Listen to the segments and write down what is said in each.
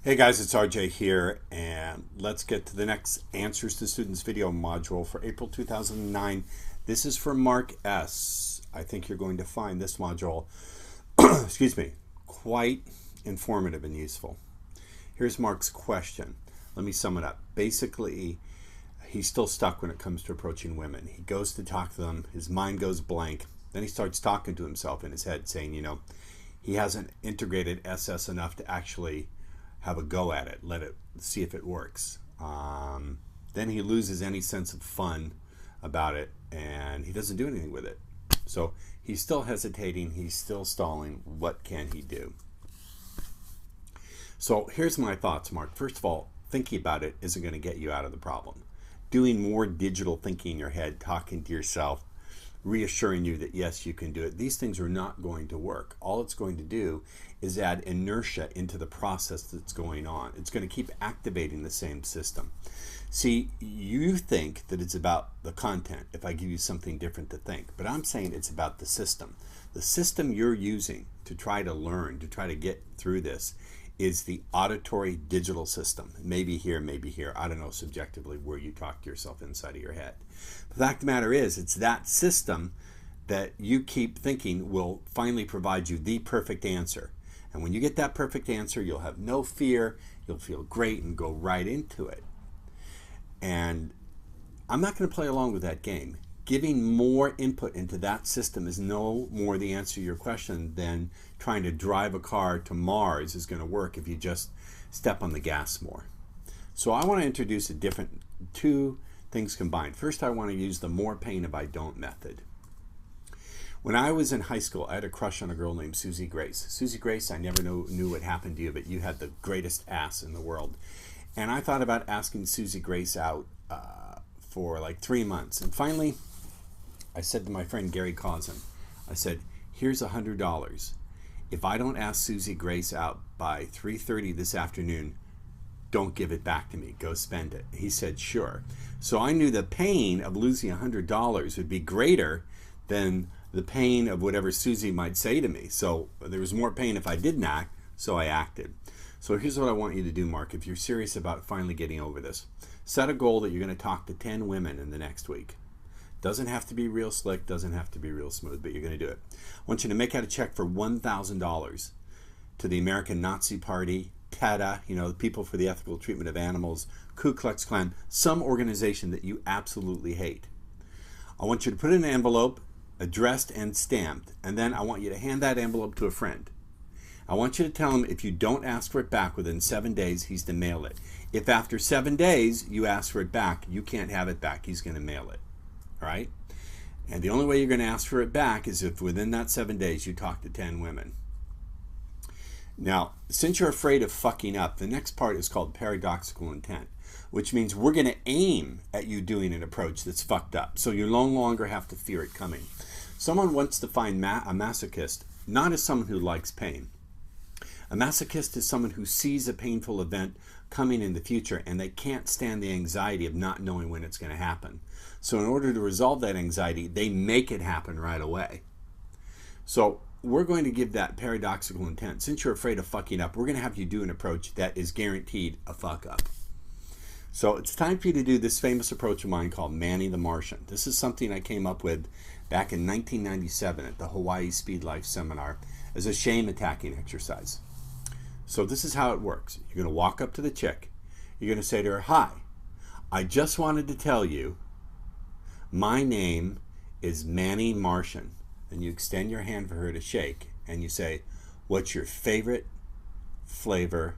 Hey guys, it's RJ here, and let's get to the next Answers to Students video module for April 2009. This is for Mark S. I think you're going to find this module, excuse me, quite informative and useful. Here's Mark's question. Let me sum it up. Basically, he's still stuck when it comes to approaching women. He goes to talk to them, his mind goes blank, then he starts talking to himself in his head saying, he hasn't integrated SS enough to actually have a go at it, let it see if it works. Then he loses any sense of fun about it and he doesn't do anything with it. So he's still hesitating, he's still stalling. What can he do? So here's my thoughts, Mark. First of all, thinking about it isn't going to get you out of the problem. Doing more digital thinking in your head, talking to yourself, reassuring you that yes, you can do it. These things are not going to work. All it's going to do is add inertia into the process that's going on. It's going to keep activating the same system. See, you think that it's about the content if I give you something different to think, but I'm saying it's about the system. The system you're using to try to learn, to try to get through this, is the auditory digital system. Maybe here, I don't know subjectively where you talk to yourself inside of your head. The fact of the matter is, it's that system that you keep thinking will finally provide you the perfect answer. And when you get that perfect answer, you'll have no fear, you'll feel great and go right into it. And I'm not going to play along with that game. Giving more input into that system is no more the answer to your question than trying to drive a car to Mars is going to work if you just step on the gas more. So I want to introduce a different two things combined. First, I want to use the more pain if I don't method. When I was in high school, I had a crush on a girl named Susie Grace. Susie Grace, I never knew what happened to you, but you had the greatest ass in the world. And I thought about asking Susie Grace out for like 3 months. And finally, I said to my friend Gary Cousin, I said, here's $100. If I don't ask Susie Grace out by 3:30 this afternoon, don't give it back to me. Go spend it. He said, sure. So I knew the pain of losing $100 would be greater than the pain of whatever Susie might say to me. So there was more pain if I didn't act, so I acted. So here's what I want you to do, Mark, if you're serious about finally getting over this. Set a goal that you're going to talk to 10 women in the next week. Doesn't have to be real slick, doesn't have to be real smooth, but you're going to do it. I want you to make out a check for $1,000 to the American Nazi Party, TADA, the People for the Ethical Treatment of Animals, Ku Klux Klan, some organization that you absolutely hate. I want you to put in an envelope, addressed and stamped, and then I want you to hand that envelope to a friend. I want you to tell him if you don't ask for it back within 7 days, he's to mail it. If after 7 days you ask for it back, you can't have it back. He's going to mail it. All right? And the only way you're going to ask for it back is if within that 7 days you talk to 10 women. Now, since you're afraid of fucking up, the next part is called paradoxical intent, which means we're going to aim at you doing an approach that's fucked up, so you no longer have to fear it coming. Someone wants to find a masochist not as someone who likes pain. A masochist is someone who sees a painful event coming in the future and they can't stand the anxiety of not knowing when it's going to happen. So in order to resolve that anxiety, they make it happen right away. So we're going to give that paradoxical intent. Since you're afraid of fucking up, we're going to have you do an approach that is guaranteed a fuck up. So it's time for you to do this famous approach of mine called Manny the Martian. This is something I came up with back in 1997 at the Hawaii Speed Life Seminar as a shame attacking exercise. So this is how it works. You're going to walk up to the chick. You're going to say to her, hi, I just wanted to tell you my name is Manny Martian. And you extend your hand for her to shake and you say, what's your favorite flavor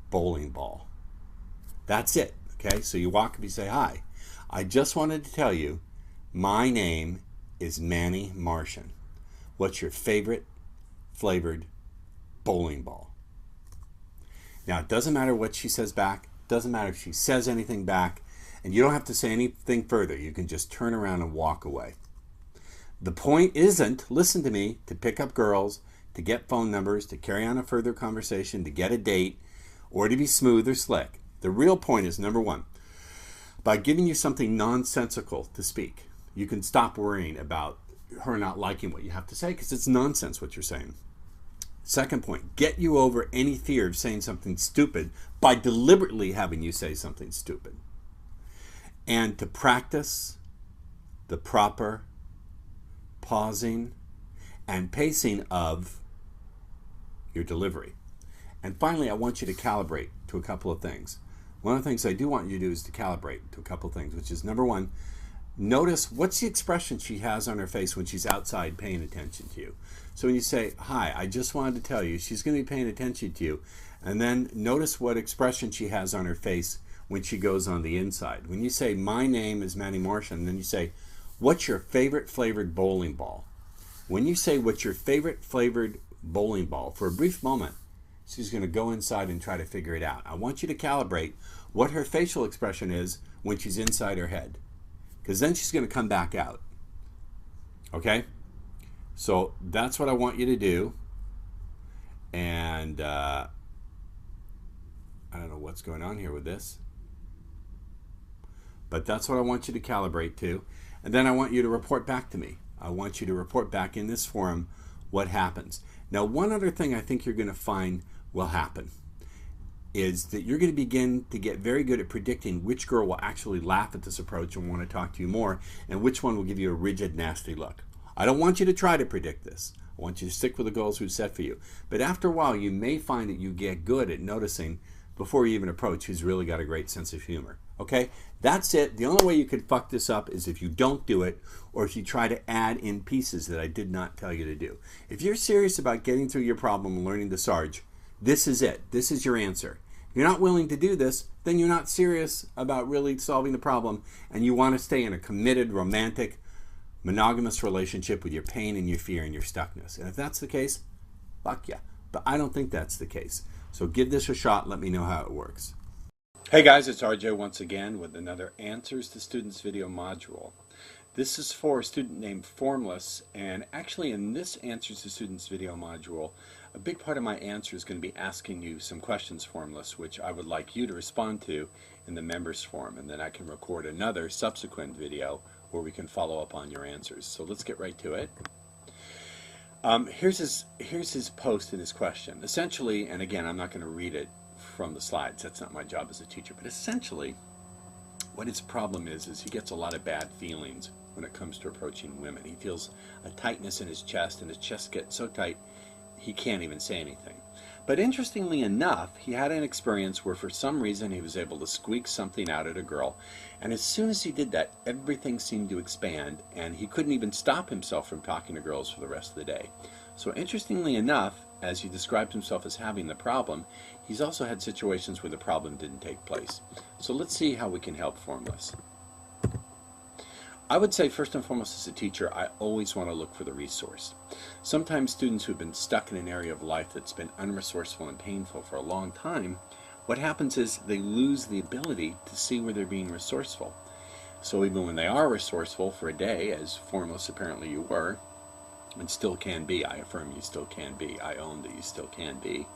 bowling ball? That's it. Okay, so you walk up, you say, hi, I just wanted to tell you my name is Manny Martian. What's your favorite flavored bowling ball? Now, it doesn't matter what she says back. Doesn't matter if she says anything back. And you don't have to say anything further. You can just turn around and walk away. The point isn't, listen to me, to pick up girls, to get phone numbers, to carry on a further conversation, to get a date, or to be smooth or slick. The real point is, number one, by giving you something nonsensical to speak, you can stop worrying about her not liking what you have to say because it's nonsense what you're saying. Second point, get you over any fear of saying something stupid by deliberately having you say something stupid. And to practice the proper pausing and pacing of your delivery. And finally, I want you to calibrate to a couple of things. One of the things I do want you to do is to calibrate to a couple of things, which is number one, notice what's the expression she has on her face when she's outside paying attention to you. So when you say, hi, I just wanted to tell you, she's going to be paying attention to you. And then notice what expression she has on her face when she goes on the inside. When you say, my name is Manny Martian, and then you say, what's your favorite flavored bowling ball? When you say, what's your favorite flavored bowling ball, for a brief moment, she's going to go inside and try to figure it out. I want you to calibrate what her facial expression is when she's inside her head, because then she's going to come back out. Okay? So that's what I want you to do. And I don't know what's going on here with this, but that's what I want you to calibrate to. And then I want you to report back to me. I want you to report back in this forum what happens. Now, one other thing I think you're going to find will happen is that you're going to begin to get very good at predicting which girl will actually laugh at this approach and want to talk to you more, and which one will give you a rigid, nasty look. I don't want you to try to predict this. I want you to stick with the goals we've set for you. But after a while, you may find that you get good at noticing before you even approach who's really got a great sense of humor. Okay? That's it. The only way you could fuck this up is if you don't do it, or if you try to add in pieces that I did not tell you to do. If you're serious about getting through your problem and learning to Sarge, this is it. This is your answer. If you're not willing to do this, then you're not serious about really solving the problem, and you want to stay in a committed, romantic, monogamous relationship with your pain and your fear and your stuckness. And if that's the case, fuck yeah. But I don't think that's the case. So give this a shot. Let me know how it works. Hey guys, it's RJ once again with another Answers to Students video module. This is for a student named Formless, and actually in this Answers to Students video module, a big part of my answer is going to be asking you some questions, Formless, which I would like you to respond to in the members forum, and then I can record another subsequent video where we can follow up on your answers. So let's get right to it. Here's his post and his question. Essentially, and again, I'm not going to read it from the slides. That's not my job as a teacher. But essentially, what his problem is he gets a lot of bad feelings when it comes to approaching women. He feels a tightness in his chest, and his chest gets so tight he can't even say anything. But interestingly enough, he had an experience where for some reason he was able to squeak something out at a girl, and as soon as he did that, everything seemed to expand, and he couldn't even stop himself from talking to girls for the rest of the day. So interestingly enough, as he described himself as having the problem, he's also had situations where the problem didn't take place. So let's see how we can help Formless. I would say first and foremost as a teacher, I always want to look for the resource. Sometimes students who have been stuck in an area of life that's been unresourceful and painful for a long time, what happens is they lose the ability to see where they're being resourceful. So even when they are resourceful for a day, as Formless apparently you were, and still can be, I affirm you still can be, I own that you still can be,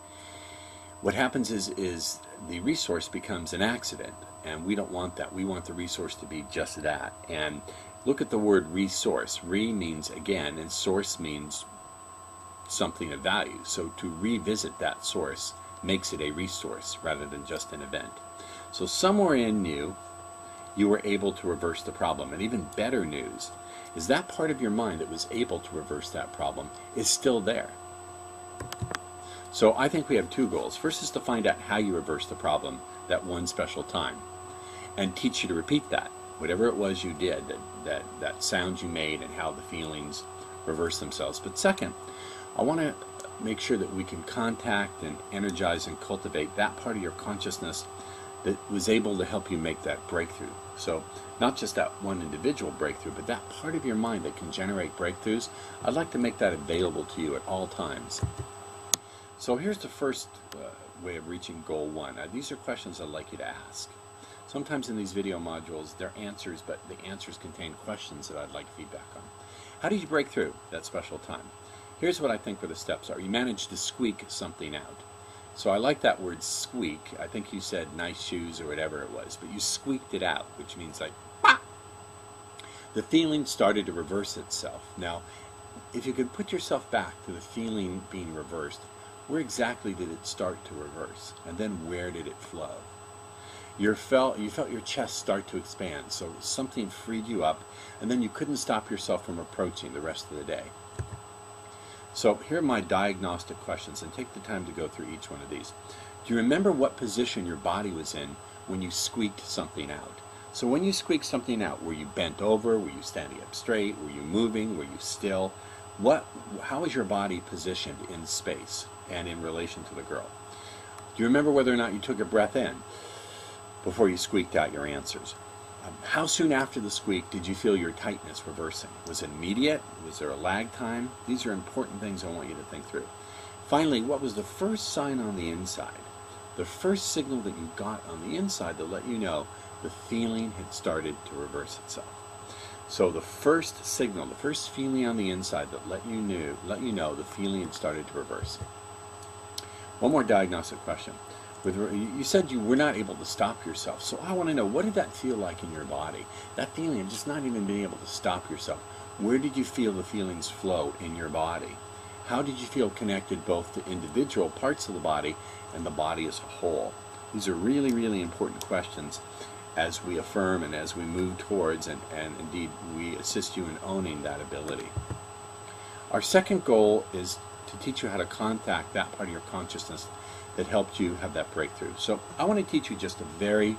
what happens is the resource becomes an accident, and we don't want that. We want the resource to be just that. And look at the word resource. Re means again, and source means something of value. So to revisit that source makes it a resource rather than just an event. So somewhere in you were able to reverse the problem. And even better news is that part of your mind that was able to reverse that problem is still there. So I think we have two goals. First is to find out how you reverse the problem that one special time, and teach you to repeat that. Whatever it was you did, that sound you made and how the feelings reverse themselves. But second, I want to make sure that we can contact and energize and cultivate that part of your consciousness that was able to help you make that breakthrough. So not just that one individual breakthrough, but that part of your mind that can generate breakthroughs. I'd like to make that available to you at all times. So here's the first way of reaching goal one. These are questions I'd like you to ask. Sometimes in these video modules, they're answers, but the answers contain questions that I'd like feedback on. How did you break through that special time? Here's what I think where the steps are. You managed to squeak something out. So I like that word squeak. I think you said nice shoes or whatever it was, but you squeaked it out, which means like, bah! The feeling started to reverse itself. Now, if you could put yourself back to the feeling being reversed, Where exactly did it start to reverse? And then where did it flow? You felt your chest start to expand, so something freed you up, and then you couldn't stop yourself from approaching the rest of the day. So here are my diagnostic questions, and take the time to go through each one of these. Do you remember what position your body was in when you squeaked something out? So when you squeaked something out, were you bent over? Were you standing up straight? Were you moving? Were you still? How was your body positioned in space and in relation to the girl? Do you remember whether or not you took a breath in before you squeaked out your answers? How soon after the squeak did you feel your tightness reversing? Was it immediate? Was there a lag time? These are important things I want you to think through. Finally, what was the first sign on the inside? The first signal that you got on the inside that let you know the feeling had started to reverse itself. So the first signal, the first feeling on the inside that let you know the feeling had started to reverse. One more diagnostic question. You said you were not able to stop yourself, so I want to know, what did that feel like in your body? That feeling of just not even being able to stop yourself. Where did you feel the feelings flow in your body? How did you feel connected both to individual parts of the body and the body as a whole? These are really, really important questions as we affirm and as we move towards, and indeed we assist you in owning that ability. Our second goal is to teach you how to contact that part of your consciousness that helped you have that breakthrough. So I want to teach you just a very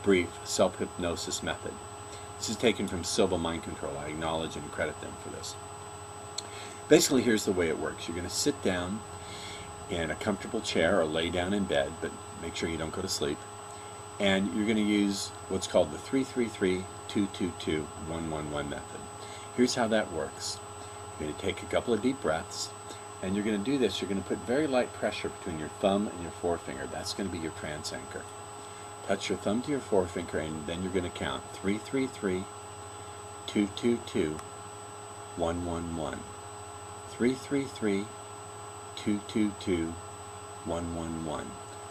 brief self-hypnosis method. This is taken from Silva Mind Control. I acknowledge and credit them for this. Basically, here's the way it works. You're going to sit down in a comfortable chair or lay down in bed, but make sure you don't go to sleep. And you're going to use what's called the 3-3-3-2-2-2-1-1-1 method. Here's how that works. You're going to take a couple of deep breaths, and you're going to do this. You're going to put very light pressure between your thumb and your forefinger. That's going to be your trance anchor. Touch your thumb to your forefinger, and then you're going to count 3-3-3-2-2-2-1-1-1. 3-3-3-2-2-2-1-1-1.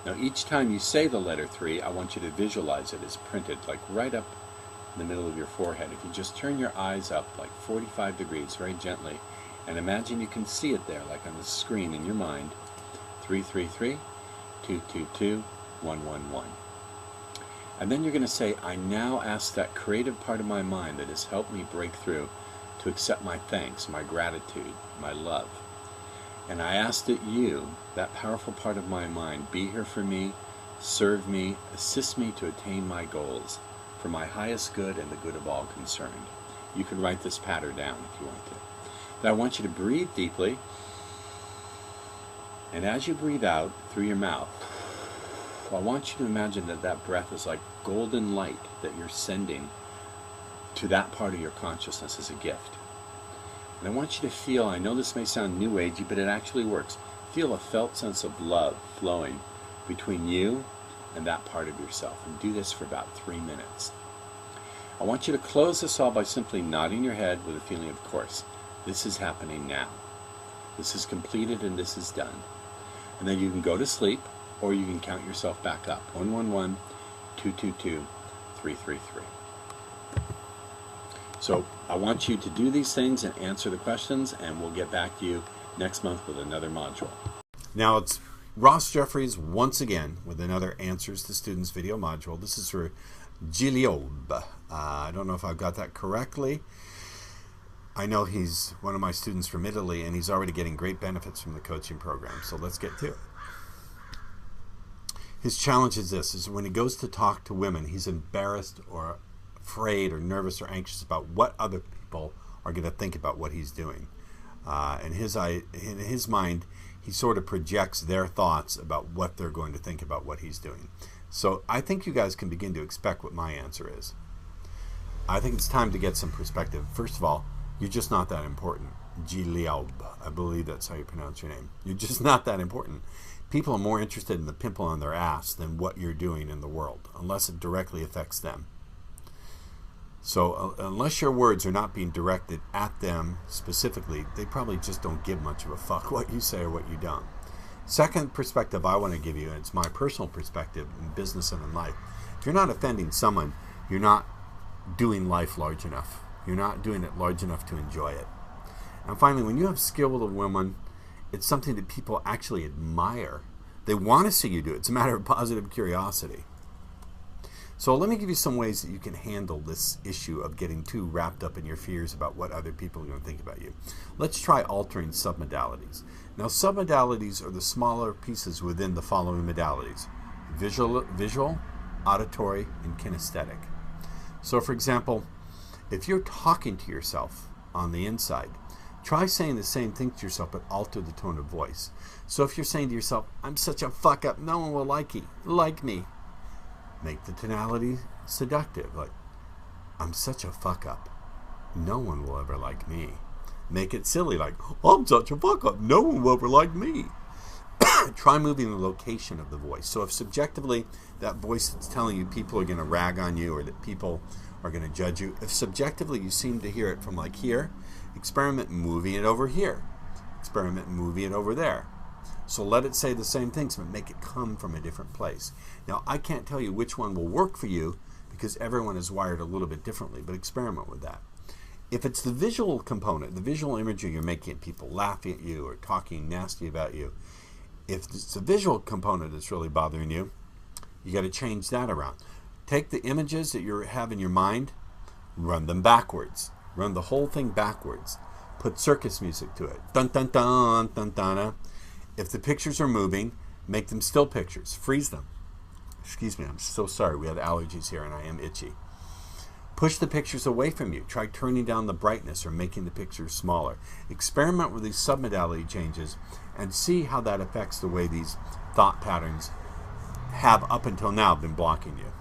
Now each time you say the letter 3, I want you to visualize it as printed, like right up in the middle of your forehead. If you just turn your eyes up like 45 degrees very gently, and imagine you can see it there, like on the screen in your mind. 3-3-3-2-2-2-1-1-1. And then you're going to say, I now ask that creative part of my mind that has helped me break through to accept my thanks, my gratitude, my love. And I ask that you, that powerful part of my mind, be here for me, serve me, assist me to attain my goals, for my highest good and the good of all concerned. You can write this pattern down if you want to. Now I want you to breathe deeply, and as you breathe out through your mouth, I want you to imagine that that breath is like golden light that you're sending to that part of your consciousness as a gift. And I want you to feel, I know this may sound new agey, but it actually works. Feel a felt sense of love flowing between you and that part of yourself. And do this for about 3 minutes. I want you to close this all by simply nodding your head with a feeling, of course, this is happening now. This is completed and this is done. And then you can go to sleep, or you can count yourself back up. 1-1-1, 2-2-2, 3-3-3. So I want you to do these things and answer the questions, and we'll get back to you next month with another module. Now it's Ross Jeffries once again with another Answers to Students video module. This is for Giliob. I don't know if I've got that correctly. I know he's one of my students from Italy, and he's already getting great benefits from the coaching program. So let's get to it. His challenge is this, is when he goes to talk to women, he's embarrassed or afraid or nervous or anxious about what other people are going to think about what he's doing. In his mind, he sort of projects their thoughts about what they're going to think about what he's doing. So I think you guys can begin to expect what my answer is. I think it's time to get some perspective. First of all, you're just not that important. Giliob, I believe that's how you pronounce your name. You're just not that important. People are more interested in the pimple on their ass than what you're doing in the world, unless it directly affects them. So unless your words are not being directed at them specifically, they probably just don't give much of a fuck what you say or what you don't. Second perspective I want to give you, and it's my personal perspective in business and in life. If you're not offending someone, you're not doing life large enough. You're not doing it large enough to enjoy it. And finally, when you have skill with a woman It's something that people actually admire. They want to see you do it. It's a matter of positive curiosity. So let me give you some ways that you can handle this issue of getting too wrapped up in your fears about what other people are going to think about you. Let's try altering submodalities. Now, submodalities are the smaller pieces within the following modalities: visual, auditory, and kinesthetic. So, for example, if you're talking to yourself on the inside, try saying the same thing to yourself, but alter the tone of voice. So if you're saying to yourself, "I'm such a fuck up, no one will like me," make the tonality seductive, like, "I'm such a fuck up, no one will ever like me." Make it silly, like, "I'm such a fuck up, no one will ever like me." Try moving the location of the voice. So if subjectively that voice is telling you people are going to rag on you or that people are going to judge you, if subjectively you seem to hear it from like here, experiment moving it over here. Experiment moving it over there. So let it say the same things, but make it come from a different place. Now, I can't tell you which one will work for you because everyone is wired a little bit differently, but experiment with that. If it's the visual component, the visual imagery you're making, people laughing at you or talking nasty about you, if it's the visual component that's really bothering you, you got to change that around. Take the images that you have in your mind, run them backwards. Run the whole thing backwards. Put circus music to it. Dun dun dun dun dun. If the pictures are moving, make them still pictures. Freeze them. Excuse me, I'm so sorry. We have allergies here and I am itchy. Push the pictures away from you. Try turning down the brightness or making the pictures smaller. Experiment with these submodality changes and see how that affects the way these thought patterns have up until now been blocking you.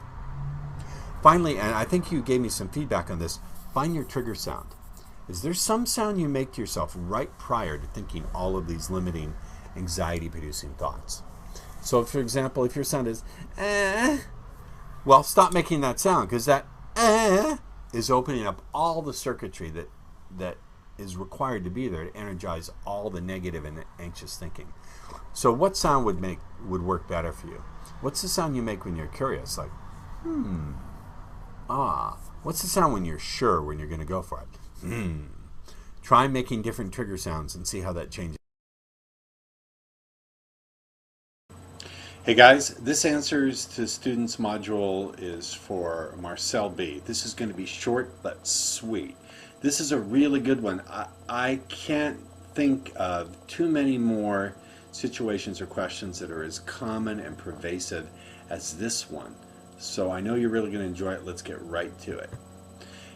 Finally, and I think you gave me some feedback on this, find your trigger sound. Is there some sound you make to yourself right prior to thinking all of these limiting, anxiety-producing thoughts? So, for example, if your sound is, well, stop making that sound, because that is opening up all the circuitry that is required to be there to energize all the negative and anxious thinking. So what sound would work better for you? What's the sound you make when you're curious? Like, What's the sound when you're sure when you're going to go for it? Try making different trigger sounds and see how that changes. Hey guys, this Answers to Students module is for Marcel B. This is going to be short but sweet. This is a really good one. I can't think of too many more situations or questions that are as common and pervasive as this one. So I know you're really going to enjoy it. Let's get right to it.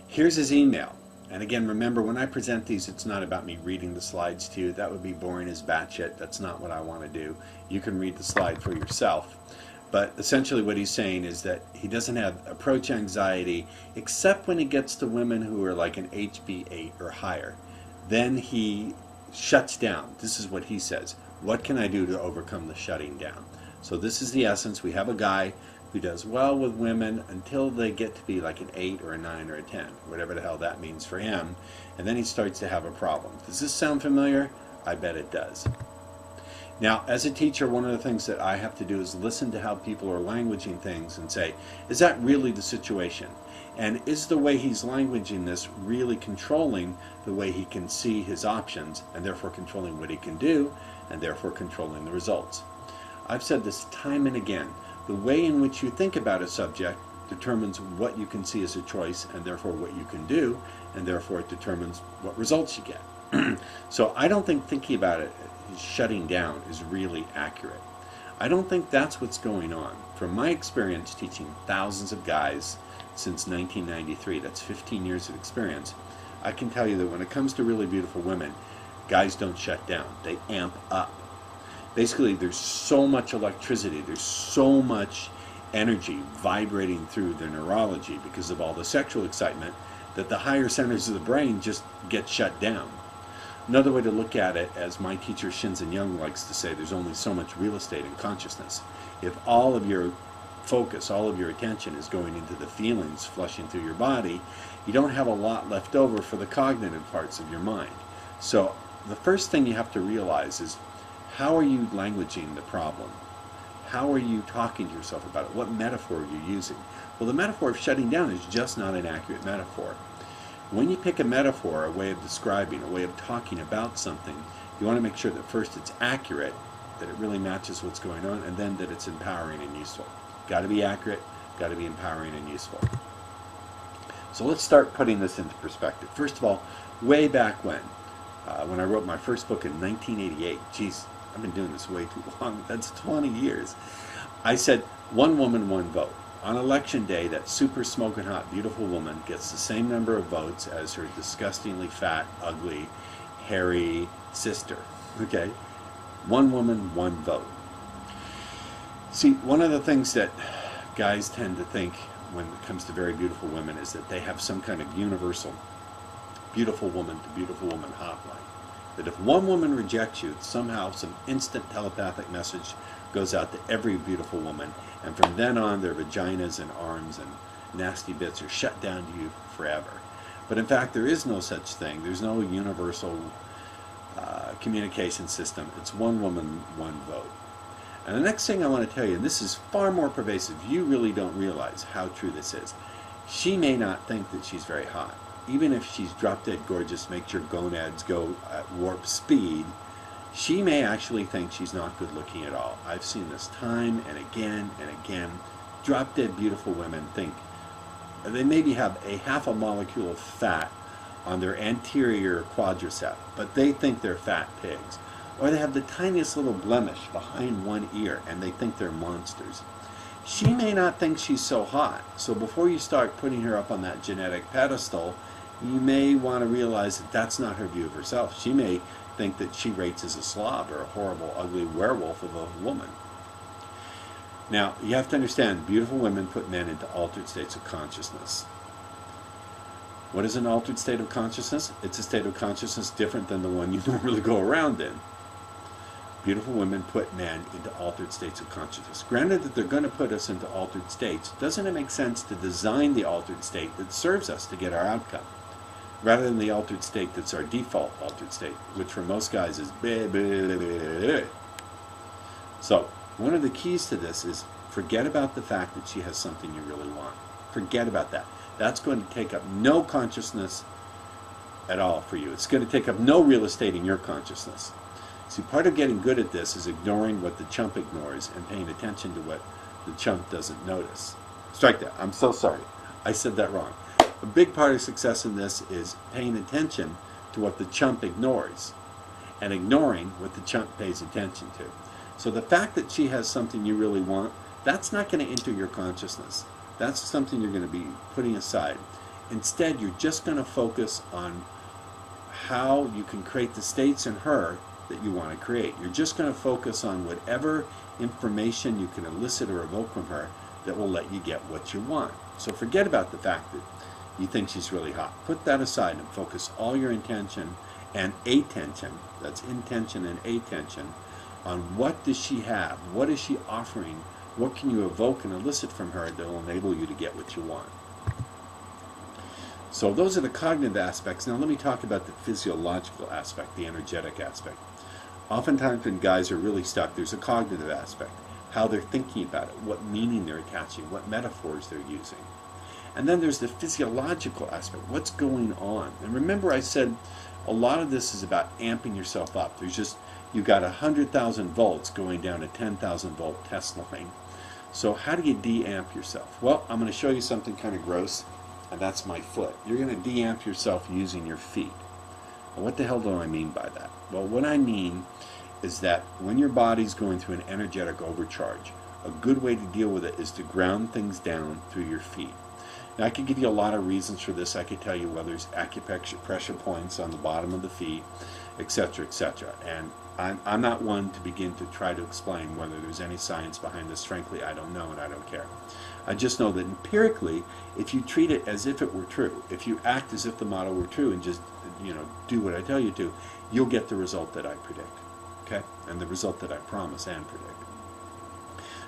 Here's his email. And again, remember, when I present these, it's not about me reading the slides to you. That would be boring as batshit. That's not what I want to do. You can read the slide for yourself. But essentially what he's saying is that he doesn't have approach anxiety except when he gets to women who are like an HB8 or higher. Then he shuts down. This is what he says. What can I do to overcome the shutting down? So this is the essence. We have a guy who does well with women until they get to be like an 8 or a 9 or a 10, whatever the hell that means for him, and then he starts to have a problem. Does this sound familiar? I bet it does. Now, as a teacher, one of the things that I have to do is listen to how people are languaging things and say, is that really the situation? And is the way he's languaging this really controlling the way he can see his options, and therefore controlling what he can do, and therefore controlling the results? I've said this time and again. The way in which you think about a subject determines what you can see as a choice, and therefore what you can do, and therefore it determines what results you get. So I don't think thinking about it shutting down is really accurate. I don't think that's what's going on. From my experience teaching thousands of guys since 1993, that's 15 years of experience, I can tell you that when it comes to really beautiful women, guys don't shut down. They amp up. Basically, there's so much electricity, there's so much energy vibrating through their neurology because of all the sexual excitement that the higher centers of the brain just get shut down. Another way to look at it, as my teacher Shinzen Young likes to say, there's only so much real estate in consciousness. If all of your focus, all of your attention is going into the feelings flushing through your body, you don't have a lot left over for the cognitive parts of your mind. So the first thing you have to realize is, how are you languaging the problem? How are you talking to yourself about it? What metaphor are you using? Well, the metaphor of shutting down is just not an accurate metaphor. When you pick a metaphor, a way of describing, a way of talking about something, You want to make sure that first it's accurate, that it really matches what's going on, and then that it's empowering and useful. Got to be accurate, got to be empowering and useful. So let's start putting this into perspective. First of all, way back when I wrote my first book in 1988, geez, I've been doing this way too long, that's 20 years. I said, one woman, one vote. On election day, that super smoking hot, beautiful woman gets the same number of votes as her disgustingly fat, ugly, hairy sister. Okay? One woman, one vote. See, one of the things that guys tend to think when it comes to very beautiful women is that they have some kind of universal beautiful woman to beautiful woman hotline. That if one woman rejects you, somehow some instant telepathic message goes out to every beautiful woman, and from then on their vaginas and arms and nasty bits are shut down to you forever. But in fact, there is no such thing. There's no universal communication system. It's one woman, one vote. And the next thing I want to tell you, and this is far more pervasive, you really don't realize how true this is. She may not think that she's very hot. Even if she's drop dead gorgeous, makes your gonads go at warp speed, she may actually think she's not good looking at all. I've seen this time and again and again. Drop dead beautiful women think they maybe have a half a molecule of fat on their anterior quadricep, but they think they're fat pigs. Or they have the tiniest little blemish behind one ear and they think they're monsters. She may not think she's so hot, so before you start putting her up on that genetic pedestal, you may want to realize that that's not her view of herself. She may think that she rates as a slob or a horrible, ugly werewolf of a woman. Now, you have to understand, beautiful women put men into altered states of consciousness. What is an altered state of consciousness? It's a state of consciousness different than the one you normally go around in. Beautiful women put men into altered states of consciousness. Granted that they're going to put us into altered states, doesn't it make sense to design the altered state that serves us to get our outcome, rather than the altered state that's our default altered state, which for most guys is bleh, bleh, bleh, bleh. So, one of the keys to this is forget about the fact that she has something you really want. Forget about that. That's going to take up no consciousness at all for you. It's going to take up no real estate in your consciousness. See, part of getting good at this is ignoring what the chump ignores and paying attention to what the chump doesn't notice. Strike that. I'm so sorry. I said that wrong. A big part of success in this is paying attention to what the chump ignores and ignoring what the chump pays attention to. So the fact that she has something you really want, that's not going to enter your consciousness. That's something you're going to be putting aside. Instead, you're just going to focus on how you can create the states in her that you want to create. You're just going to focus on whatever information you can elicit or evoke from her that will let you get what you want. So forget about the fact that you think she's really hot. Put that aside and focus all your intention and attention, that's intention and attention, on what does she have, what is she offering, what can you evoke and elicit from her that will enable you to get what you want. So those are the cognitive aspects. Now let me talk about the physiological aspect, the energetic aspect. Oftentimes when guys are really stuck, there's a cognitive aspect, how they're thinking about it, what meaning they're attaching, what metaphors they're using. And then there's the physiological aspect, what's going on. And remember I said a lot of this is about amping yourself up. There's just, you've got 100,000 volts going down a 10,000 volt test line. So how do you de-amp yourself? Well, I'm going to show you something kind of gross, and that's my foot. You're going to de-amp yourself using your feet. Well, what the hell do I mean by that? Well, what I mean is that when your body's going through an energetic overcharge, a good way to deal with it is to ground things down through your feet. Now, I could give you a lot of reasons for this. I could tell you, well, there's acupressure points on the bottom of the feet, etc., etc. And I'm not one to begin to try to explain whether there's any science behind this. Frankly, I don't know and I don't care. I just know that empirically, if you treat it as if it were true, if you act as if the model were true and just, do what I tell you to, you'll get the result that I predict, okay? And the result that I promise and predict.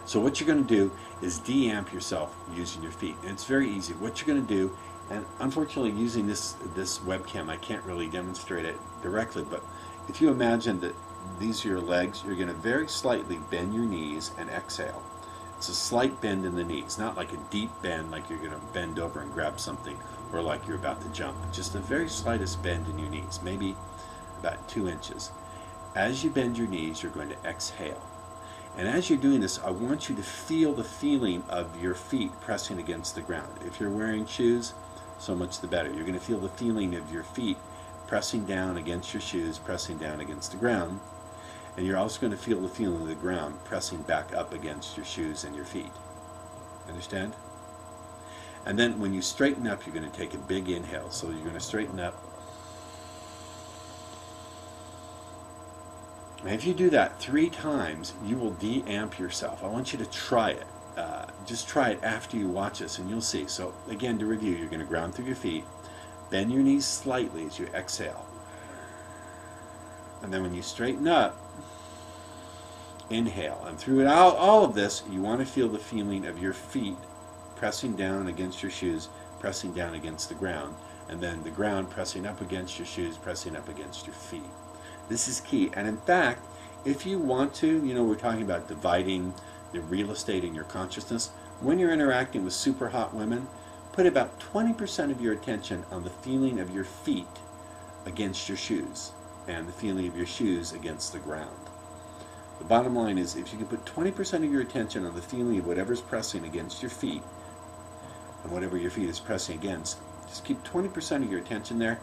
So what you're going to do is de-amp yourself using your feet. And it's very easy. What you're going to do, and unfortunately using this webcam, I can't really demonstrate it directly, but if you imagine that these are your legs, you're going to very slightly bend your knees and exhale. It's a slight bend in the knees, not like a deep bend like you're going to bend over and grab something or like you're about to jump. Just the very slightest bend in your knees, maybe about 2 inches. As you bend your knees, you're going to exhale. And as you're doing this, I want you to feel the feeling of your feet pressing against the ground. If you're wearing shoes, so much the better. You're going to feel the feeling of your feet pressing down against your shoes, pressing down against the ground. And you're also going to feel the feeling of the ground pressing back up against your shoes and your feet. Understand? And then when you straighten up, you're going to take a big inhale. So you're going to straighten up. And if you do that 3 times, you will de-amp yourself. I want you to try it. Just try it after you watch this and you'll see. So again, to review, you're going to ground through your feet, bend your knees slightly as you exhale. And then when you straighten up, inhale. And throughout all of this, you want to feel the feeling of your feet pressing down against your shoes, pressing down against the ground, and then the ground pressing up against your shoes, pressing up against your feet. This is key. And in fact, if you want to, we're talking about dividing the real estate in your consciousness. When you're interacting with super hot women, put about 20% of your attention on the feeling of your feet against your shoes and the feeling of your shoes against the ground. The bottom line is, if you can put 20% of your attention on the feeling of whatever's pressing against your feet and whatever your feet is pressing against, just keep 20% of your attention there.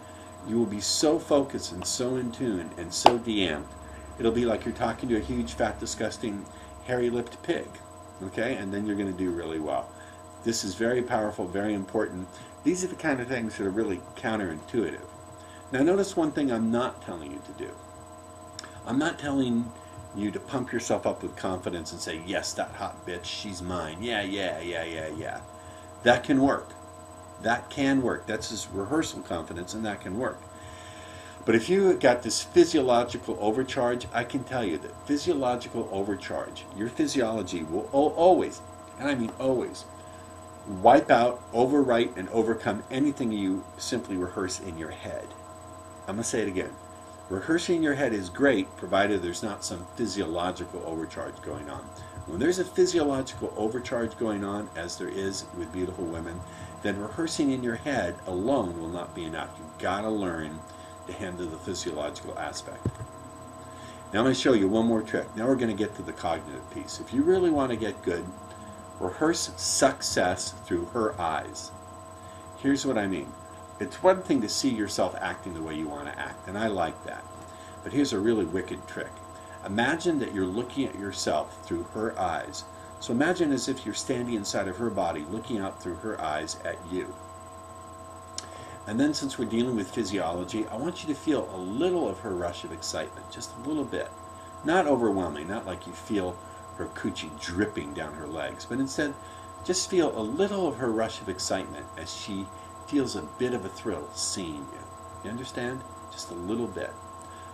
You will be so focused and so in tune and so de-amped. It'll be like you're talking to a huge, fat, disgusting, hairy-lipped pig. Okay? And then you're going to do really well. This is very powerful, very important. These are the kind of things that are really counterintuitive. Now notice one thing I'm not telling you to do. I'm not telling you to pump yourself up with confidence and say, yes, that hot bitch, she's mine. Yeah. That can work. That can work. That's just rehearsal confidence, and that can work. But if you got this physiological overcharge, I can tell you that physiological overcharge, your physiology will always, and I mean always, wipe out, overwrite, and overcome anything you simply rehearse in your head. I'm going to say it again. Rehearsing in your head is great, provided there's not some physiological overcharge going on. When there's a physiological overcharge going on, as there is with beautiful women, then rehearsing in your head alone will not be enough. You've got to learn to handle the physiological aspect. Now I'm going to show you one more trick. Now we're going to get to the cognitive piece. If you really want to get good, rehearse success through her eyes. Here's what I mean. It's one thing to see yourself acting the way you want to act, and I like that. But here's a really wicked trick. Imagine that you're looking at yourself through her eyes. So imagine as if you're standing inside of her body, looking out through her eyes at you. And then, since we're dealing with physiology, I want you to feel a little of her rush of excitement, just a little bit. Not overwhelming, not like you feel her coochie dripping down her legs, but instead, just feel a little of her rush of excitement as she feels a bit of a thrill seeing you. You understand? Just a little bit.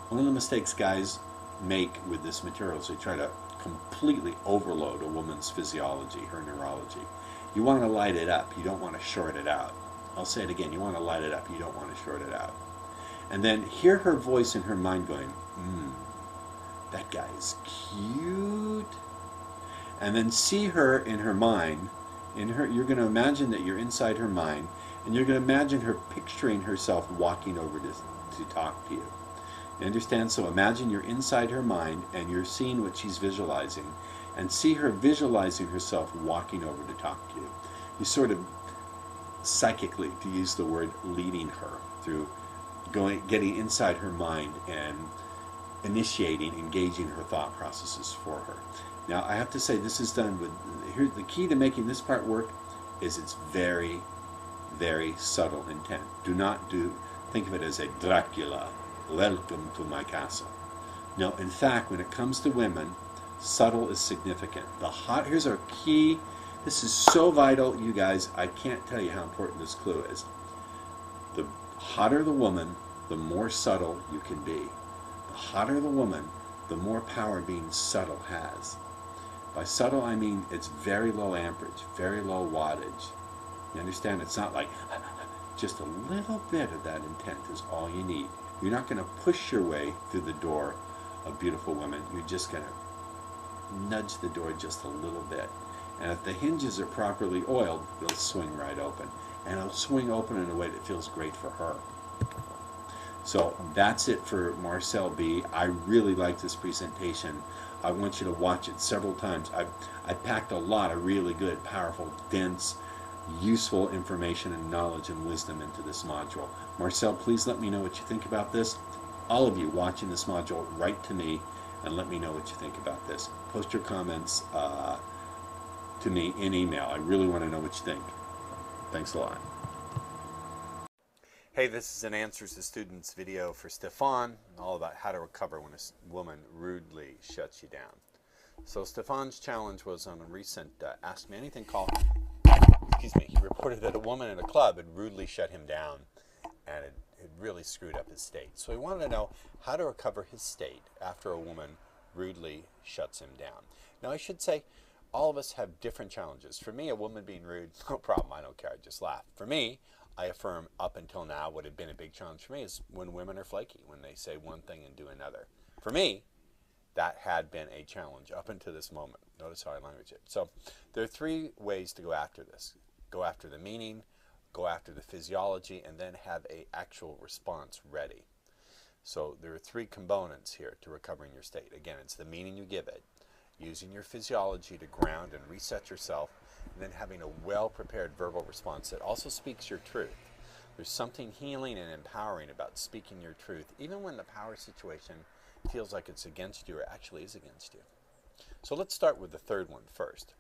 One of the mistakes guys make with this material is they try to completely overload a woman's physiology, her neurology. You want to light it up. You don't want to short it out. I'll say it again. You want to light it up. You don't want to short it out. And then hear her voice in her mind going, that guy is cute. And then see her in her mind. You're going to imagine that you're inside her mind, and you're going to imagine her picturing herself walking over to talk to you. You understand? So imagine you're inside her mind and you're seeing what she's visualizing, and see her visualizing herself walking over to talk to you. You sort of psychically, to use the word, leading her through getting inside her mind and initiating, engaging her thought processes for her. Now, I have to say, this is done with, here, the key to making this part work is it's very, very subtle intent. Do not think of it as a Dracula, welcome to my castle. No, in fact, when it comes to women, subtle is significant. Here's our key. This is so vital, you guys. I can't tell you how important this clue is. The hotter the woman, the more subtle you can be. The hotter the woman, the more power being subtle has. By subtle, I mean it's very low amperage, very low wattage. You understand? It's not like just a little bit of that intent is all you need. You're not going to push your way through the door of beautiful women. You're just going to nudge the door just a little bit. And if the hinges are properly oiled, it'll swing right open. And it'll swing open in a way that feels great for her. So that's it for Marcel B. I really like this presentation. I want you to watch it several times. I packed a lot of really good, powerful, dense, useful information and knowledge and wisdom into this module. Marcel, please let me know what you think about this. All of you watching this module, write to me and let me know what you think about this. Post your comments to me in email. I really want to know what you think. Thanks a lot. Hey, this is an Answers to Students video for Stefan, all about how to recover when a woman rudely shuts you down. So Stefan's challenge was on a recent Ask Me Anything call. He reported that a woman in a club had rudely shut him down and it really screwed up his state. So he wanted to know how to recover his state after a woman rudely shuts him down. Now I should say, all of us have different challenges. For me, a woman being rude, no problem, I don't care, I just laugh. For me, I affirm up until now what had been a big challenge for me is when women are flaky, when they say one thing and do another. For me, that had been a challenge up until this moment. Notice how I language it. So there are three ways to go after this. Go after the meaning, go after the physiology, and then have an actual response ready. So there are three components here to recovering your state. Again, it's the meaning you give it, using your physiology to ground and reset yourself, and then having a well-prepared verbal response that also speaks your truth. There's something healing and empowering about speaking your truth, even when the power situation feels like it's against you or actually is against you. So let's start with the third one first.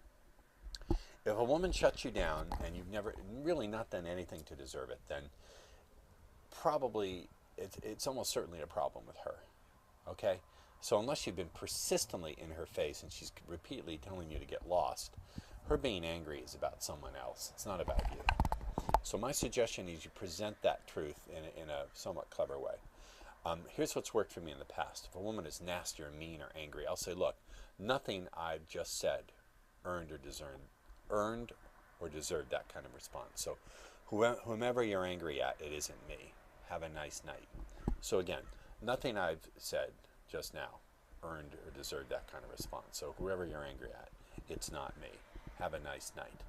If a woman shuts you down and you've never really not done anything to deserve it, then probably it's almost certainly a problem with her. Okay? So unless you've been persistently in her face and she's repeatedly telling you to get lost, her being angry is about someone else. It's not about you. So my suggestion is you present that truth in a somewhat clever way. Here's what's worked for me in the past. If a woman is nasty or mean or angry, I'll say, look, nothing I've just said earned or deserved that kind of response. So whomever you're angry at, it isn't me. Have a nice night. So again, nothing I've said just now earned or deserved that kind of response. So whoever you're angry at, it's not me. Have a nice night.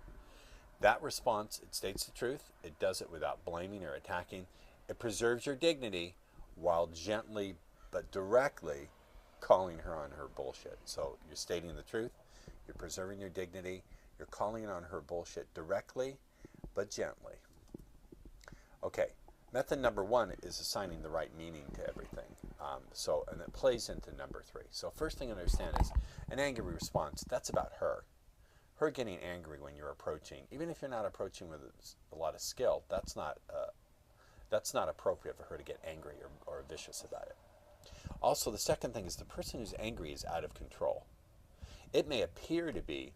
That response, it states the truth. It does it without blaming or attacking. It preserves your dignity while gently but directly calling her on her bullshit. So you're stating the truth. You're preserving your dignity. You're calling on her bullshit directly but gently. Okay. Method number one is assigning the right meaning to everything. And it plays into number three. So first thing to understand is an angry response, that's about her. Her getting angry when you're approaching, even if you're not approaching with a lot of skill, that's not appropriate for her to get angry or vicious about it. Also, the second thing is the person who's angry is out of control. It may appear to be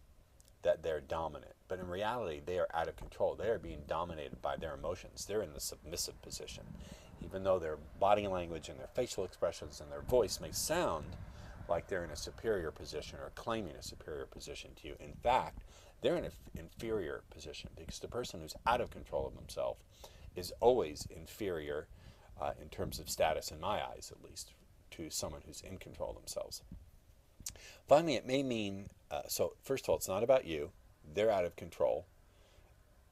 that they're dominant, but in reality, they are out of control. They are being dominated by their emotions. They're in the submissive position. Even though their body language and their facial expressions and their voice may sound like they're in a superior position or claiming a superior position to you, in fact, they're in an inferior position because the person who's out of control of themselves is always inferior in terms of status, in my eyes at least, to someone who's in control of themselves. Finally, it may mean, so first of all, it's not about you. They're out of control,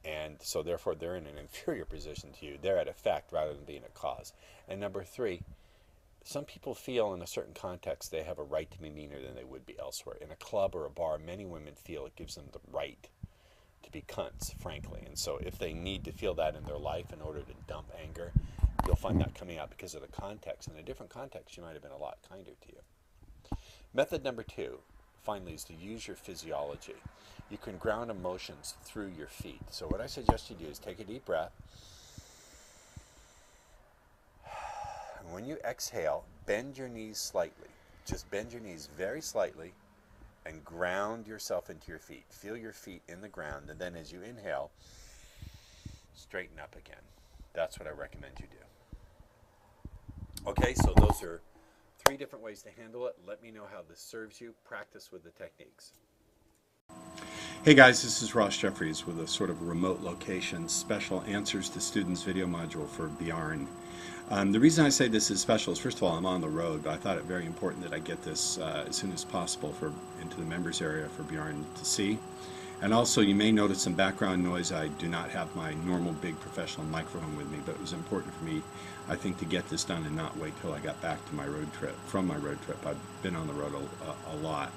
and so therefore they're in an inferior position to you. They're at effect rather than being a cause. And number three, some people feel in a certain context they have a right to be meaner than they would be elsewhere. In a club or a bar, many women feel it gives them the right to be cunts, frankly. And so if they need to feel that in their life in order to dump anger, you'll find that coming out because of the context. In a different context, she might have been a lot kinder to you. Method number two, finally, is to use your physiology. You can ground emotions through your feet. So what I suggest you do is take a deep breath. And when you exhale, bend your knees slightly. Just bend your knees very slightly and ground yourself into your feet. Feel your feet in the ground, and then as you inhale, straighten up again. That's what I recommend you do. Okay, so those are 3 different ways to handle it. Let me know how this serves you. Practice with the techniques. Hey guys, this is Ross Jeffries with a sort of remote location special Answers to Students video module for Bjarne. The reason I say this is special is, first of all, I'm on the road, but I thought it very important that I get this as soon as possible into the members area for Bjarne to see. And also, you may notice some background noise. I do not have my normal big professional microphone with me, but it was important for me, I think, to get this done and not wait till I got back to my road trip. From my road trip, I've been on the road a lot.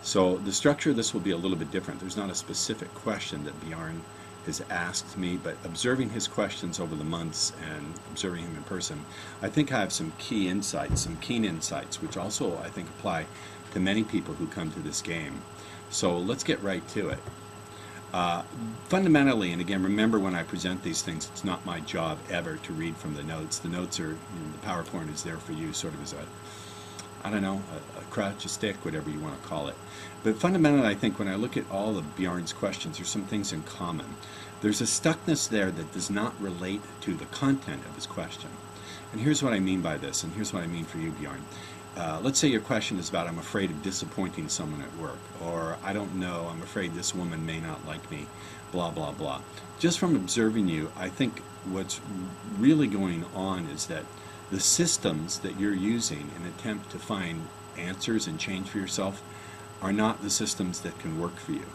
So the structure of this will be a little bit different. There's not a specific question that Bjorn has asked me, but observing his questions over the months and observing him in person, I think I have some key insights, some keen insights, which also I think apply to many people who come to this game. So let's get right to it. Fundamentally, and again, remember when I present these things, it's not my job ever to read from the notes. The notes are, the PowerPoint is there for you sort of as a, I don't know, a crutch, a stick, whatever you want to call it. But fundamentally, I think when I look at all of Bjorn's questions, there's some things in common. There's a stuckness there that does not relate to the content of his question. And here's what I mean by this, and here's what I mean for you, Bjorn. Let's say your question is about, I'm afraid of disappointing someone at work, or I don't know, I'm afraid this woman may not like me, blah, blah, blah. Just from observing you, I think what's really going on is that the systems that you're using in an attempt to find answers and change for yourself are not the systems that can work for you.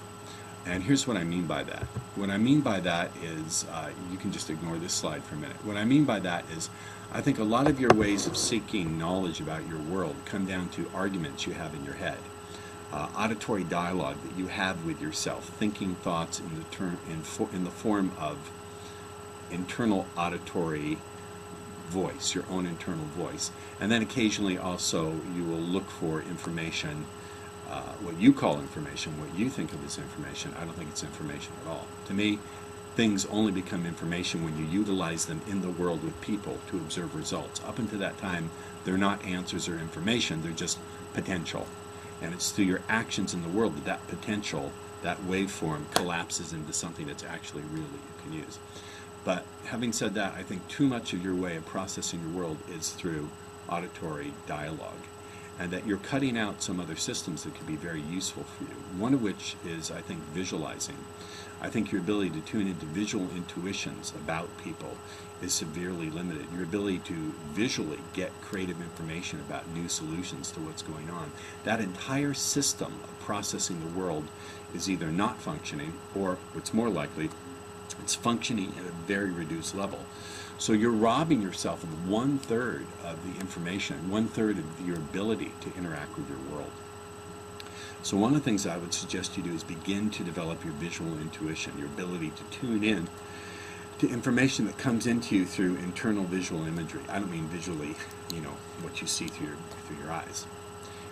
And here's what I mean by that. What I mean by that is, you can just ignore this slide for a minute. What I mean by that is, I think a lot of your ways of seeking knowledge about your world come down to arguments you have in your head, auditory dialogue that you have with yourself, thinking thoughts in the form of internal auditory voice, your own internal voice. And then occasionally also you will look for information, what you call information, what you think of as information. I don't think it's information at all. To me, things only become information when you utilize them in the world with people to observe results. Up until that time, they're not answers or information, they're just potential. And it's through your actions in the world that that potential, that waveform, collapses into something that's actually real that you can use. But having said that, I think too much of your way of processing your world is through auditory dialogue, and that you're cutting out some other systems that could be very useful for you. One of which is, I think, visualizing. I think your ability to tune into visual intuitions about people is severely limited. Your ability to visually get creative information about new solutions to what's going on. That entire system of processing the world is either not functioning, or what's more likely, it's functioning at a very reduced level. So you're robbing yourself of 1/3 of the information, 1/3 of your ability to interact with your world. So one of the things I would suggest you do is begin to develop your visual intuition, your ability to tune in to information that comes into you through internal visual imagery. I don't mean visually, what you see through your eyes.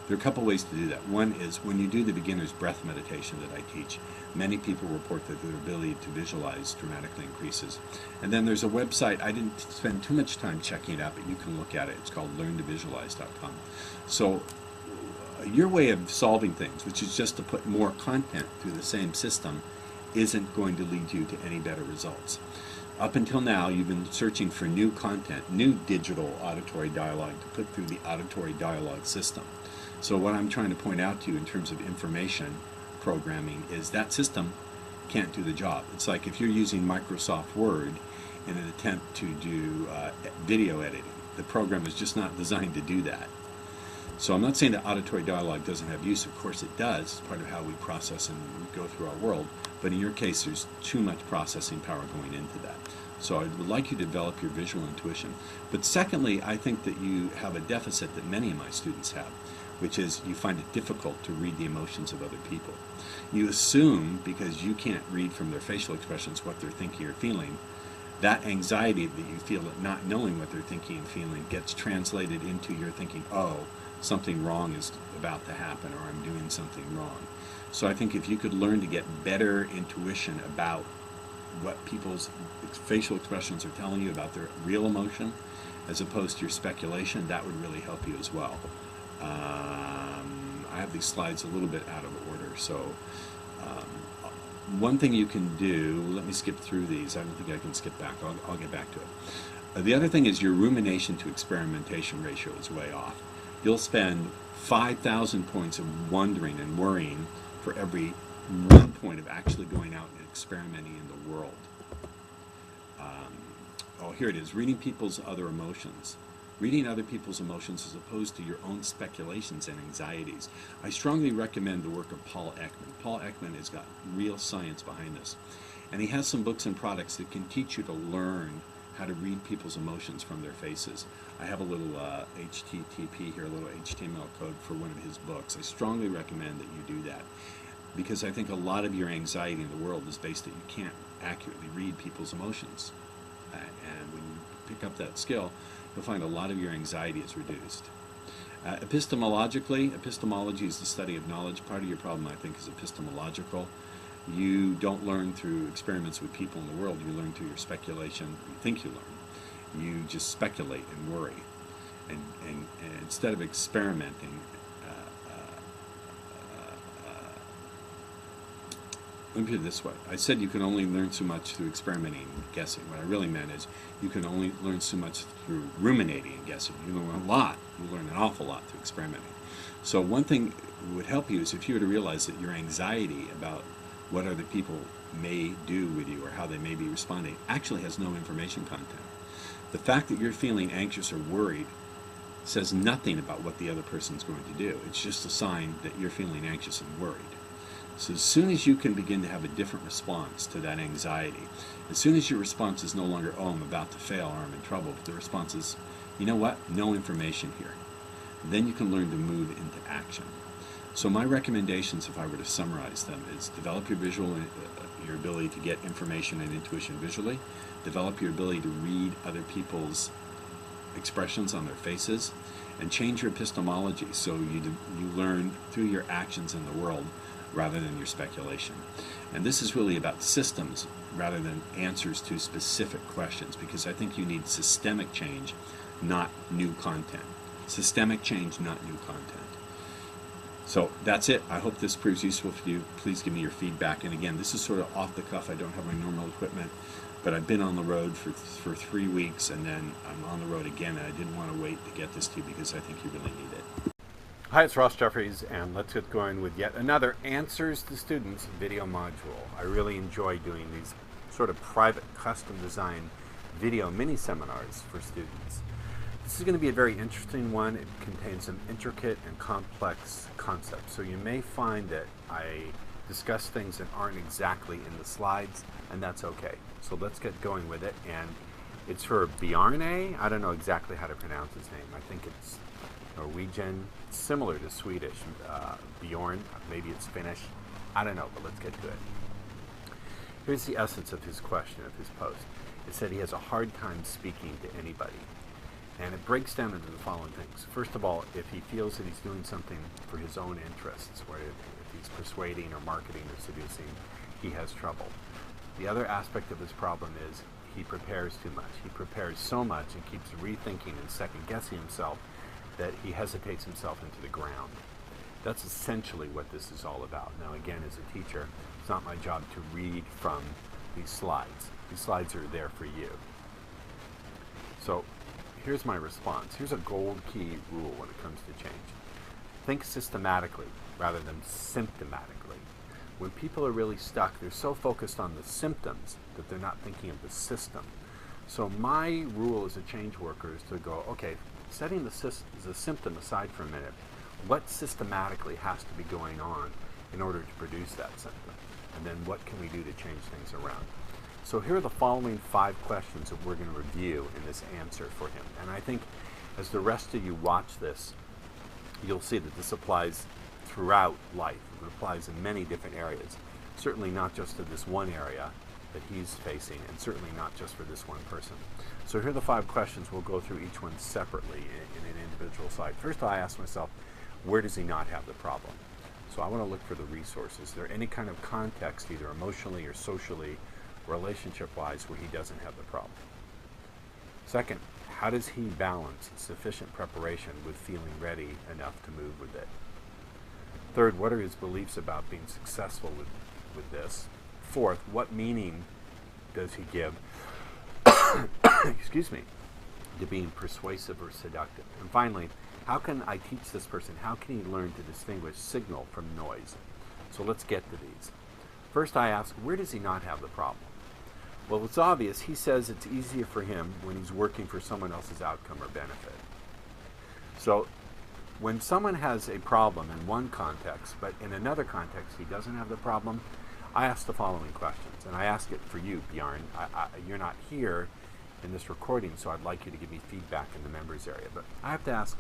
There are a couple ways to do that. One is when you do the beginner's breath meditation that I teach, many people report that their ability to visualize dramatically increases. And then there's a website, I didn't spend too much time checking it out, but you can look at it. It's called learntovisualize.com. So your way of solving things, which is just to put more content through the same system, isn't going to lead you to any better results. Up until now, you've been searching for new content, new digital auditory dialogue to put through the auditory dialogue system. So what I'm trying to point out to you in terms of information programming is that system can't do the job. It's like if you're using Microsoft Word in an attempt to do video editing. The program is just not designed to do that. So I'm not saying that auditory dialogue doesn't have use. Of course it does. It's part of how we process and go through our world. But in your case, there's too much processing power going into that. So I would like you to develop your visual intuition. But secondly, I think that you have a deficit that many of my students have, which is you find it difficult to read the emotions of other people. You assume, because you can't read from their facial expressions what they're thinking or feeling, that anxiety that you feel at not knowing what they're thinking and feeling gets translated into your thinking, oh, something wrong is about to happen, or I'm doing something wrong. So I think if you could learn to get better intuition about what people's facial expressions are telling you about their real emotion, as opposed to your speculation, that would really help you as well. I have these slides a little bit out of order, so one thing you can do, let me skip through these. I don't think I can skip back. I'll get back to it. The other thing is your rumination to experimentation ratio is way off. You'll spend 5,000 points of wondering and worrying for every 1 point of actually going out and experimenting in the world. Oh, here it is. Reading people's other emotions. reading other people's emotions as opposed to your own speculations and anxieties. I strongly recommend the work of Paul Ekman. Paul Ekman has got real science behind this. And he has some books and products that can teach you to learn how to read people's emotions from their faces. I have a little HTTP here, a little HTML code for one of his books. I strongly recommend that you do that, because I think a lot of your anxiety in the world is based that you can't accurately read people's emotions. And when you pick up that skill, you'll find a lot of your anxiety is reduced. Epistemology is the study of knowledge. Part of your problem, I think, is epistemological. You don't learn through experiments with people in the world. You learn through your speculation. You think you learn. You just speculate and worry. And instead of experimenting, let me put it this way. I said you can only learn so much through experimenting and guessing. What I really meant is you can only learn so much through ruminating and guessing. You learn a lot. You learn an awful lot through experimenting. So one thing that would help you is if you were to realize that your anxiety about what other people may do with you or how they may be responding actually has no information content. The fact that you're feeling anxious or worried says nothing about what the other person's going to do. It's just a sign that you're feeling anxious and worried. So as soon as you can begin to have a different response to that anxiety, as soon as your response is no longer, oh, I'm about to fail or I'm in trouble, but the response is, you know what, no information here, then you can learn to move into action. So my recommendations, if I were to summarize them, is develop your your ability to get information and intuition visually, develop your ability to read other people's expressions on their faces, and change your epistemology so you learn through your actions in the world rather than your speculation. And this is really about systems rather than answers to specific questions, because I think you need systemic change, not new content. Systemic change, not new content. So that's it. I hope this proves useful for you. Please give me your feedback. And again, this is sort of off the cuff. I don't have my normal equipment, but I've been on the road for 3 weeks, and then I'm on the road again, and I didn't want to wait to get this to you because I think you really need it. Hi, it's Ross Jeffries, and let's get going with yet another Answers to Students video module. I really enjoy doing these sort of private, custom-designed video mini-seminars for students. This is going to be a very interesting one. It contains some intricate and complex concepts, so you may find that I discuss things that aren't exactly in the slides, and that's okay. So let's get going with it, and it's for Bjarne. I don't know exactly how to pronounce his name. I think it's Norwegian, similar to Swedish. Bjorn, maybe it's Finnish. I don't know, but let's get to it. Here's the essence of his question, of his post. It said he has a hard time speaking to anybody. And it breaks down into the following things. First of all, if he feels that he's doing something for his own interests, where if he's persuading or marketing or seducing, he has trouble. The other aspect of his problem is he prepares too much. He prepares so much and keeps rethinking and second-guessing himself that he hesitates himself into the ground. That's essentially what this is all about. Now again, as a teacher, it's not my job to read from these slides. These slides are there for you. So here's my response. Here's a gold key rule when it comes to change. Think systematically rather than symptomatically. When people are really stuck, they're so focused on the symptoms that they're not thinking of the system. So my rule as a change worker is to go, okay, setting the symptom aside for a minute, what systematically has to be going on in order to produce that symptom? And then what can we do to change things around? So here are the following 5 questions that we're going to review in this answer for him. And I think as the rest of you watch this, you'll see that this applies throughout life. It applies in many different areas. Certainly not just to this one area that he's facing, and certainly not just for this one person. So here are the 5 questions. We'll go through each one separately in an individual slide. First, I ask myself, where does he not have the problem? So I want to look for the resources. Is there any kind of context, either emotionally or socially, relationship-wise, where he doesn't have the problem? Second, how does he balance sufficient preparation with feeling ready enough to move with it? Third, what are his beliefs about being successful with this? Fourth, what meaning does he give excuse me, to being persuasive or seductive? And finally, how can I teach this person? How can he learn to distinguish signal from noise? So let's get to these. First, I ask, where does he not have the problem? Well, it's obvious. He says it's easier for him when he's working for someone else's outcome or benefit. So when someone has a problem in one context, but in another context he doesn't have the problem, I ask the following questions. And I ask it for you, Bjorn. You're not here in this recording, so I'd like you to give me feedback in the members area. But I have to ask,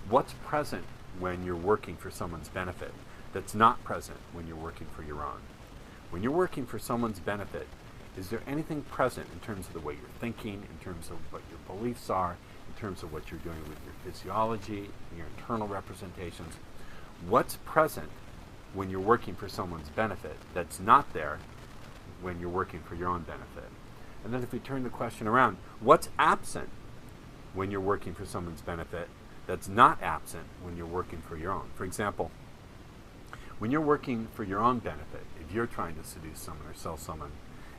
what's present when you're working for someone's benefit that's not present when you're working for your own? When you're working for someone's benefit, is there anything present in terms of the way you're thinking, in terms of what your beliefs are, in terms of what you're doing with your physiology, your internal representations? What's present when you're working for someone's benefit that's not there when you're working for your own benefit? And then if we turn the question around, what's absent when you're working for someone's benefit that's not absent when you're working for your own? For example, when you're working for your own benefit, if you're trying to seduce someone or sell someone,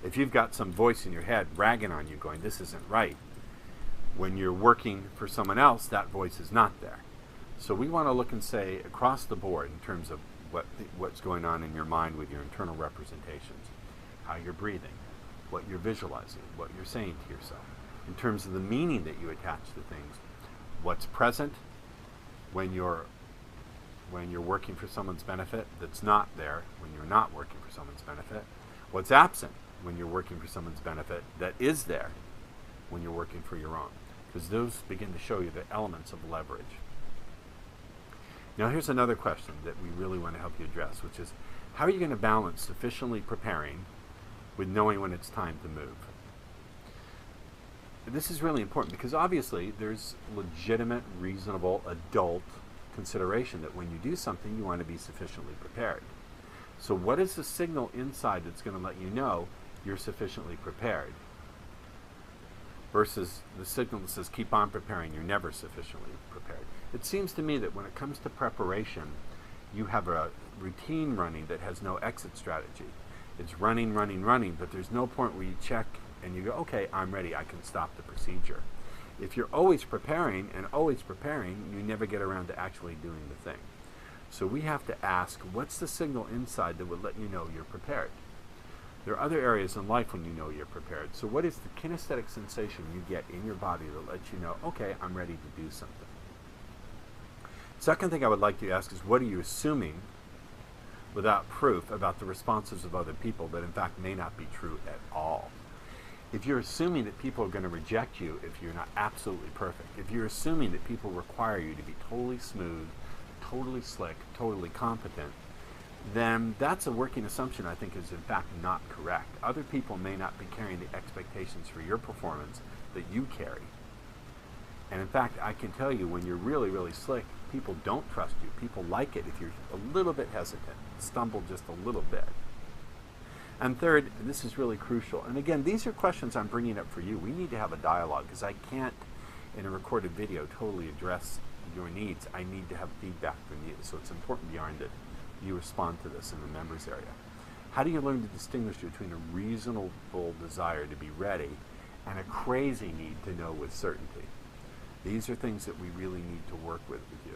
if you've got some voice in your head ragging on you going, this isn't right, when you're working for someone else, that voice is not there. So we want to look and say across the board in terms of what's going on in your mind with your internal representations, how you're breathing, what you're visualizing, what you're saying to yourself, in terms of the meaning that you attach to things, what's present when you're working for someone's benefit that's not there when you're not working for someone's benefit, what's absent when you're working for someone's benefit that is there when you're working for your own, because those begin to show you the elements of leverage. Now here's another question that we really want to help you address, which is, how are you going to balance sufficiently preparing with knowing when it's time to move? This is really important because obviously there's legitimate, reasonable, adult consideration that when you do something you want to be sufficiently prepared. So what is the signal inside that's going to let you know you're sufficiently prepared versus the signal that says keep on preparing, you're never sufficiently prepared? It seems to me that when it comes to preparation, you have a routine running that has no exit strategy. It's running, running, running, but there's no point where you check and you go, okay, I'm ready, I can stop the procedure. If you're always preparing and always preparing, you never get around to actually doing the thing. So we have to ask, what's the signal inside that would let you know you're prepared? There are other areas in life when you know you're prepared. So what is the kinesthetic sensation you get in your body that lets you know, okay, I'm ready to do something? Second thing I would like to ask is, what are you assuming without proof about the responses of other people that in fact may not be true at all? If you're assuming that people are going to reject you if you're not absolutely perfect, if you're assuming that people require you to be totally smooth, totally slick, totally competent, then that's a working assumption I think is in fact not correct. Other people may not be carrying the expectations for your performance that you carry. And in fact, I can tell you when you're really, really slick, people don't trust you. People like it if you're a little bit hesitant, stumble just a little bit. And third, and this is really crucial, and again, these are questions I'm bringing up for you. We need to have a dialogue because I can't, in a recorded video, totally address your needs. I need to have feedback from you. So it's important, Bjorn, that you respond to this in the members area. How do you learn to distinguish between a reasonable desire to be ready and a crazy need to know with certainty? These are things that we really need to work with you.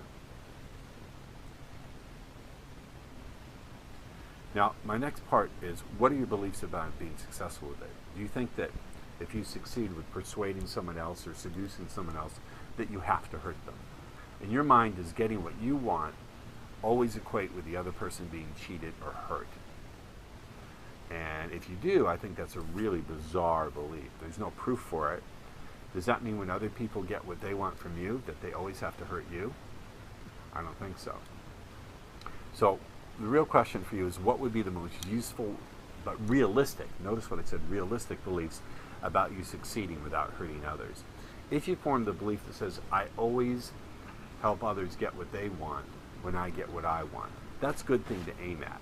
Now, my next part is, what are your beliefs about being successful with it? Do you think that if you succeed with persuading someone else or seducing someone else, that you have to hurt them? In your mind, does getting what you want always equate with the other person being cheated or hurt? And if you do, I think that's a really bizarre belief. There's no proof for it. Does that mean when other people get what they want from you, that they always have to hurt you? I don't think so. So the real question for you is, what would be the most useful but realistic, notice what I said, realistic beliefs about you succeeding without hurting others? If you form the belief that says, I always help others get what they want when I get what I want, that's a good thing to aim at.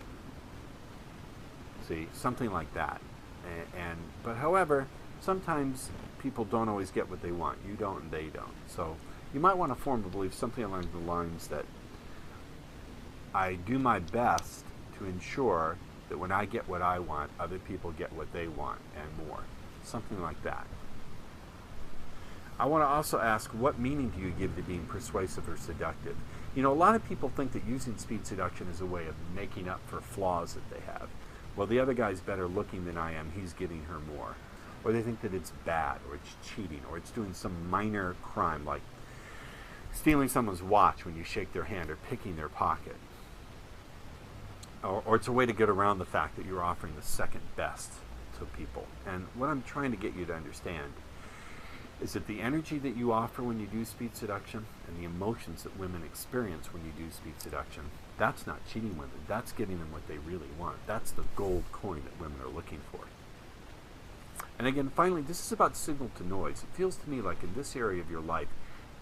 See, something like that. But however, sometimes people don't always get what they want. You don't and they don't. So you might want to form a belief something along the lines that I do my best to ensure that when I get what I want, other people get what they want and more. Something like that. I want to also ask, what meaning do you give to being persuasive or seductive? You know, a lot of people think that using speed seduction is a way of making up for flaws that they have. Well, the other guy's better looking than I am, he's giving her more. Or they think that it's bad, or it's cheating, or it's doing some minor crime like stealing someone's watch when you shake their hand or picking their pocket. Or it's a way to get around the fact that you're offering the second best to people. And what I'm trying to get you to understand is that the energy that you offer when you do speed seduction and the emotions that women experience when you do speed seduction, that's not cheating women. That's giving them what they really want. That's the gold coin that women are looking for. And again, finally, this is about signal to noise. It feels to me like in this area of your life,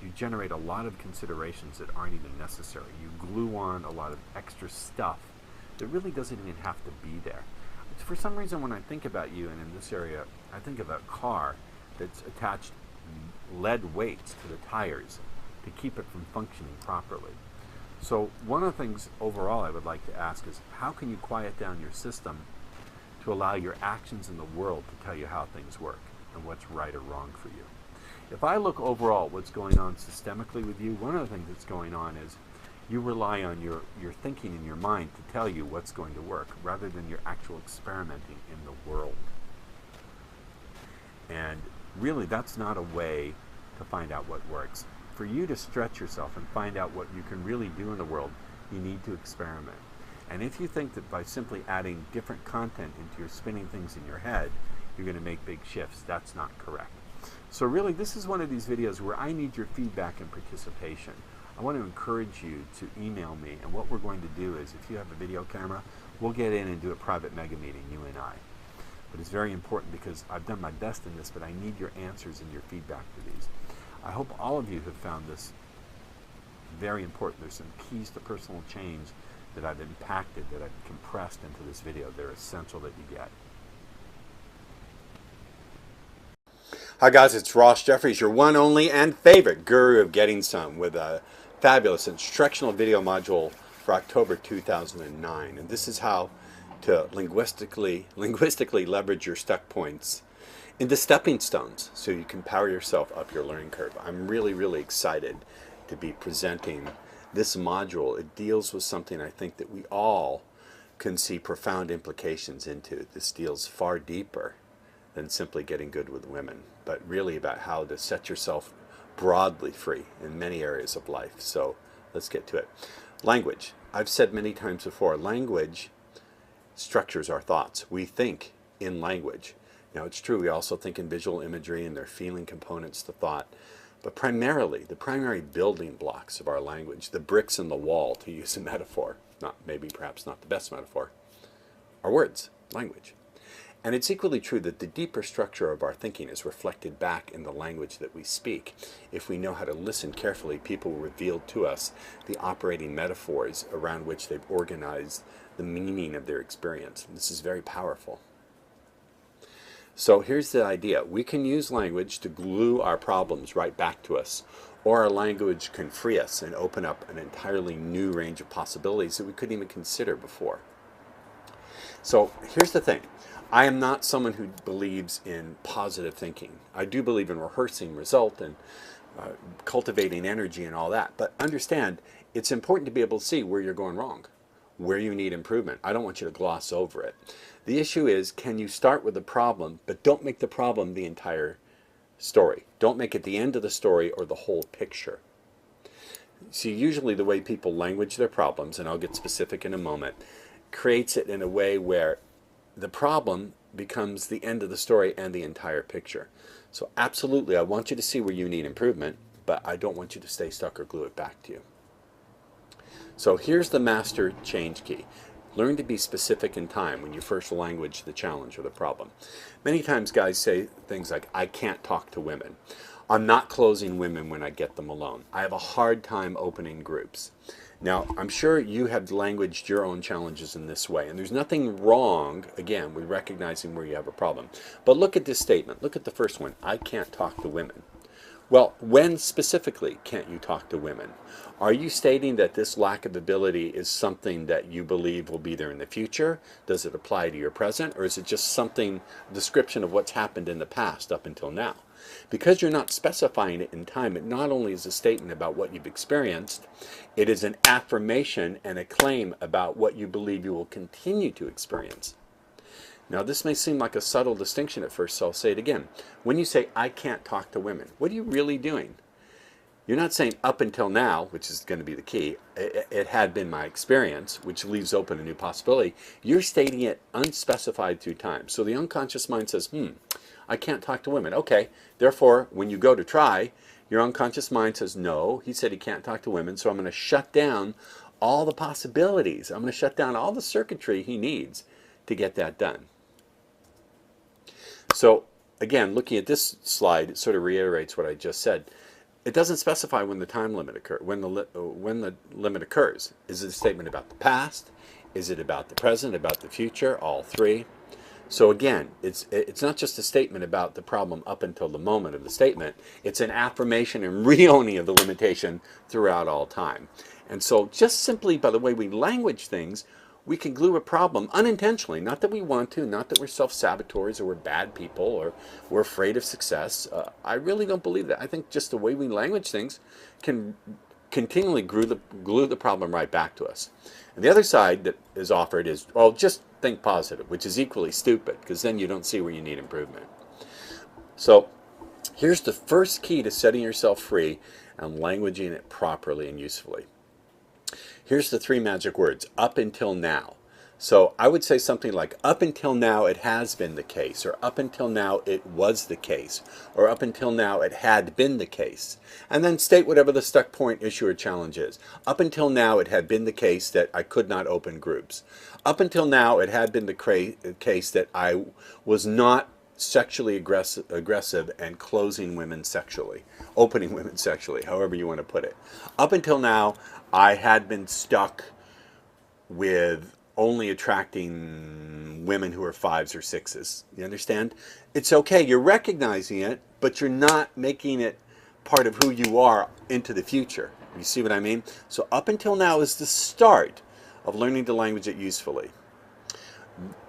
you generate a lot of considerations that aren't even necessary. You glue on a lot of extra stuff that really doesn't even have to be there. For some reason, when I think about you and in this area, I think of a car that's attached lead weights to the tires to keep it from functioning properly. So one of the things overall I would like to ask is, how can you quiet down your system to allow your actions in the world to tell you how things work and what's right or wrong for you? If I look overall at what's going on systemically with you, one of the things that's going on is you rely on your thinking in your mind to tell you what's going to work rather than your actual experimenting in the world. And really, that's not a way to find out what works. For you to stretch yourself and find out what you can really do in the world, you need to experiment. And if you think that by simply adding different content into your spinning things in your head, you're going to make big shifts, that's not correct. So really, this is one of these videos where I need your feedback and participation. I want to encourage you to email me, and what we're going to do is, if you have a video camera, we'll get in and do a private mega meeting, you and I. But it's very important because I've done my best in this, but I need your answers and your feedback to these. I hope all of you have found this very important. There's some keys to personal change that I've impacted, that I've compressed into this video. They're essential that you get. Hi guys, it's Ross Jeffries, your one, only, and favorite guru of getting some, with a fabulous instructional video module for October 2009. And this is how to linguistically leverage your stuck points into stepping stones so you can power yourself up your learning curve. I'm really excited to be presenting this module. It deals with something I think that we all can see profound implications into. This deals far deeper than simply getting good with women, but really about how to set yourself broadly free in many areas of life. So let's get to it. Language. I've said many times before, language structures our thoughts. We think in language. Now it's true, we also think in visual imagery and there are feeling components to thought, but primarily, the primary building blocks of our language, the bricks in the wall, to use a metaphor, perhaps not the best metaphor, are words, language. And it's equally true that the deeper structure of our thinking is reflected back in the language that we speak. If we know how to listen carefully, people will reveal to us the operating metaphors around which they've organized the meaning of their experience. And this is very powerful. So here's the idea. We can use language to glue our problems right back to us, or our language can free us and open up an entirely new range of possibilities that we couldn't even consider before. So here's the thing. I am not someone who believes in positive thinking. I do believe in rehearsing result and cultivating energy and all that. But understand, it's important to be able to see where you're going wrong, where you need improvement. I don't want you to gloss over it. The issue is, can you start with the problem, but don't make the problem the entire story. Don't make it the end of the story or the whole picture. See, usually the way people language their problems, and I'll get specific in a moment, creates it in a way where the problem becomes the end of the story and the entire picture. So absolutely, I want you to see where you need improvement, but I don't want you to stay stuck or glue it back to you. So here's the master change key. Learn to be specific in time when you first language the challenge or the problem. Many times guys say things like, I can't talk to women. I'm not closing women when I get them alone. I have a hard time opening groups. Now, I'm sure you have languaged your own challenges in this way, and there's nothing wrong, again, with recognizing where you have a problem. But look at this statement. Look at the first one. I can't talk to women. Well, when specifically can't you talk to women? Are you stating that this lack of ability is something that you believe will be there in the future? Does it apply to your present? Or is it just something, a description of what's happened in the past up until now? Because you're not specifying it in time, it not only is a statement about what you've experienced, it is an affirmation and a claim about what you believe you will continue to experience. Now, this may seem like a subtle distinction at first, so I'll say it again. When you say, I can't talk to women, what are you really doing? You're not saying up until now, which is going to be the key, it had been my experience, which leaves open a new possibility. You're stating it unspecified through time. So the unconscious mind says, I can't talk to women. Okay, therefore, when you go to try, your unconscious mind says, no, he said he can't talk to women, so I'm going to shut down all the possibilities. I'm going to shut down all the circuitry he needs to get that done. So again, looking at this slide, it sort of reiterates what I just said. It doesn't specify when the time limit occurs. When the limit occurs. Is it a statement about the past? Is it about the present? About the future? All three. So again, it's not just a statement about the problem up until the moment of the statement. It's an affirmation and re-owning of the limitation throughout all time. And so just simply by the way we language things, we can glue a problem unintentionally. Not that we want to, not that we're self-saboteurs or we're bad people or we're afraid of success. I really don't believe that. I think just the way we language things can continually glue the problem right back to us. And the other side that is offered is, well, just think positive, which is equally stupid, because then you don't see where you need improvement. So here's the first key to setting yourself free and languaging it properly and usefully. Here's the three magic words, up until now. So I would say something like, up until now it has been the case, or up until now it was the case, or up until now it had been the case. And then state whatever the stuck point, issue, or challenge is. Up until now it had been the case that I could not open groups. Up until now it had been the case that I was not sexually aggressive and closing women sexually, opening women sexually, however you want to put it. Up until now, I had been stuck with only attracting women who are 5s or 6s. You understand? It's okay. You're recognizing it, but you're not making it part of who you are into the future. You see what I mean? So up until now is the start of learning to language it usefully.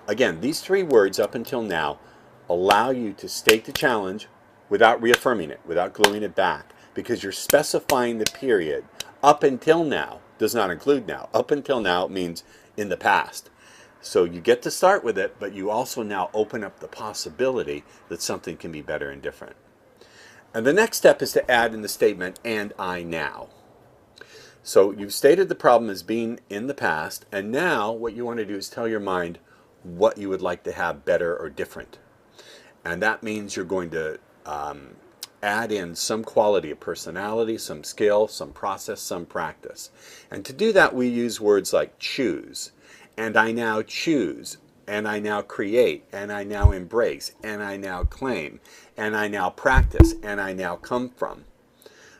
Again, these three words, up until now, allow you to state the challenge without reaffirming it, without gluing it back, because you're specifying the period. Up until now does not include now. Up until now means in the past. So you get to start with it, but you also now open up the possibility that something can be better and different. And the next step is to add in the statement, and I now. So you've stated the problem as being in the past, and now what you want to do is tell your mind what you would like to have better or different. And that means you're going to add in some quality of personality, some skill, some process, some practice. And to do that, we use words like choose, and I now choose, and I now create, and I now embrace, and I now claim, and I now practice, and I now come from.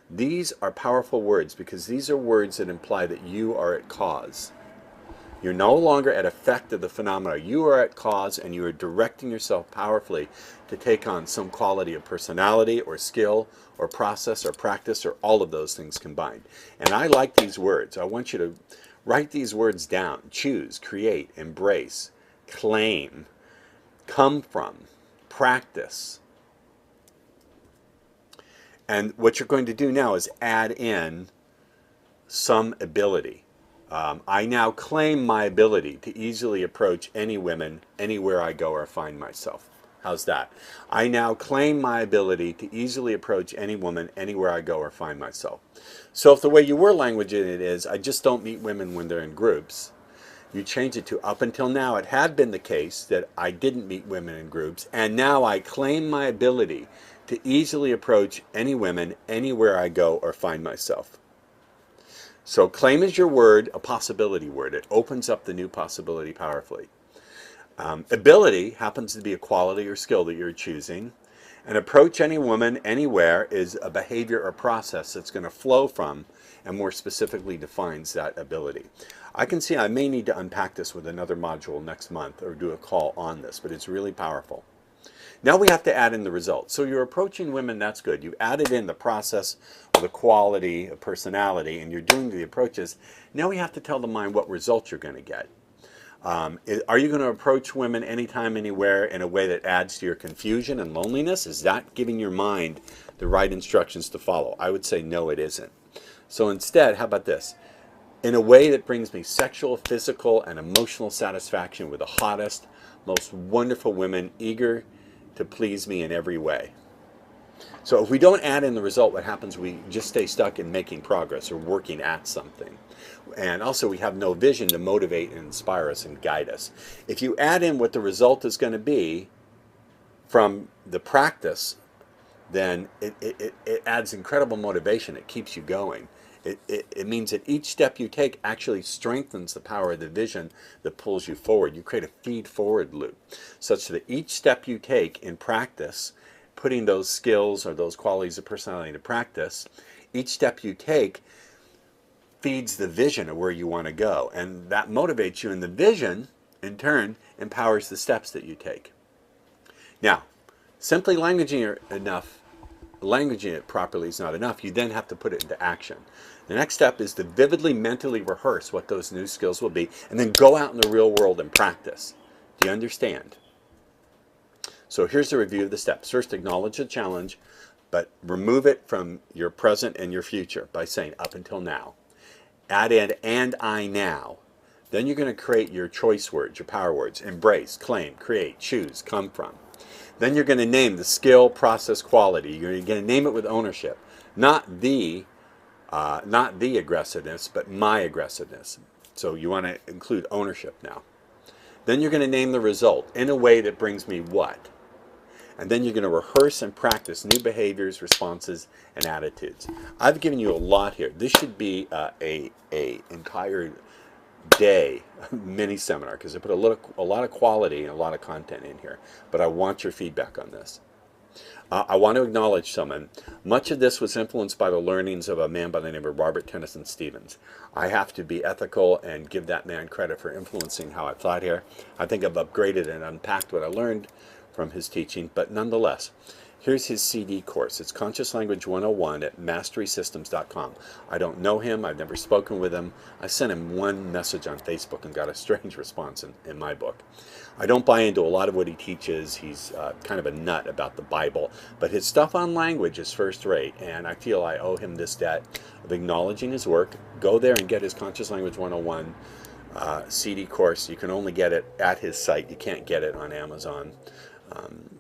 These are powerful words because these are words that imply that you are at cause. You're no longer at effect of the phenomena. You are at cause, and you are directing yourself powerfully to take on some quality of personality or skill or process or practice or all of those things combined. And I like these words. I want you to write these words down. Choose, create, embrace, claim, come from, practice. And what you're going to do now is add in some ability. I now claim my ability to easily approach any women anywhere I go or find myself. How's that? I now claim my ability to easily approach any woman anywhere I go or find myself. So if the way you were languaging it is, I just don't meet women when they're in groups, you change it to, up until now it had been the case that I didn't meet women in groups, and now I claim my ability to easily approach any women anywhere I go or find myself. So claim is your word, a possibility word. It opens up the new possibility powerfully. Ability happens to be a quality or skill that you're choosing. And approach any woman anywhere is a behavior or process that's going to flow from and more specifically defines that ability. I can see I may need to unpack this with another module next month or do a call on this, but it's really powerful. Now we have to add in the results. So you're approaching women, that's good. You added in the process or the quality of personality and you're doing the approaches. Now we have to tell the mind what results you're going to get. Are you going to approach women anytime, anywhere in a way that adds to your confusion and loneliness? Is that giving your mind the right instructions to follow? I would say no, it isn't. So instead, how about this? In a way that brings me sexual, physical, and emotional satisfaction with the hottest, most wonderful women eager to please me in every way. So if we don't add in the result, what happens? We just stay stuck in making progress or working at something. And also we have no vision to motivate and inspire us and guide us. If you add in what the result is going to be from the practice, then it adds incredible motivation. It keeps you going. It means that each step you take actually strengthens the power of the vision that pulls you forward. You create a feed-forward loop such that each step you take in practice, putting those skills or those qualities of personality into practice, each step you take feeds the vision of where you want to go. And that motivates you, and the vision, in turn, empowers the steps that you take. Now, simply languaging it properly is not enough. You then have to put it into action. The next step is to vividly mentally rehearse what those new skills will be and then go out in the real world and practice. Do you understand? So here's a review of the steps. First, acknowledge the challenge, but remove it from your present and your future by saying up until now. Add in and I now. Then you're going to create your choice words, your power words. Embrace, claim, create, choose, come from. Then you're going to name the skill, process, quality. You're going to name it with ownership. Not the aggressiveness, but my aggressiveness. So you want to include ownership now. Then you're going to name the result in a way that brings me what? And then you're going to rehearse and practice new behaviors, responses, and attitudes. I've given you a lot here. This should be a entire day mini seminar because I put a lot of quality and a lot of content in here. But I want your feedback on this. I want to acknowledge someone. Much of this was influenced by the learnings of a man by the name of Robert Tennyson Stevens. I have to be ethical and give that man credit for influencing how I thought here. I think I've upgraded and unpacked what I learned from his teaching, but nonetheless, here's his CD course. It's Conscious Language 101 at masterysystems.com. I don't know him. I've never spoken with him. I sent him one message on Facebook and got a strange response in my book. I don't buy into a lot of what he teaches. He's kind of a nut about the Bible, but his stuff on language is first rate, and I feel I owe him this debt of acknowledging his work. Go there and get his Conscious Language 101 CD course. You can only get it at his site. You can't get it on Amazon.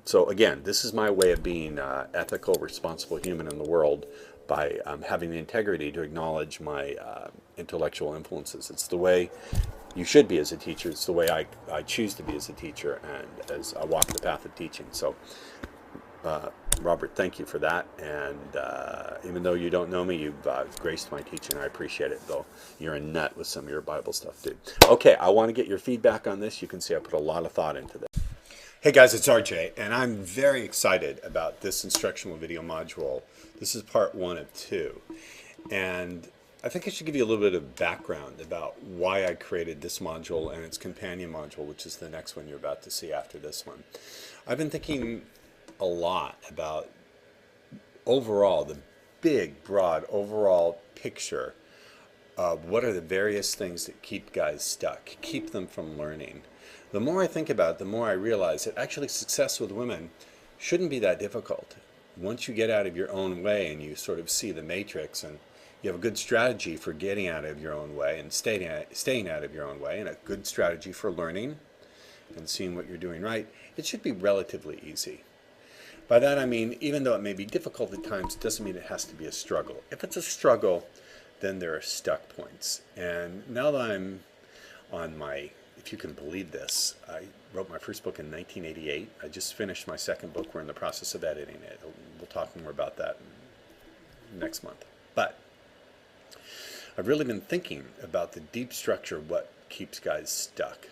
So again, this is my way of being ethical, responsible human in the world by having the integrity to acknowledge my intellectual influences. It's the way you should be as a teacher. It's the way I choose to be as a teacher and as I walk the path of teaching. So Robert, thank you for that. And even though you don't know me, you've graced my teaching. I appreciate it, though you're a nut with some of your Bible stuff, dude. Okay, I want to get your feedback on this. You can see I put a lot of thought into this. Hey guys, it's RJ, and I'm very excited about this instructional video module. This is part 1 of 2, and I think I should give you a little bit of background about why I created this module and its companion module, which is the next one you're about to see after this one. I've been thinking a lot about overall, the big, broad, overall picture of what are the various things that keep guys stuck, keep them from learning. The more I think about it, the more I realize that actually success with women shouldn't be that difficult. Once you get out of your own way and you sort of see the matrix and you have a good strategy for getting out of your own way and staying out of your own way and a good strategy for learning and seeing what you're doing right, it should be relatively easy. By that I mean, even though it may be difficult at times, it doesn't mean it has to be a struggle. If it's a struggle, then there are stuck points. And now that I'm on my, if you can believe this, I wrote my first book in 1988. I just finished my second book. We're in the process of editing it. We'll talk more about that next month. But I've really been thinking about the deep structure of what keeps guys stuck.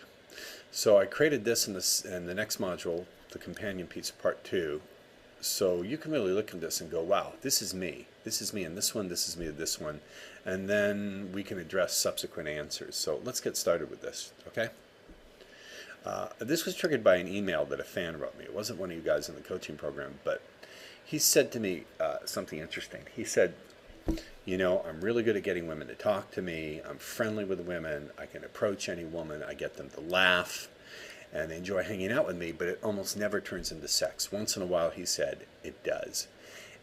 So I created this in the next module, the companion piece of part 2. So you can really look at this and go, wow, this is me. This is me in this one, this is me in this one. And then we can address subsequent answers. So let's get started with this, okay? This was triggered by an email that a fan wrote me. It wasn't one of you guys in the coaching program, but he said to me something interesting. He said, you know, I'm really good at getting women to talk to me. I'm friendly with women. I can approach any woman. I get them to laugh. And they enjoy hanging out with me, but it almost never turns into sex. Once in a while, he said, it does.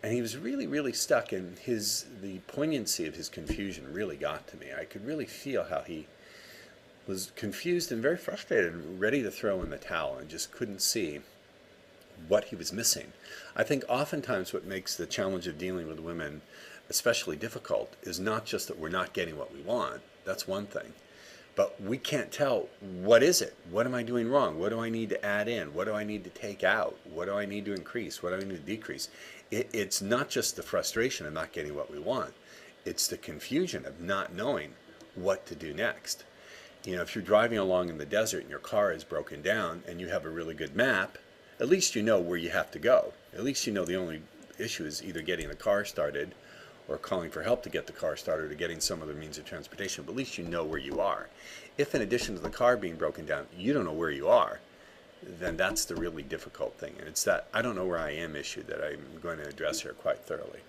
And he was really, really stuck, and the poignancy of his confusion really got to me. I could really feel how he was confused and very frustrated and ready to throw in the towel and just couldn't see what he was missing. I think oftentimes what makes the challenge of dealing with women especially difficult is not just that we're not getting what we want. That's one thing. But we can't tell, what is it? What am I doing wrong? What do I need to add in? What do I need to take out? What do I need to increase? What do I need to decrease? It's not just the frustration of not getting what we want. It's the confusion of not knowing what to do next. You know, if you're driving along in the desert and your car is broken down and you have a really good map, at least you know where you have to go. At least you know the only issue is either getting the car started or calling for help to get the car started or getting some other means of transportation, but at least you know where you are. If in addition to the car being broken down, you don't know where you are, then that's the really difficult thing. And it's that I don't know where I am issue that I'm going to address here quite thoroughly.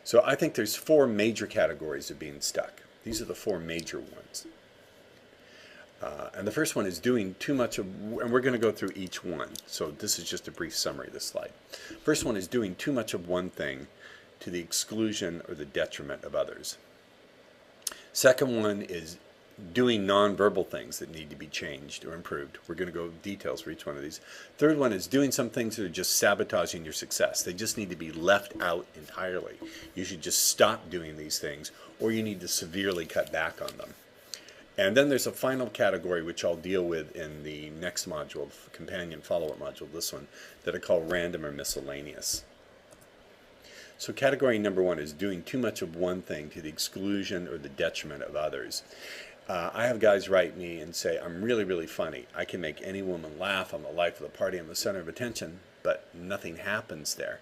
So I think there's 4 major categories of being stuck. These are the 4 major ones. And the first one is doing too much of, and we're going to go through each one. So this is just a brief summary of this slide. First one is doing too much of one thing to the exclusion or the detriment of others. Second one is doing nonverbal things that need to be changed or improved. We're going to go details for each one of these. Third one is doing some things that are just sabotaging your success. They just need to be left out entirely. You should just stop doing these things, or you need to severely cut back on them. And then there's a final category which I'll deal with in the next module, companion follow-up module, this one, that I call random or miscellaneous. So category number 1 is doing too much of one thing to the exclusion or the detriment of others. I have guys write me and say, I'm really, really funny. I can make any woman laugh. I'm the life of the party. I'm the center of attention, but nothing happens there.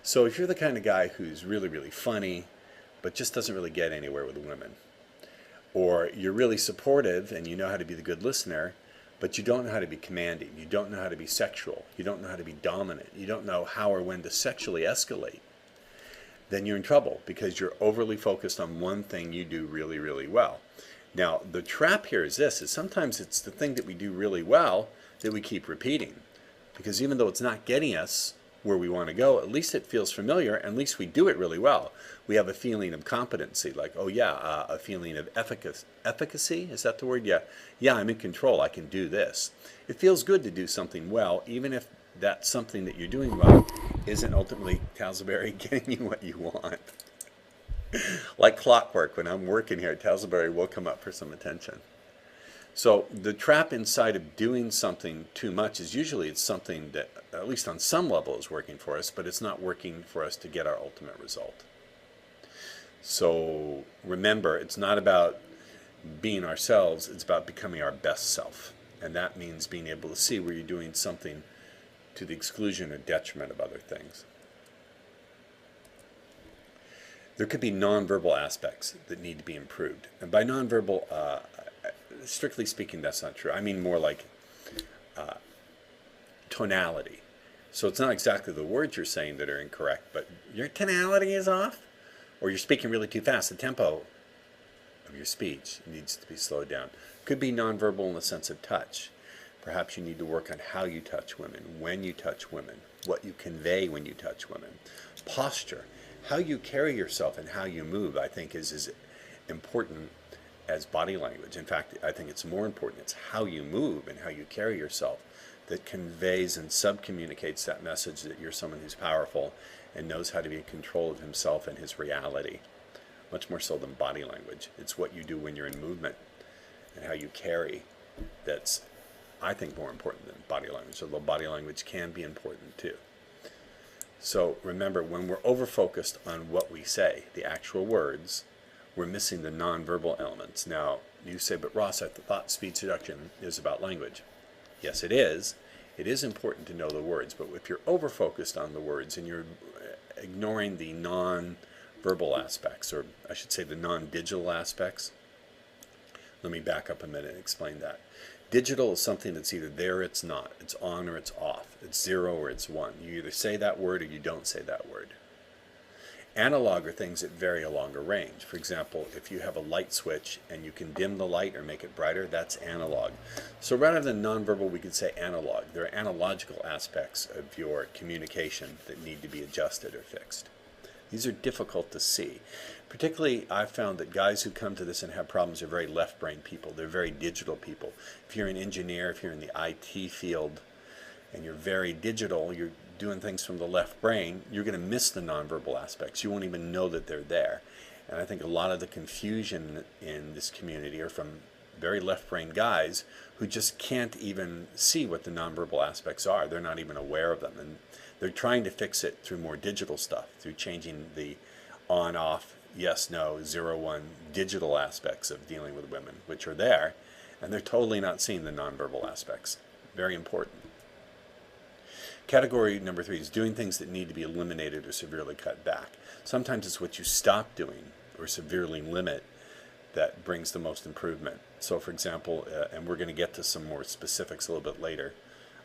So if you're the kind of guy who's really, really funny, but just doesn't really get anywhere with women, or you're really supportive and you know how to be the good listener, but you don't know how to be commanding, you don't know how to be sexual, you don't know how to be dominant, you don't know how or when to sexually escalate, then you're in trouble because you're overly focused on one thing you do really, really well. Now, the trap here is this, is sometimes it's the thing that we do really well that we keep repeating. Because even though it's not getting us where we want to go, at least it feels familiar, and at least we do it really well. We have a feeling of competency, like, oh yeah, a feeling of efficacy, is that the word? Yeah, I'm in control, I can do this. It feels good to do something well, even if that something that you're doing well isn't ultimately, Talsberry, getting you what you want. Like clockwork, when I'm working here, Talsberry will come up for some attention. So the trap inside of doing something too much is usually it's something that, at least on some level, is working for us, but it's not working for us to get our ultimate result. So remember, it's not about being ourselves, it's about becoming our best self. And that means being able to see where you're doing something to the exclusion or detriment of other things. There could be nonverbal aspects that need to be improved. And by nonverbal, strictly speaking, that's not true. I mean more like tonality. So it's not exactly the words you're saying that are incorrect, but your tonality is off, or you're speaking really too fast. The tempo of your speech needs to be slowed down. Could be nonverbal in the sense of touch. Perhaps you need to work on how you touch women, when you touch women, what you convey when you touch women. Posture. How you carry yourself and how you move, I think, is as important as body language. In fact, I think it's more important. It's how you move and how you carry yourself that conveys and subcommunicates that message that you're someone who's powerful and knows how to be in control of himself and his reality, much more so than body language. It's what you do when you're in movement and how you carry that's, I think, more important than body language, although body language can be important too. So remember, when we're over-focused on what we say, the actual words, we're missing the nonverbal elements. Now, you say, but Ross, I thought speech seduction is about language. Yes, it is. It is important to know the words, but if you're over-focused on the words and you're ignoring the non-verbal aspects, or I should say the non-digital aspects, let me back up a minute and explain that. Digital is something that's either there or it's not. It's on or it's off. It's 0 or it's 1. You either say that word or you don't say that word. Analog are things that vary along a range. For example, if you have a light switch and you can dim the light or make it brighter, that's analog. So rather than nonverbal, we could say analog. There are analogical aspects of your communication that need to be adjusted or fixed. These are difficult to see. Particularly, I've found that guys who come to this and have problems are very left-brain people. They're very digital people. If you're an engineer, if you're in the IT field, and you're very digital, you're doing things from the left brain, you're going to miss the nonverbal aspects. You won't even know that they're there. And I think a lot of the confusion in this community are from very left brain guys who just can't even see what the nonverbal aspects are. They're not even aware of them. And they're trying to fix it through more digital stuff, through changing the on, off, yes, no, 0, 1 digital aspects of dealing with women, which are there. And they're totally not seeing the nonverbal aspects. Very important. Category number 3 is doing things that need to be eliminated or severely cut back. Sometimes it's what you stop doing or severely limit that brings the most improvement. So for example, and we're going to get to some more specifics a little bit later,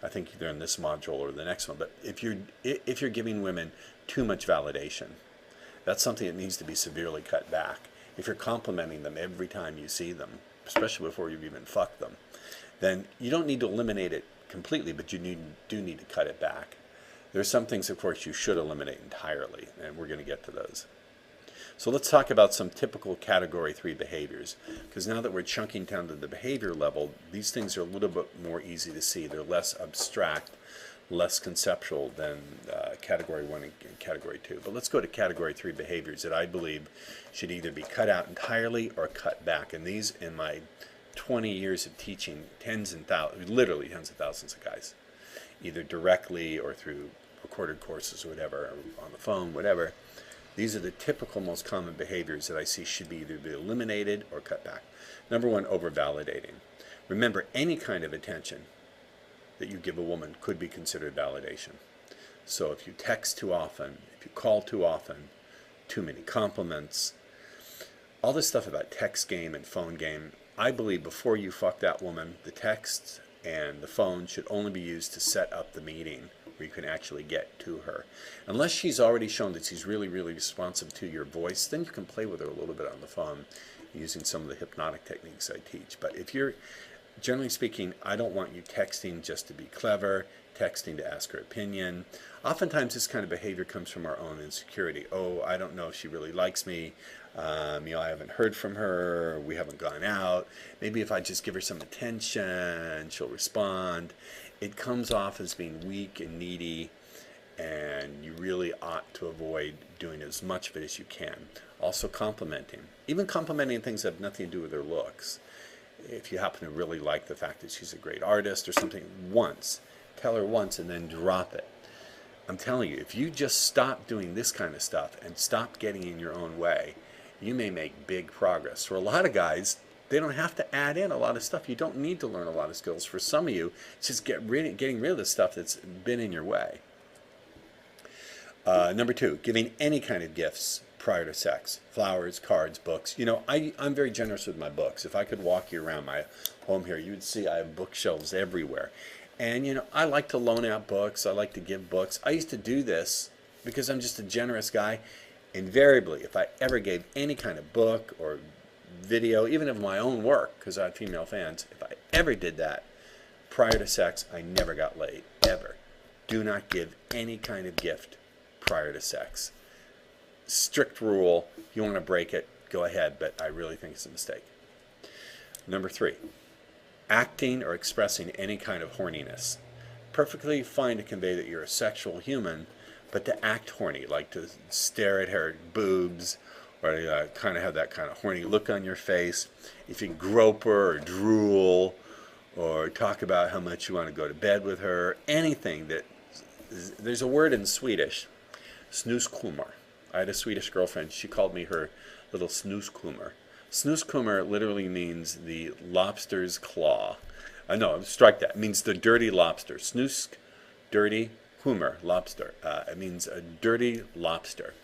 I think either in this module or the next one, but if you're giving women too much validation, that's something that needs to be severely cut back. If you're complimenting them every time you see them, especially before you've even fucked them, then you don't need to eliminate it completely, but you do need to cut it back. There's some things, of course, you should eliminate entirely, and we're going to get to those. So let's talk about some typical category 3 behaviors, because now that we're chunking down to the behavior level, these things are a little bit more easy to see. They're less abstract, less conceptual than category 1 and category 2. But let's go to category 3 behaviors that I believe should either be cut out entirely or cut back. And these, in my 20 years of teaching tens and thousands, literally tens of thousands of guys, either directly or through recorded courses or whatever, or on the phone, whatever, these are the typical most common behaviors that I see should be either be eliminated or cut back. Number 1, over-validating. Remember, any kind of attention that you give a woman could be considered validation. So if you text too often, if you call too often, too many compliments, all this stuff about text game and phone game, I believe before you fuck that woman, the text and the phone should only be used to set up the meeting where you can actually get to her. Unless she's already shown that she's really, really responsive to your voice, then you can play with her a little bit on the phone using some of the hypnotic techniques I teach. But if you're, generally speaking, I don't want you texting just to be clever, texting to ask her opinion. Oftentimes this kind of behavior comes from our own insecurity. Oh, I don't know if she really likes me. I haven't heard from her. We haven't gone out. Maybe if I just give her some attention, she'll respond. It comes off as being weak and needy, and you really ought to avoid doing as much of it as you can. Also complimenting. Even complimenting things that have nothing to do with her looks. If you happen to really like the fact that she's a great artist or something once, tell her once and then drop it. I'm telling you, if you just stop doing this kind of stuff and stop getting in your own way, you may make big progress. For a lot of guys, they don't have to add in a lot of stuff. You don't need to learn a lot of skills. For some of you, it's just getting rid of the stuff that's been in your way. Number 2, giving any kind of gifts prior to sex. Flowers, cards, books. You know, I'm very generous with my books. If I could walk you around my home here, you'd see I have bookshelves everywhere. And, you know, I like to loan out books. I like to give books. I used to do this because I'm just a generous guy. Invariably, if I ever gave any kind of book or video, even of my own work, because I have female fans, if I ever did that prior to sex, I never got laid, ever. Do not give any kind of gift prior to sex. Strict rule. If you want to break it, go ahead, but I really think it's a mistake. Number 3, acting or expressing any kind of horniness. Perfectly fine to convey that you're a sexual human, but to act horny, like to stare at her boobs, or kind of have that kind of horny look on your face. If you grope her or drool, or talk about how much you want to go to bed with her, anything that, there's a word in Swedish, snuskumar. I had a Swedish girlfriend, she called me her little snuskumar. Snuskumar literally means the lobster's claw. No, strike that. It means the dirty lobster. Snusk, dirty, humor, lobster. It means a dirty lobster.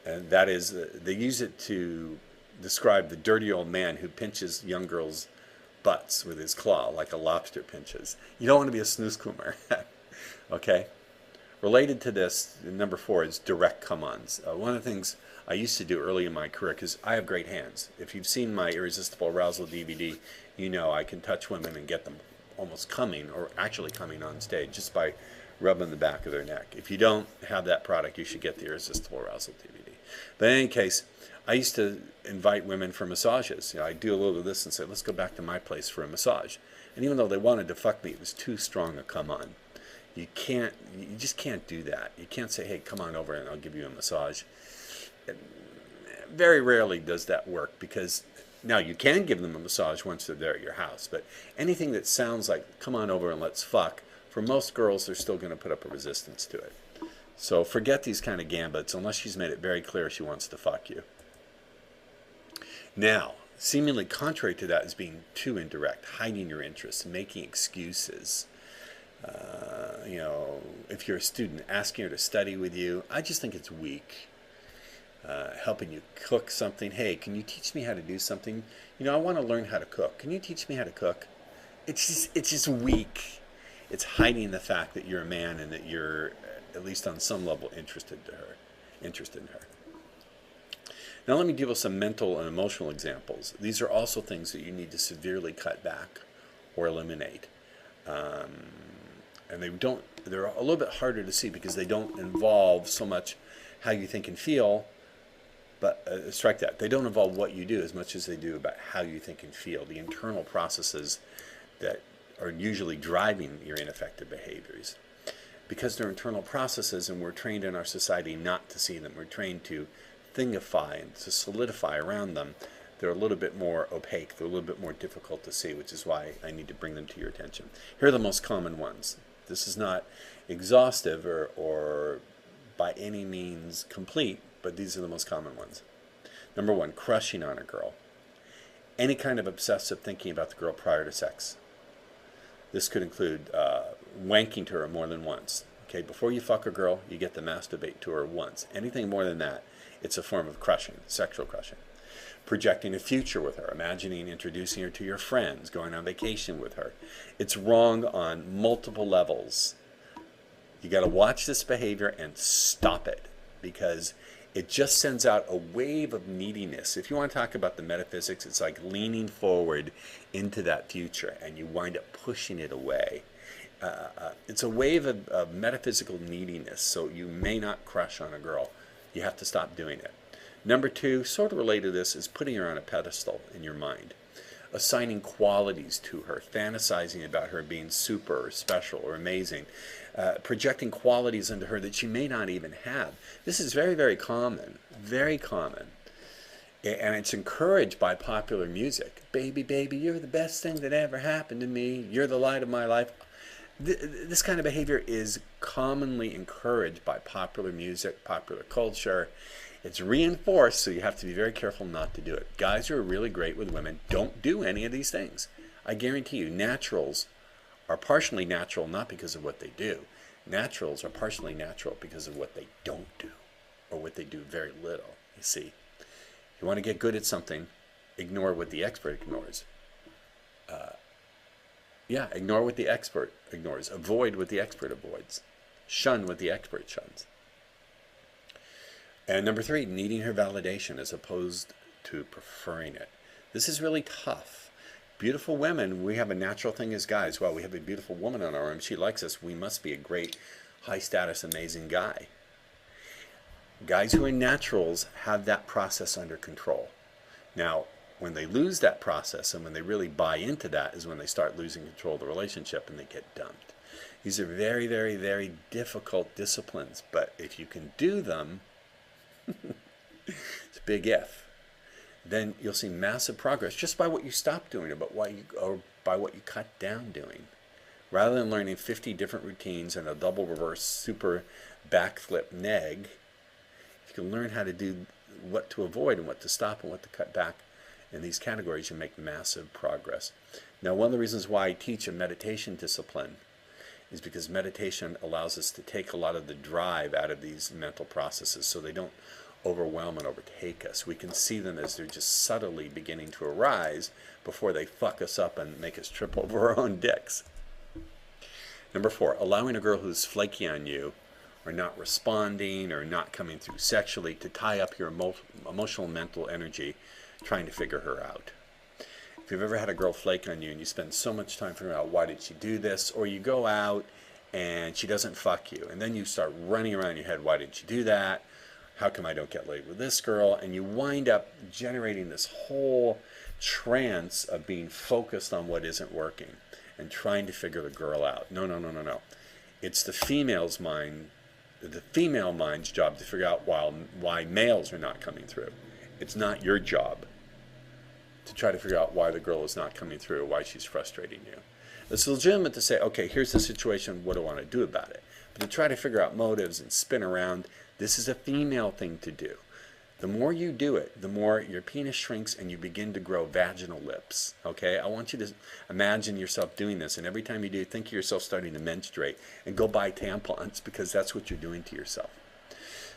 And that is, they use it to describe the dirty old man who pinches young girls' butts with his claw like a lobster pinches. You don't want to be a snuskumar. Okay? Related to this, number 4 is direct come-ons. One of the things I used to do early in my career, because I have great hands. If you've seen my Irresistible Arousal DVD, you know I can touch women and get them almost coming, or actually coming on stage, just by rubbing the back of their neck. If you don't have that product, you should get the Irresistible Arousal DVD. But in any case, I used to invite women for massages. You know, I'd do a little of this and say, let's go back to my place for a massage. And even though they wanted to fuck me, it was too strong a come-on. You just can't do that. You can't say, hey, come on over and I'll give you a massage. Very rarely does that work, because now you can give them a massage once they're there at your house, but anything that sounds like, come on over and let's fuck, for most girls, they're still going to put up a resistance to it. So forget these kind of gambits unless she's made it very clear she wants to fuck you. Now, seemingly contrary to that is being too indirect, hiding your interests, making excuses. If you're a student, asking her to study with you, I just think it's weak. Helping you cook something. Hey, can you teach me how to do something? I want to learn how to cook. Can you teach me how to cook? It's just weak. It's hiding the fact that you're a man and that you're, at least on some level, interested in her. Now let me give us some mental and emotional examples. These are also things that you need to severely cut back or eliminate. And they're a little bit harder to see because they don't involve so much how you think and feel, but strike that. They don't involve what you do as much as they do about how you think and feel, the internal processes that are usually driving your ineffective behaviors. Because they're internal processes and we're trained in our society not to see them. We're trained to thingify and to solidify around them. They're a little bit more opaque. They're a little bit more difficult to see, which is why I need to bring them to your attention. Here are the most common ones. This is not exhaustive or by any means complete, but these are the most common ones. Number one, crushing on a girl. Any kind of obsessive thinking about the girl prior to sex. This could include wanking to her more than once. Okay, before you fuck a girl, you get to masturbate to her once. Anything more than that, it's a form of crushing, sexual crushing. Projecting a future with her, imagining introducing her to your friends, going on vacation with her. It's wrong on multiple levels. You got to watch this behavior and stop it, because it just sends out a wave of neediness. If you want to talk about the metaphysics, it's like leaning forward into that future and you wind up pushing it away. It's a wave of metaphysical neediness, so you may not crush on a girl. You have to stop doing it. Number two, sort of related to this, is putting her on a pedestal in your mind. Assigning qualities to her, fantasizing about her being super or special or amazing, projecting qualities into her that she may not even have. This is very, very common, very common. And it's encouraged by popular music. Baby, baby, you're the best thing that ever happened to me. You're the light of my life. This kind of behavior is commonly encouraged by popular music, popular culture. It's reinforced, so you have to be very careful not to do it. Guys who are really great with women don't do any of these things. I guarantee you, naturals are partially natural not because of what they do. Naturals are partially natural because of what they don't do, or what they do very little. You see, if you want to get good at something, ignore what the expert ignores. Ignore what the expert ignores. Avoid what the expert avoids. Shun what the expert shuns. And number three, needing her validation as opposed to preferring it. This is really tough. Beautiful women, we have a natural thing as guys. Well, we have a beautiful woman on our arm. She likes us. We must be a great, high-status, amazing guy. Guys who are naturals have that process under control. Now, when they lose that process and when they really buy into that is when they start losing control of the relationship and they get dumped. These are very, very, very difficult disciplines, but if you can do them, it's a big if, then you'll see massive progress just by what you stop doing or by what you cut down doing. Rather than learning 50 different routines and a double reverse super backflip neg, if you can learn how to do what to avoid and what to stop and what to cut back in these categories, you make massive progress. Now, one of the reasons why I teach a meditation discipline is because meditation allows us to take a lot of the drive out of these mental processes so they don't overwhelm and overtake us. We can see them as they're just subtly beginning to arise before they fuck us up and make us trip over our own dicks. Number four, allowing a girl who's flaky on you or not responding or not coming through sexually to tie up your emotional mental energy trying to figure her out. If you've ever had a girl flake on you and you spend so much time figuring out why did she do this, or you go out and she doesn't fuck you, and then you start running around in your head, why did she do that? How come I don't get laid with this girl? And you wind up generating this whole trance of being focused on what isn't working and trying to figure the girl out. No. It's the female mind's job to figure out why males are not coming through. It's not your job to try to figure out why the girl is not coming through or why she's frustrating you. It's legitimate to say, okay, here's the situation, what do I want to do about it? But to try to figure out motives and spin around, this is a female thing to do. The more you do it, the more your penis shrinks and you begin to grow vaginal lips. Okay? I want you to imagine yourself doing this, and every time you do, think of yourself starting to menstruate and go buy tampons, because that's what you're doing to yourself.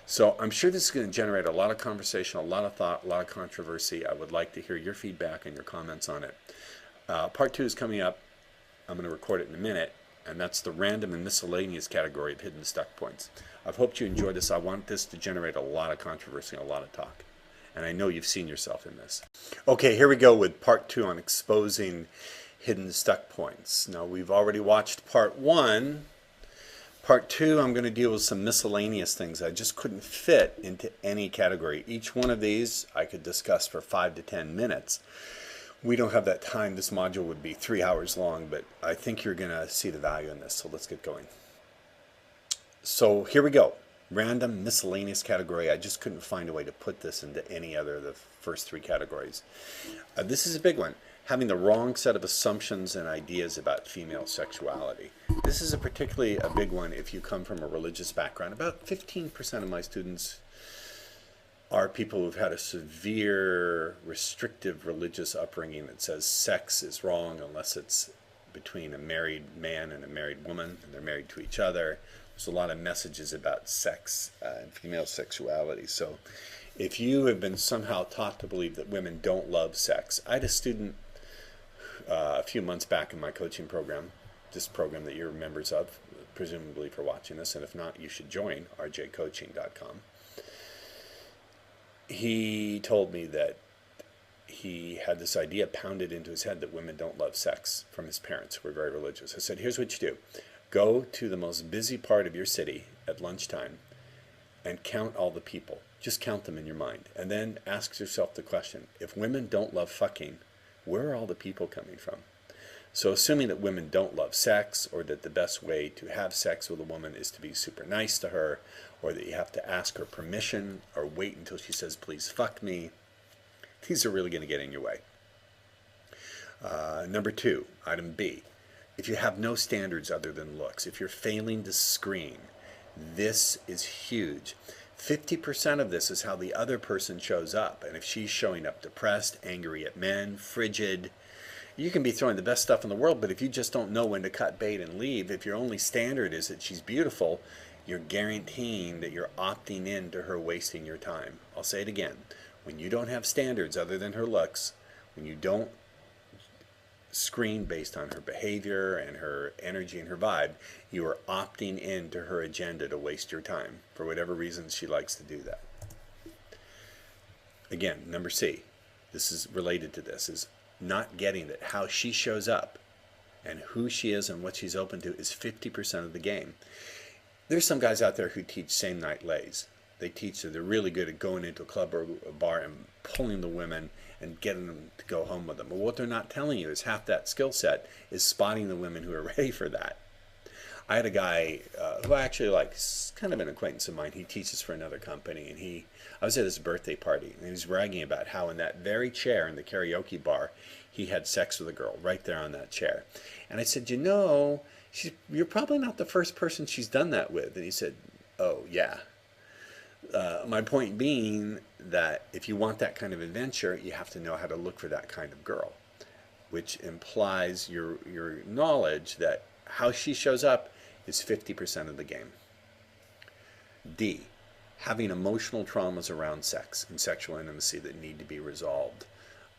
So I'm sure this is going to generate a lot of conversation, a lot of thought, a lot of controversy. I would like to hear your feedback and your comments on it. Part 2 is coming up. I'm going to record it in a minute, and that's the random and miscellaneous category of hidden stuck points. I've hoped you enjoyed this. I want this to generate a lot of controversy and a lot of talk. And I know you've seen yourself in this. Okay, here we go with part 2 on exposing hidden stuck points. Now, we've already watched part 1. Part 2, I'm going to deal with some miscellaneous things I just couldn't fit into any category. Each one of these I could discuss for 5 to 10 minutes. We don't have that time. This module would be 3 hours long, but I think you're going to see the value in this, so let's get going. So here we go. Random miscellaneous category. I just couldn't find a way to put this into any other of the first 3 categories. This is a big one. Having the wrong set of assumptions and ideas about female sexuality. This is particularly a big one if you come from a religious background. About 15% of my students are people who've had a severe, restrictive religious upbringing that says sex is wrong unless it's between a married man and a married woman, and they're married to each other. There's a lot of messages about sex and female sexuality. So if you have been somehow taught to believe that women don't love sex, I had a student a few months back in my coaching program, this program that you're members of, presumably for watching this, and if not, you should join rjcoaching.com. He told me that he had this idea pounded into his head that women don't love sex from his parents, who were very religious. I said, here's what you do. Go to the most busy part of your city at lunchtime and count all the people. Just count them in your mind. And then ask yourself the question, if women don't love fucking, where are all the people coming from? So assuming that women don't love sex, or that the best way to have sex with a woman is to be super nice to her, or that you have to ask her permission or wait until she says, please fuck me, these are really going to get in your way. Number 2, item B. If you have no standards other than looks, if you're failing to screen, this is huge. 50% of this is how the other person shows up. And if she's showing up depressed, angry at men, frigid, you can be throwing the best stuff in the world, but if you just don't know when to cut bait and leave, if your only standard is that she's beautiful, you're guaranteeing that you're opting in to her wasting your time. I'll say it again. When you don't have standards other than her looks, when you don't screen based on her behavior and her energy and her vibe, you are opting into her agenda to waste your time for whatever reasons she likes to do that. Again, number C, this is related to this, is not getting that how she shows up and who she is and what she's open to is 50% of the game. There's some guys out there who teach same night lays. They teach that they're really good at going into a club or a bar and pulling the women and getting them to go home with them. But what they're not telling you is half that skill set is spotting the women who are ready for that. I had a guy who I actually like, kind of an acquaintance of mine. He teaches for another company, and I was at his birthday party, and he was bragging about how in that very chair in the karaoke bar, he had sex with a girl right there on that chair. And I said, you know, you're probably not the first person she's done that with. And he said, oh, yeah. My point being that if you want that kind of adventure, you have to know how to look for that kind of girl, which implies your knowledge that how she shows up is 50% of the game. D, having emotional traumas around sex and sexual intimacy that need to be resolved.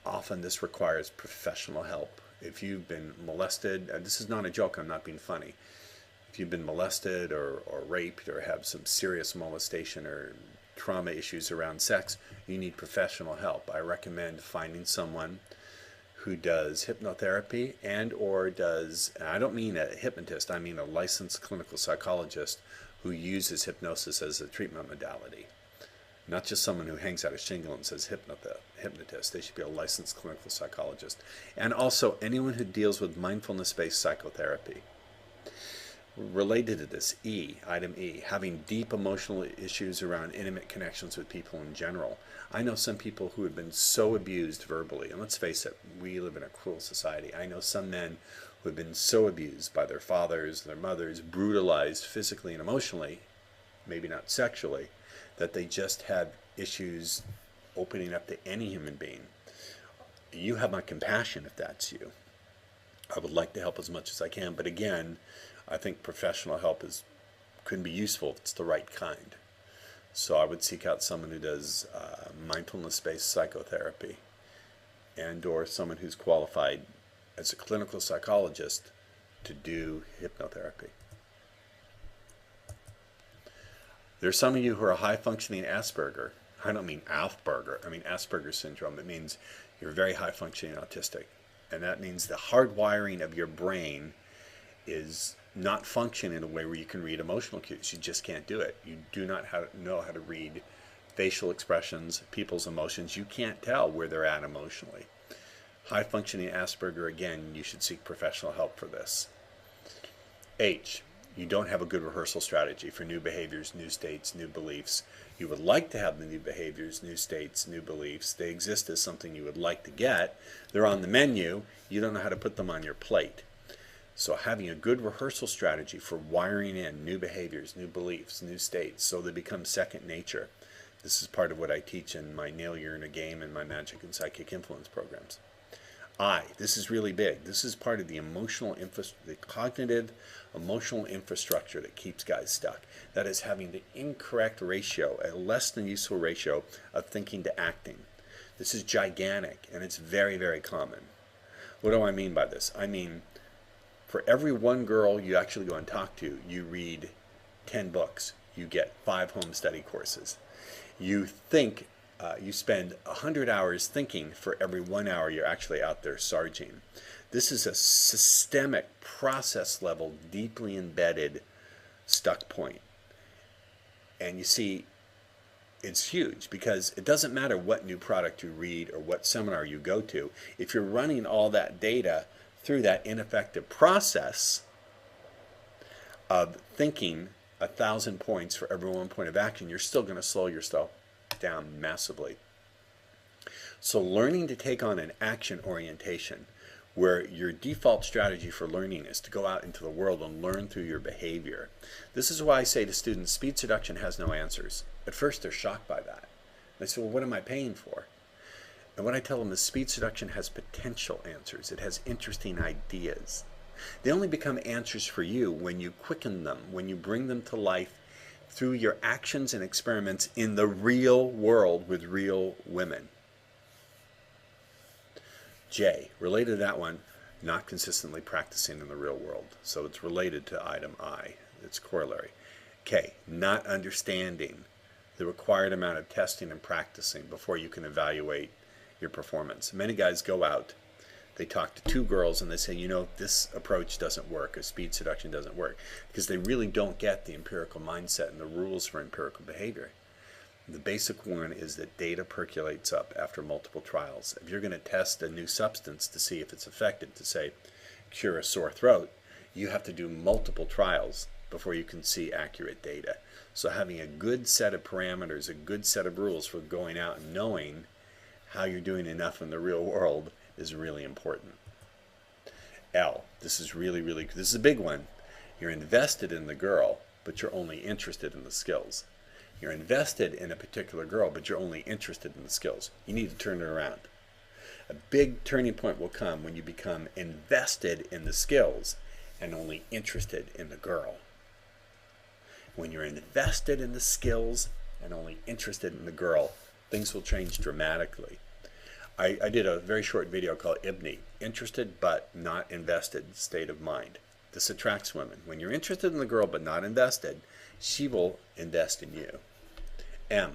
Often this requires professional help. If you've been molested, and this is not a joke, I'm not being funny. If you've been molested or raped or have some serious molestation or trauma issues around sex, you need professional help. I recommend finding someone who does hypnotherapy and I don't mean a hypnotist, I mean a licensed clinical psychologist who uses hypnosis as a treatment modality. Not just someone who hangs out a shingle and says hypnotist. They should be a licensed clinical psychologist. And also anyone who deals with mindfulness-based psychotherapy. Related to this, item E, having deep emotional issues around intimate connections with people in general. I know some people who have been so abused verbally, and let's face it, we live in a cruel society. I know some men who have been so abused by their fathers, their mothers, brutalized physically and emotionally, maybe not sexually, that they just had issues opening up to any human being. You have my compassion if that's you. I would like to help as much as I can, but again, I think professional help could be useful if it's the right kind. So I would seek out someone who does mindfulness-based psychotherapy, and or someone who's qualified as a clinical psychologist to do hypnotherapy. There's some of you who are high-functioning Asperger. I don't mean Asperger, I mean Asperger syndrome. It means you're very high-functioning autistic. And that means the hardwiring of your brain is not function in a way where you can read emotional cues. You just can't do it. You do not know how to read facial expressions, people's emotions. You can't tell where they're at emotionally. High functioning Asperger, again, you should seek professional help for this. H, you don't have a good rehearsal strategy for new behaviors, new states, new beliefs. You would like to have the new behaviors, new states, new beliefs. They exist as something you would like to get. They're on the menu. You don't know how to put them on your plate. So having a good rehearsal strategy for wiring in new behaviors, new beliefs, new states, so they become second nature. This is part of what I teach in my Nail You're in a Game and my Magic and Psychic Influence programs. This is really big. This is part of the the cognitive emotional infrastructure that keeps guys stuck. That is having the incorrect ratio, a less than useful ratio of thinking to acting. This is gigantic, and it's very, very common. What do I mean by this? I mean, for every one girl you actually go and talk to, you read 10 books. You get 5 home study courses. You think, you spend 100 hours thinking for every 1 hour you're actually out there sarging. This is a systemic, process level, deeply embedded stuck point. And you see, it's huge because it doesn't matter what new product you read or what seminar you go to. If you're running all that data through that ineffective process of thinking 1,000 points for every 1 point of action, you're still going to slow yourself down massively. So learning to take on an action orientation where your default strategy for learning is to go out into the world and learn through your behavior. This is why I say to students, speed seduction has no answers. At first they're shocked by that. They say, well, what am I paying for? And what I tell them is speed seduction has potential answers. It has interesting ideas. They only become answers for you when you quicken them, when you bring them to life through your actions and experiments in the real world with real women. J, related to that one, not consistently practicing in the real world. So it's related to item I. It's corollary. K, not understanding the required amount of testing and practicing before you can evaluate your performance. Many guys go out, they talk to 2 girls and they say, you know, this approach doesn't work, or speed seduction doesn't work, because they really don't get the empirical mindset and the rules for empirical behavior. The basic one is that data percolates up after multiple trials. If you're going to test a new substance to see if it's effective to, say, cure a sore throat, you have to do multiple trials before you can see accurate data. So having a good set of parameters, a good set of rules for going out and knowing how you're doing enough in the real world is really important. L, this is this is a big one. You're invested in the girl, but you're only interested in the skills. You're invested in a particular girl, but you're only interested in the skills. You need to turn it around. A big turning point will come when you become invested in the skills and only interested in the girl. When you're invested in the skills and only interested in the girl, things will change dramatically. I did a very short video called IBNI, Interested But Not Invested State of Mind. This attracts women. When you're interested in the girl but not invested, she will invest in you. M,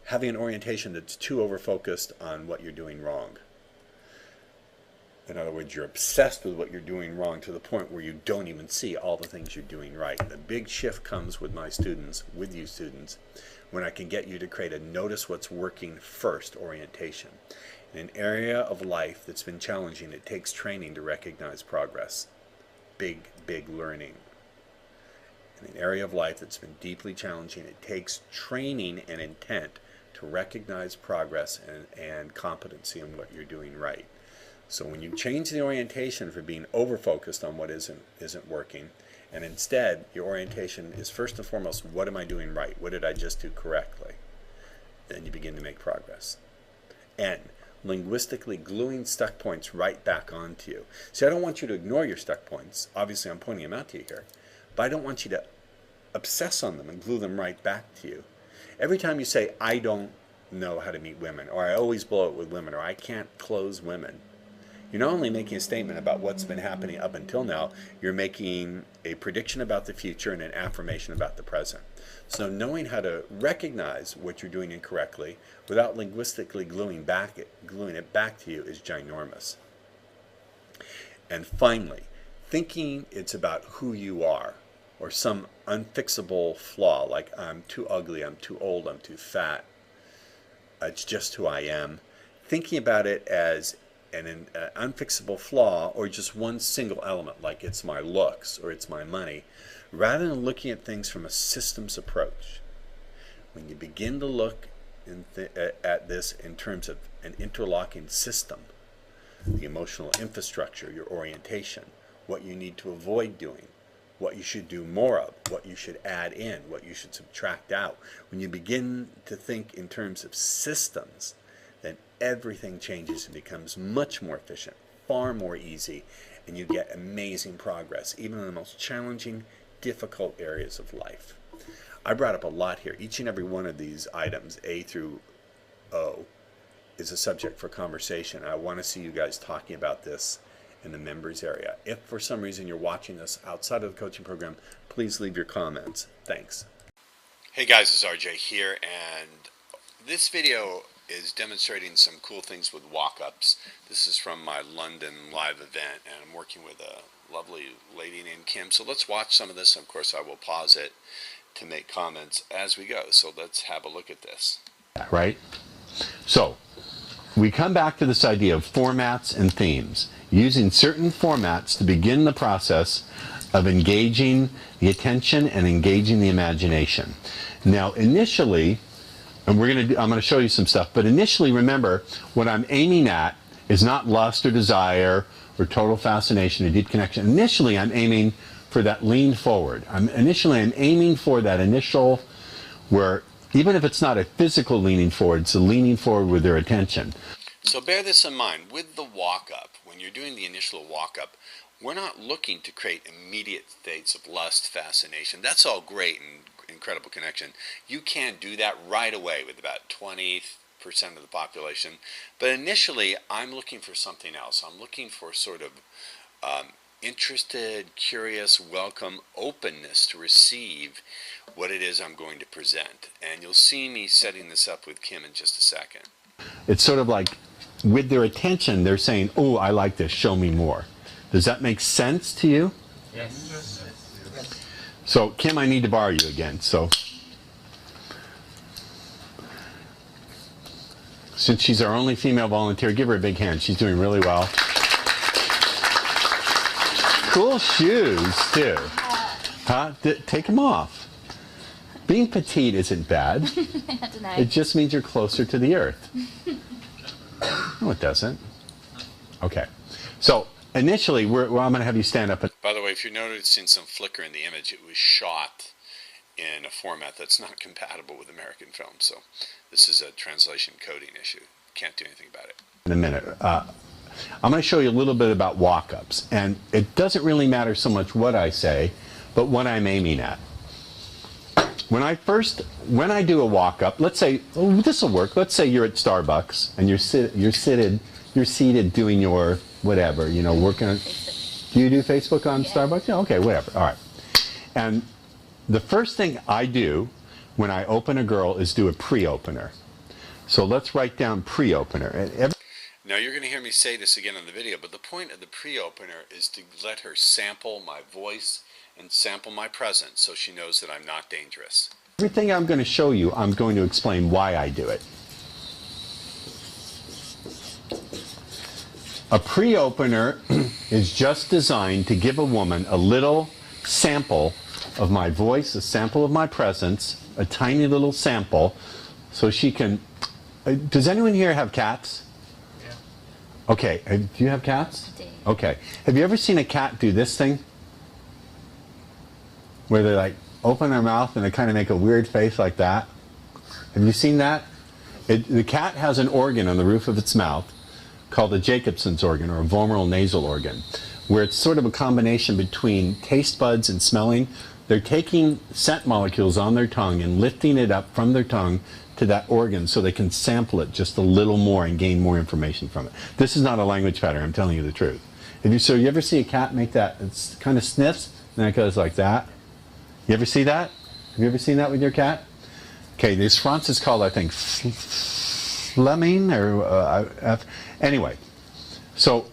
having an orientation that's too over-focused on what you're doing wrong. In other words, you're obsessed with what you're doing wrong to the point where you don't even see all the things you're doing right. The big shift comes with my students, with you students, when I can get you to create a notice what's working first orientation. In an area of life that's been challenging, it takes training to recognize progress. Big, big learning. in an area of life that's been deeply challenging, it takes training and intent to recognize progress and competency in what you're doing right. So when you change the orientation from being over-focused on what isn't working, and instead your orientation is first and foremost, what am I doing right? What did I just do correctly? Then you begin to make progress. N, linguistically gluing stuck points right back onto you. See, I don't want you to ignore your stuck points. Obviously, I'm pointing them out to you here. But I don't want you to obsess on them and glue them right back to you. Every time you say, I don't know how to meet women, or I always blow it with women, or I can't close women, you're not only making a statement about what's been happening up until now, you're making a prediction about the future and an affirmation about the present. So knowing how to recognize what you're doing incorrectly without linguistically gluing it back to you is ginormous. And finally, thinking it's about who you are or some unfixable flaw, like I'm too ugly, I'm too old, I'm too fat, it's just who I am. Thinking about it as an unfixable flaw or just one single element, like it's my looks or it's my money, rather than looking at things from a systems approach. When you begin to look at this in terms of an interlocking system, the emotional infrastructure, your orientation, what you need to avoid doing, what you should do more of, what you should add in, what you should subtract out. When you begin to think in terms of systems, then everything changes and becomes much more efficient, far more easy, and you get amazing progress, even in the most challenging, difficult areas of life. I brought up a lot here. Each and every one of these items, A through O, is a subject for conversation. I want to see you guys talking about this in the members area. If for some reason you're watching this outside of the coaching program, please leave your comments. Thanks. Hey guys, it's RJ here, and this video is demonstrating some cool things with walk-ups. This is from my London live event, and I'm working with a lovely lady named Kim. So let's watch some of this. Of course, I will pause it to make comments as we go. So let's have a look at this. Right? So we come back to this idea of formats and themes, using certain formats to begin the process of engaging the attention and engaging the imagination. Now, initially, and I'm going to show you some stuff, but initially, remember, what I'm aiming at is not lust or desire or total fascination or deep connection. Initially, I'm aiming for that lean forward. I'm aiming for that initial where, even if it's not a physical leaning forward, it's a leaning forward with their attention. So bear this in mind. With the walk-up, when you're doing the initial walk-up, we're not looking to create immediate states of lust, fascination. That's all great and incredible connection. You can do that right away with about 20% of the population. But initially, I'm looking for something else. I'm looking for sort of interested, curious, welcome, openness to receive what it is I'm going to present. And you'll see me setting this up with Kim in just a second. It's sort of like, with their attention, they're saying, oh, I like this, show me more. Does that make sense to you? Yes. So, Kim, I need to borrow you again. So, since she's our only female volunteer, give her a big hand. She's doing really well. Cool shoes, too. Huh? Take them off. Being petite isn't bad. I don't know. It just means you're closer to the earth. No, it doesn't. Okay. So, initially, I'm going to have you stand up. By the way, if you're noticing some flicker in the image, it was shot in a format that's not compatible with American film. So this is a translation coding issue. Can't do anything about it. In a minute. I'm going to show you a little bit about walk-ups. And it doesn't really matter so much what I say, but what I'm aiming at. When I do a walk-up, let's say, oh, this will work. Let's say you're at Starbucks and you're seated doing your whatever, working on. Do you do Facebook on Starbucks? Yeah, okay, whatever. All right. And the first thing I do when I open a girl is do a pre-opener. So let's write down pre-opener. Now you're going to hear me say this again in the video, but the point of the pre-opener is to let her sample my voice and sample my presence so she knows that I'm not dangerous. Everything I'm going to show you, I'm going to explain why I do it. A pre-opener is just designed to give a woman a little sample of my voice, a sample of my presence, a tiny little sample, so she can... does anyone here have cats? Yeah. Okay, do you have cats? I do. Okay. Have you ever seen a cat do this thing? Where they like open their mouth and they kind of make a weird face like that? Have you seen that? The cat has an organ on the roof of its mouth called a Jacobson's organ, or a vomeral nasal organ, where it's sort of a combination between taste buds and smelling. They're taking scent molecules on their tongue and lifting it up from their tongue to that organ so they can sample it just a little more and gain more information from it. This is not a language pattern, I'm telling you the truth. So you ever see a cat make that, it kind of sniffs, and then it goes like that? You ever see that? Have you ever seen that with your cat? Okay, this response is called, I think, Fleming, or anyway. So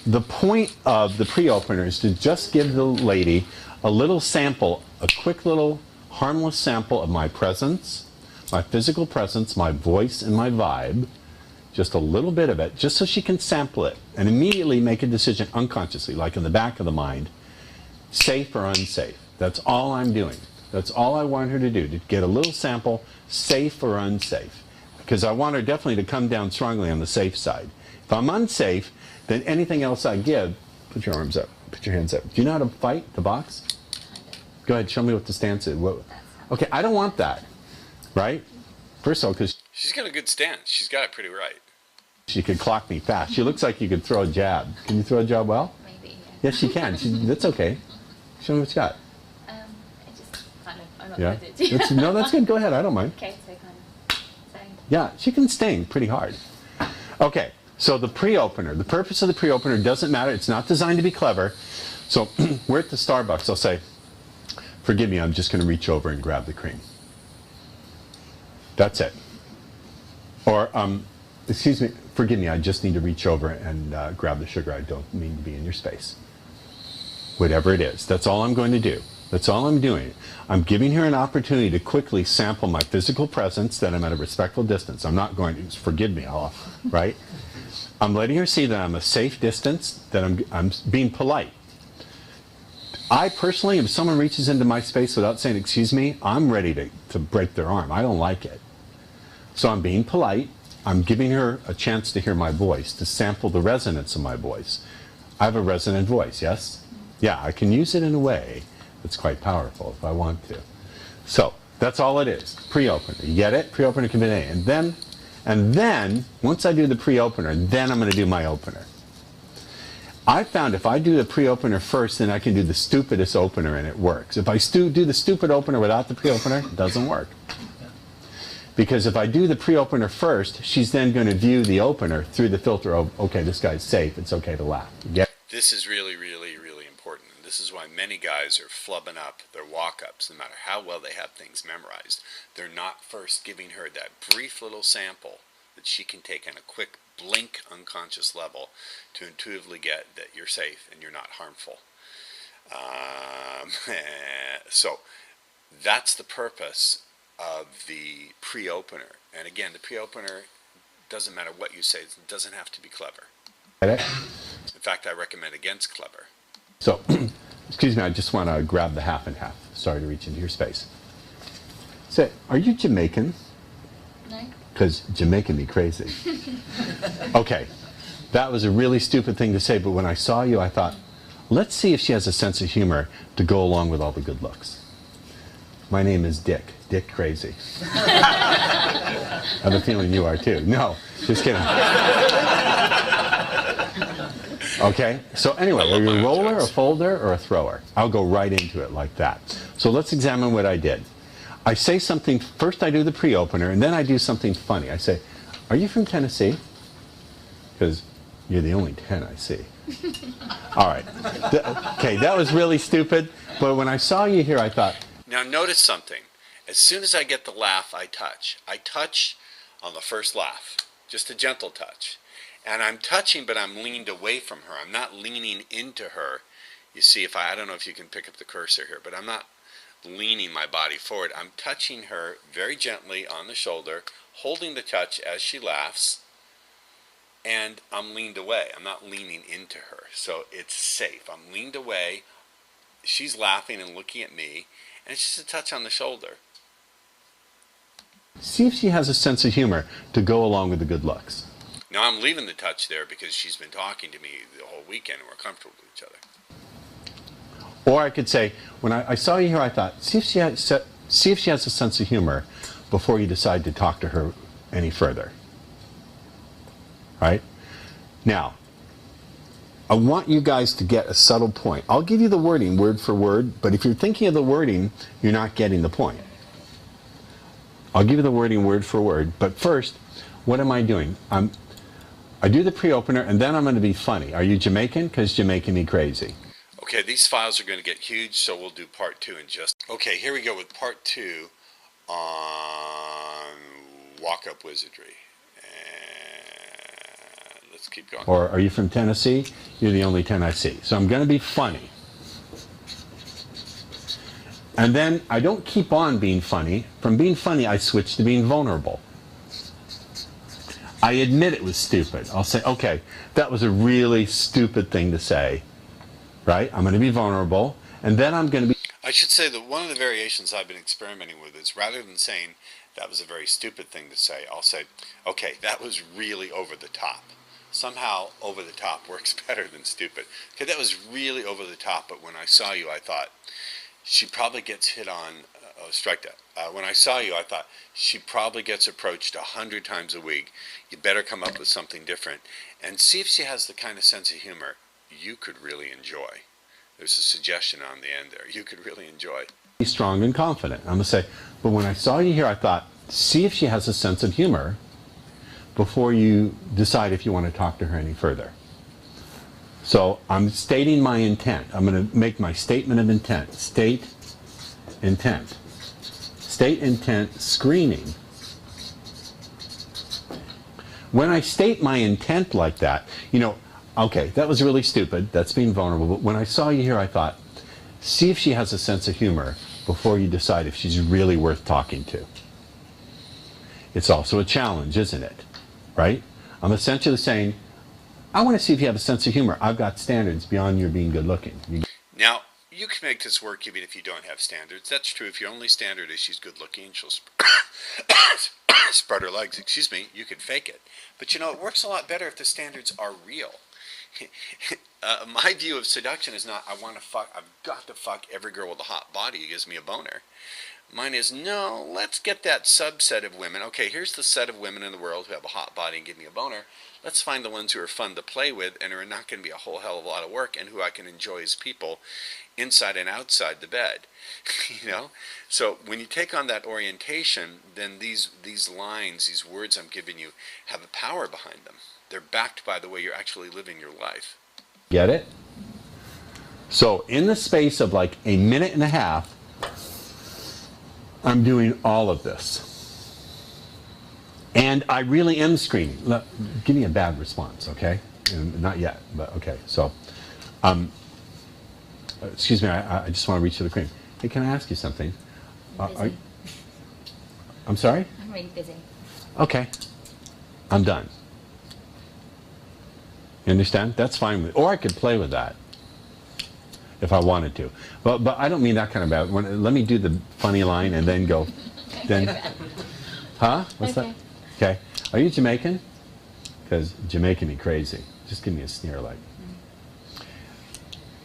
the point of the pre-opener is to just give the lady a little sample, a quick little harmless sample of my presence, my physical presence, my voice, and my vibe, just a little bit of it, just so she can sample it and immediately make a decision unconsciously, like in the back of the mind, safe or unsafe. That's all I'm doing. That's all I want her to do, to get a little sample, safe or unsafe. Because I want her definitely to come down strongly on the safe side. If I'm unsafe, then anything else I give, put your arms up, put your hands up. Do you know how to fight, to box? Go ahead, show me what the stance is. Okay, I don't want that, right? First of all, because She's got a good stance. She's got it pretty right. she could clock me fast. She looks like you could throw a jab. Can you throw a jab well? Maybe, yeah. Yes, she can. That's okay. Show me what you got. I just kind of, I'm not Yeah. good at it. No, that's good. Go ahead. I don't mind. Okay, so kind of saying. Yeah, she can sting pretty hard. Okay, so the pre-opener. The purpose of the pre-opener doesn't matter. It's not designed to be clever. So we're at the Starbucks. I'll say, forgive me, I'm just going to reach over and grab the cream. That's it. Or, excuse me, forgive me, I just need to reach over and grab the sugar. I don't mean to be in your space. Whatever it is, that's all I'm going to do. That's all I'm doing. I'm giving her an opportunity to quickly sample my physical presence, that I'm at a respectful distance. I'm not going to, forgive me, right? I'm letting her see that I'm a safe distance, that I'm being polite. I personally, if someone reaches into my space without saying, excuse me, I'm ready to break their arm. I don't like it. So I'm being polite. I'm giving her a chance to hear my voice, to sample the resonance of my voice. I have a resonant voice, yes? Yeah, I can use it in a way that's quite powerful if I want to. So that's all it is. Pre-opener. You get it? Pre-opener can be an A. And then, once I do the pre-opener, then I'm going to do my opener. I found if I do the pre-opener first, then I can do the stupidest opener and it works. If I do the stupid opener without the pre-opener, it doesn't work. Because if I do the pre-opener first, she's then going to view the opener through the filter of, okay, this guy's safe, it's okay to laugh. Get This is really, really, really important. And this is why many guys are flubbing up their walk-ups, no matter how well they have things memorized. They're not first giving her that brief little sample that she can take on a quick blink unconscious level to intuitively get that you're safe and you're not harmful. So that's the purpose of the pre-opener. And again, the pre-opener doesn't matter what you say. It doesn't have to be clever. it? In fact, I recommend against clever. So, excuse me, I just want to grab the half and half. Sorry to reach into your space. Say, are you Jamaican? No? Because Jamaican me crazy. Okay, that was a really stupid thing to say, but when I saw you, I thought, let's see if she has a sense of humor to go along with all the good looks. My name is Dick. Dick Crazy. I have a feeling you are too. No, just kidding. Okay, so anyway, are you a roller, a folder, or a thrower? I'll go right into it like that. So let's examine what I did. I say something, first I do the pre-opener, and then I do something funny. I say, are you from Tennessee? Because you're the only 10 I see. All right. Okay, that was really stupid, but when I saw you here, I thought... Now notice something. As soon as I get the laugh, I touch. I touch on the first laugh, just a gentle touch. And I'm touching, but I'm leaned away from her. I'm not leaning into her. You see, I don't know if you can pick up the cursor here, but I'm not leaning my body forward. I'm touching her very gently on the shoulder, holding the touch as she laughs, and I'm leaned away. I'm not leaning into her, so it's safe. I'm leaned away, she's laughing and looking at me, and it's just a touch on the shoulder. See if she has a sense of humor to go along with the good looks. Now I'm leaving the touch there because she's been talking to me the whole weekend and we're comfortable with each other. Or I could say, when I saw you here, I thought, see if she has a sense of humor before you decide to talk to her any further. Right? Now, I want you guys to get a subtle point. I'll give you the wording word for word, but if you're thinking of the wording, you're not getting the point. I'll give you the wording word for word, but first, what am I doing? I do the pre-opener, and then I'm going to be funny. Are you Jamaican? Because you're making me crazy. Okay, these files are going to get huge, so we'll do part 2 in just... Okay, here we go with part 2 on walk-up wizardry. And let's keep going. Or are you from Tennessee? You're the only 10 I see. So I'm going to be funny. And then I don't keep on being funny. From being funny, I switch to being vulnerable. I admit it was stupid. I'll say, okay, that was a really stupid thing to say. Right? I'm going to be vulnerable. And then I'm going to be... I should say that one of the variations I've been experimenting with is rather than saying that was a very stupid thing to say, I'll say, okay, that was really over the top. Somehow over the top works better than stupid. Okay, that was really over the top, but when I saw you, I thought, she probably gets hit on, strike that. When I saw you, I thought, she probably gets approached 100 times a week. You better come up with something different. And see if she has the kind of sense of humor you could really enjoy. There's a suggestion on the end there. You could really enjoy. Be strong and confident. I'm going to say, but when I saw you here, I thought, see if she has a sense of humor before you decide if you want to talk to her any further. So I'm stating my intent. I'm going to make my statement of intent. State intent. State intent screening. When I state my intent like that, you know, okay, that was really stupid. That's being vulnerable. But when I saw you here, I thought, see if she has a sense of humor before you decide if she's really worth talking to. It's also a challenge, isn't it? Right? I'm essentially saying, I want to see if you have a sense of humor. I've got standards beyond your being good looking. Now, you can make this work even if you don't have standards. That's true. If your only standard is she's good looking, she'll spread her legs. Excuse me, you can fake it. But you know, it works a lot better if the standards are real. My view of seduction is not, I've got to fuck every girl with a hot body who gives me a boner. Mine is, no, let's get that subset of women. Okay, here's the set of women in the world who have a hot body and give me a boner. Let's find the ones who are fun to play with and are not going to be a whole hell of a lot of work and who I can enjoy as people inside and outside the bed. You know? So when you take on that orientation, then these lines, these words I'm giving you, have a power behind them. They're backed by the way you're actually living your life. Get it? So in the space of like a minute and a half, I'm doing all of this. And I really am screening. Look, give me a bad response, okay? Not yet, but okay. So, excuse me, I just want to reach for the cream. Hey, can I ask you something? I'm sorry? I'm really busy. Okay. I'm done. You understand? That's fine with, or I could play with that if I wanted to. But I don't mean that kind of bad. Let me do the funny line and then go. Then, huh? What's Okay. that? Okay. Are you Jamaican? Because Jamaican me crazy. Just give me a sneer like.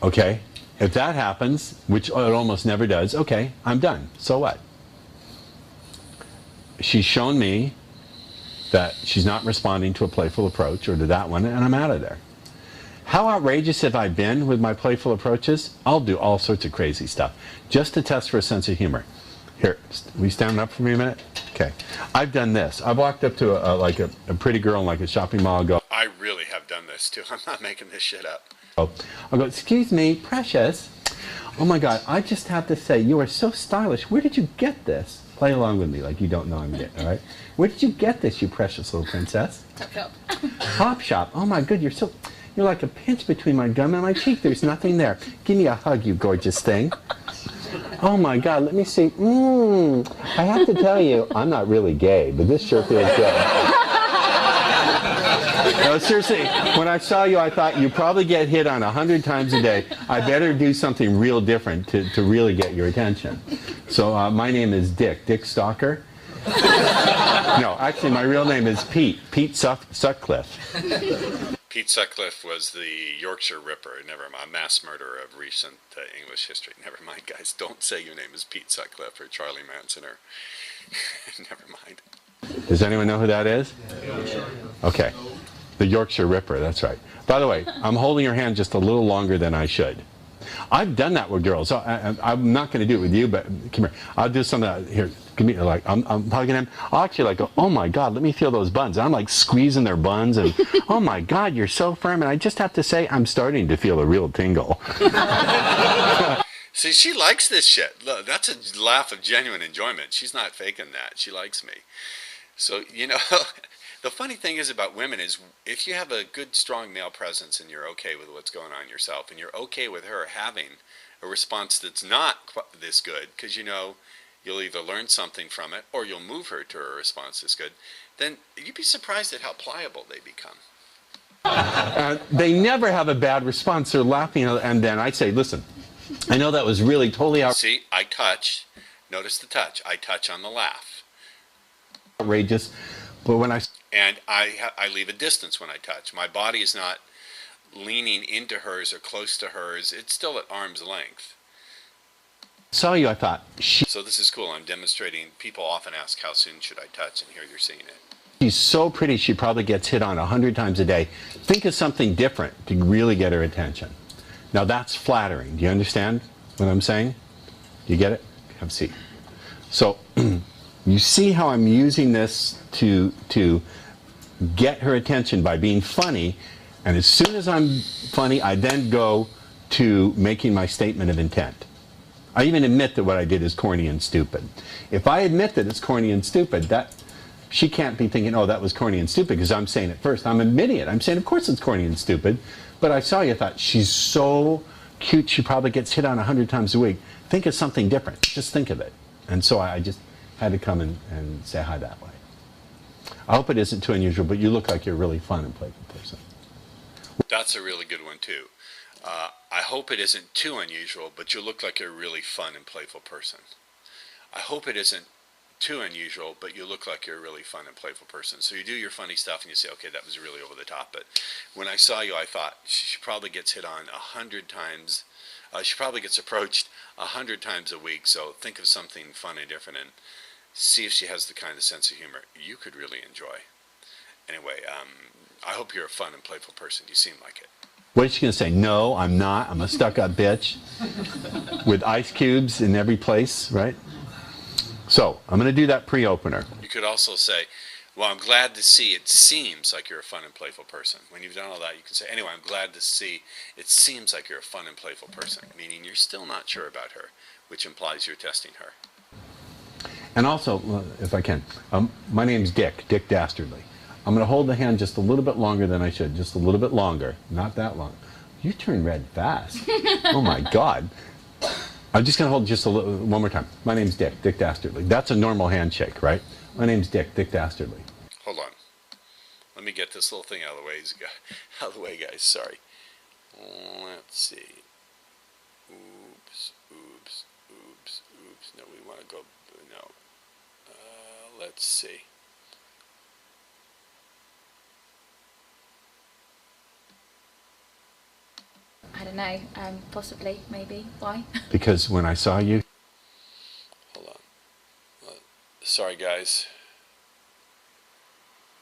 Okay. If that happens, which it almost never does, okay, I'm done. So what? She's shown me that she's not responding to a playful approach or to that one, and I'm out of there. How outrageous have I been with my playful approaches? I'll do all sorts of crazy stuff just to test for a sense of humor. Here, will you stand up for me a minute? Okay. I've done this. I've walked up to a pretty girl in like a shopping mall and go, I really have done this too. I'm not making this shit up. I'll go, excuse me, precious. Oh my God, I just have to say, you are so stylish. Where did you get this? Play along with me like you don't know I'm it, all right? Where did you get this, you precious little princess? Top shop. Top shop. Oh my God, you're like a pinch between my gum and my cheek. There's nothing there. Give me a hug, you gorgeous thing. Oh my God, let me see. I have to tell you, I'm not really gay, but this sure feels good. No, seriously, when I saw you, I thought you probably get hit on 100 times a day. I better do something real different to really get your attention. So my name is Dick Stalker. No, actually, my real name is Pete Sutcliffe. Pete Sutcliffe was the Yorkshire Ripper, never mind, mass murderer of recent English history. Never mind, guys, don't say your name is Pete Sutcliffe or Charlie Manson or... Never mind. Does anyone know who that is? Okay. The Yorkshire Ripper, that's right. By the way, I'm holding your hand just a little longer than I should. I've done that with girls. So I'm not going to do it with you, but come here. I'll do something. Here, give me, like, I'm hugging them. I'll actually like go, oh my God, let me feel those buns. I'm like squeezing their buns and, oh my God, you're so firm. And I just have to say, I'm starting to feel a real tingle. See, she likes this shit. Look, that's a laugh of genuine enjoyment. She's not faking that. She likes me. So, you know, the funny thing is about women is if you have a good, strong male presence and you're okay with what's going on yourself and you're okay with her having a response that's not this good, because you know you'll either learn something from it or you'll move her to a response that's good, then you'd be surprised at how pliable they become. They never have a bad response. They're laughing, and then I say, listen, I know that was really totally See, I touch. Notice the touch. I touch on the laugh. outrageous, but when I And I leave a distance when I touch. My body is not leaning into hers or close to hers. It's still at arm's length. saw you, I thought, So this is cool. I'm demonstrating. People often ask, how soon should I touch? And here you're seeing it. she's so pretty, she probably gets hit on 100 times a day. Think of something different to really get her attention. Now that's flattering. Do you understand what I'm saying? Do you get it? Have a seat. So you see how I'm using this to get her attention by being funny, and as soon as I'm funny, I then go to making my statement of intent. I even admit that what I did is corny and stupid. If I admit that it's corny and stupid, that she can't be thinking, oh, that was corny and stupid, because I'm saying it first. I'm admitting it. I'm saying, of course it's corny and stupid, but I saw you, I thought, she's so cute, she probably gets hit on 100 times a week. Think of something different. Just think of it. And so I just had to come and say hi that way. I hope it isn't too unusual, but you look like you're a really fun and playful person. That's a really good one, too. I hope it isn't too unusual, but you look like you're a really fun and playful person. I hope it isn't too unusual, but you look like you're a really fun and playful person. So you do your funny stuff and you say, okay, that was really over the top. But when I saw you, I thought she probably gets hit on 100 times. She probably gets approached 100 times a week. So think of something fun and different and see if she has the kind of sense of humor you could really enjoy. Anyway, I hope you're a fun and playful person. You seem like it. What is she going to say? No, I'm not. I'm a stuck-up bitch with ice cubes in every place, right? So I'm going to do that pre-opener. You could also say, well, I'm glad to see it seems like you're a fun and playful person. When you've done all that, you can say, anyway, I'm glad to see it seems like you're a fun and playful person, meaning you're still not sure about her, which implies you're testing her. And also, if I can, my name's Dick Dastardly. I'm going to hold the hand just a little bit longer than I should, just a little bit longer, not that long. You turn red fast. Oh my God. I'm just going to hold just a little, one more time. My name's Dick Dastardly. That's a normal handshake, right? My name's Dick Dastardly. Hold on. Let me get this little thing out of the way, guys. Sorry. Let's see. Oops. No, we want to go, no. Let's see. I don't know. Possibly, maybe. Why? Because when I saw you... Hold on. Sorry, guys.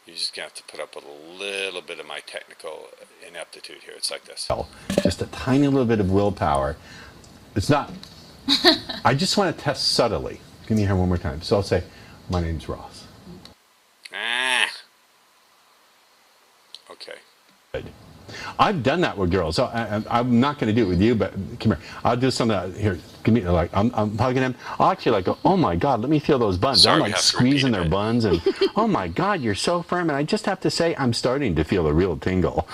You're just going to have to put up with a little bit of my technical ineptitude here. It's like this. Just a tiny little bit of willpower. It's not... I just want to test subtly. Give me your hand one more time. So I'll say, my name's Ross. Ah. Okay. Good. I've done that with girls. So I'm not going to do it with you, but come here. I'll do something. Here, give me, like, I'm hugging them. I'll actually like go, oh my God, let me feel those buns. Sorry, I'm like squeezing their buns and, oh my God, you're so firm. And I just have to say, I'm starting to feel a real tingle.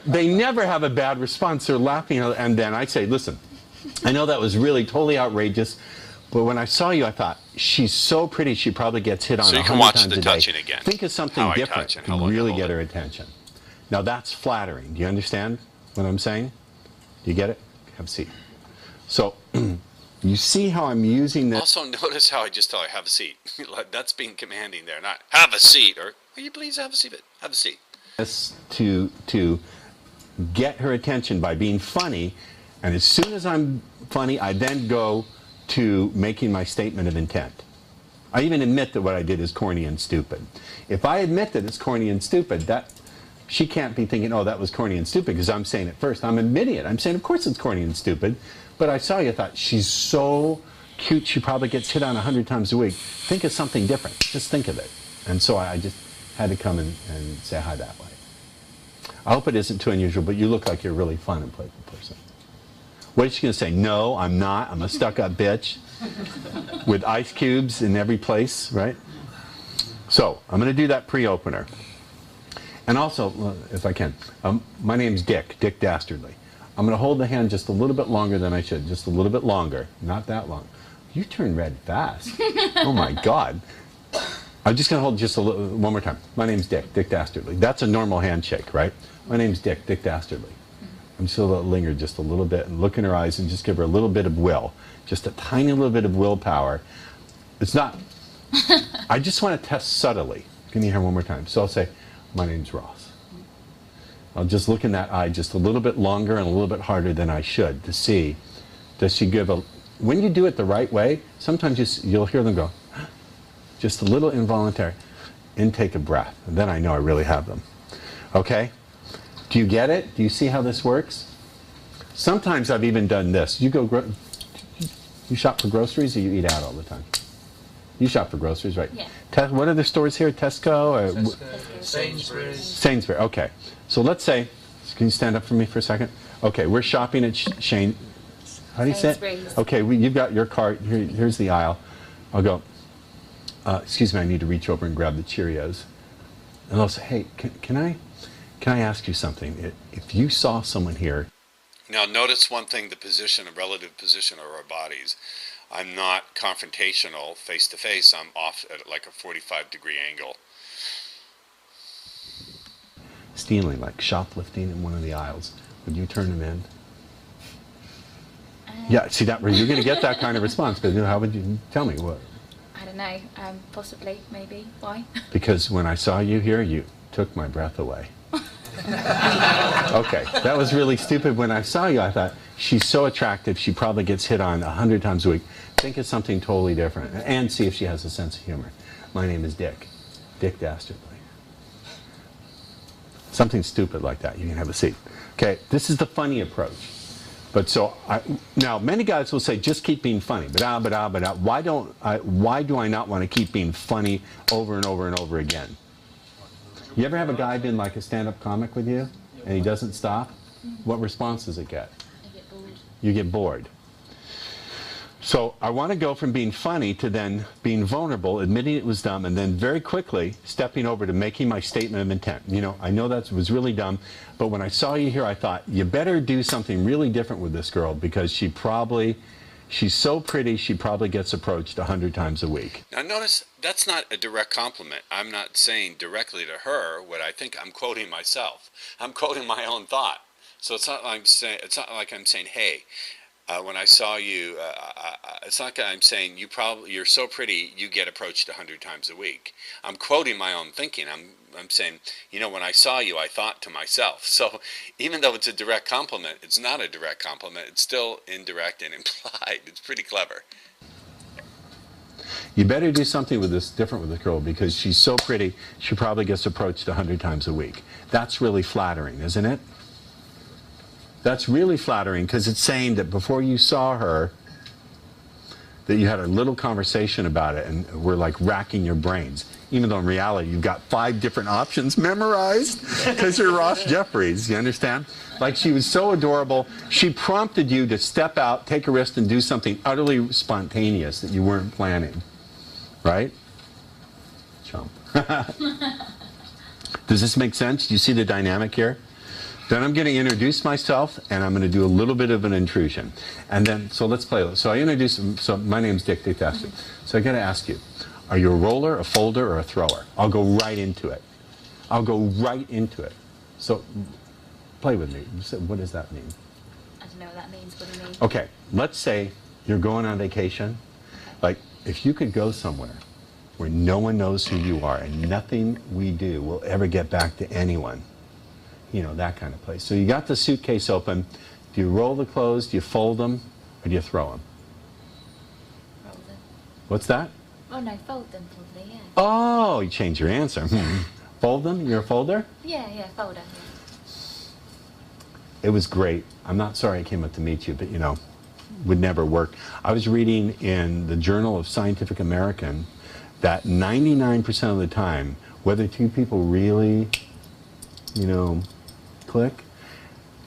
They never have a bad response. They're laughing. And then I say, listen, I know that was really totally outrageous, But when I saw you, I thought, she's so pretty, she probably gets hit on So you 100 can watch times the a day. touching again. Think of something How I different touch and how long to I really hold get it. her attention. Now that's flattering. Do you understand what I'm saying? Do you get it? Have a seat. So you see how I'm using this? Also, notice how I just tell her, have a seat. That's being commanding there, not have a seat, or will you please have a seat? Have a seat. To get her attention by being funny, and as soon as I'm funny, I then go to making my statement of intent. I even admit that what I did is corny and stupid. If I admit that it's corny and stupid, that she can't be thinking, oh, that was corny and stupid, because I'm saying it first. I'm admitting it. I'm saying, of course it's corny and stupid, but I saw you, I thought, she's so cute, she probably gets hit on 100 times a week. Think of something different. Just think of it. And so I just had to come and say hi that way. I hope it isn't too unusual, but you look like you're a really fun and playful person. What is she going to say? No, I'm not. I'm a stuck-up bitch with ice cubes in every place, right? So I'm going to do that pre-opener. And also, if I can, my name's Dick Dastardly. I'm going to hold the hand just a little bit longer than I should, just a little bit longer, not that long. You turn red fast. Oh my God. I'm just going to hold just a little, one more time. My name's Dick Dastardly. That's a normal handshake, right? My name's Dick Dastardly. I'm just going to linger just a little bit and look in her eyes and just give her a little bit of will, just a tiny little bit of willpower. It's not, I just want to test subtly. Can you hear one more time? So I'll say, my name's Ross. I'll just look in that eye just a little bit longer and a little bit harder than I should to see, does she give a, when you do it the right way, sometimes you'll hear them go, just a little involuntary intake of breath, and then I know I really have them. Okay? Do you get it? Do you see how this works? Sometimes I've even done this. You shop for groceries or you eat out all the time? You shop for groceries, right? Yeah. What are the stores here? Tesco? Or Sainsbury's. Sainsbury, okay. So let's say, can you stand up for me for a second? Okay, we're shopping at Shane. How do you say it? Sainsbury's. Okay, you've got your cart. Here's the aisle. I'll go, excuse me, I need to reach over and grab the Cheerios. And I'll say, hey, can I ask you something? If you saw someone here. Now notice one thing, the position, a relative position of our bodies. I'm not confrontational face to face. I'm off at like a 45-degree angle. Stealing, like shoplifting in one of the aisles. Would you turn them in? Yeah, see that, you're going to get that kind of response, but how would you, tell me what? I don't know. Possibly, maybe. Why? Because when I saw you here, you took my breath away. Okay, that was really stupid. When I saw you, I thought, she's so attractive, she probably gets hit on 100 times a week. Think of something totally different, and see if she has a sense of humor. My name is Dick Dastardly. Something stupid like that. You can have a seat. Okay, this is the funny approach. But so, now many guys will say, just keep being funny. But why do I not want to keep being funny over and over and over again? You ever have a guy been like a stand-up comic with you, and he doesn't stop? What response does it get? I get bored. You get bored. So I want to go from being funny to then being vulnerable, admitting it was dumb, and then very quickly stepping over to making my statement of intent. You know, I know that was really dumb, but when I saw you here, I thought, you better do something really different with this girl, because she's so pretty, she probably gets approached 100 times a week. Now notice, that's not a direct compliment. I'm not saying directly to her what I think. I'm quoting myself. I'm quoting my own thought. So it's not like I'm saying, hey, when I saw you, it's not like I'm saying you're so pretty you get approached 100 times a week. I'm quoting my own thinking. I'm saying, you know, when I saw you, I thought to myself. So even though it's a direct compliment, it's not a direct compliment. It's still indirect and implied. It's pretty clever. You better do something with this different with the girl, because she's so pretty, she probably gets approached 100 times a week. That's really flattering, isn't it? That's really flattering, because it's saying that before you saw her, that you had a little conversation about it and were like racking your brains. Even though in reality you've got 5 different options memorized because you're Ross Jeffries, you understand? Like, she was so adorable, she prompted you to step out, take a risk, and do something utterly spontaneous that you weren't planning. Right? Chump. Does this make sense? Do you see the dynamic here? Then I'm going to introduce myself, and I'm going to do a little bit of an intrusion. And then, so let's play. So I introduce, so my name's Dick Tasker. So I got to ask you, are you a roller, a folder, or a thrower? I'll go right into it. I'll go right into it. So play with me. What does that mean? I don't know what that means. What do you mean? Okay, let's say you're going on vacation. Like, if you could go somewhere where no one knows who you are and nothing we do will ever get back to anyone, you know, that kind of place. So you got the suitcase open. Do you roll the clothes, do you fold them, or do you throw them? Roll them. What's that? Oh no, fold them probably, yeah. Oh, you changed your answer. Fold them? You're a folder? Yeah, folder, yeah. It was great. I'm not sorry I came up to meet you, but you know, would never work. I was reading in the Journal of Scientific American that 99% of the time, whether two people really, you know, click,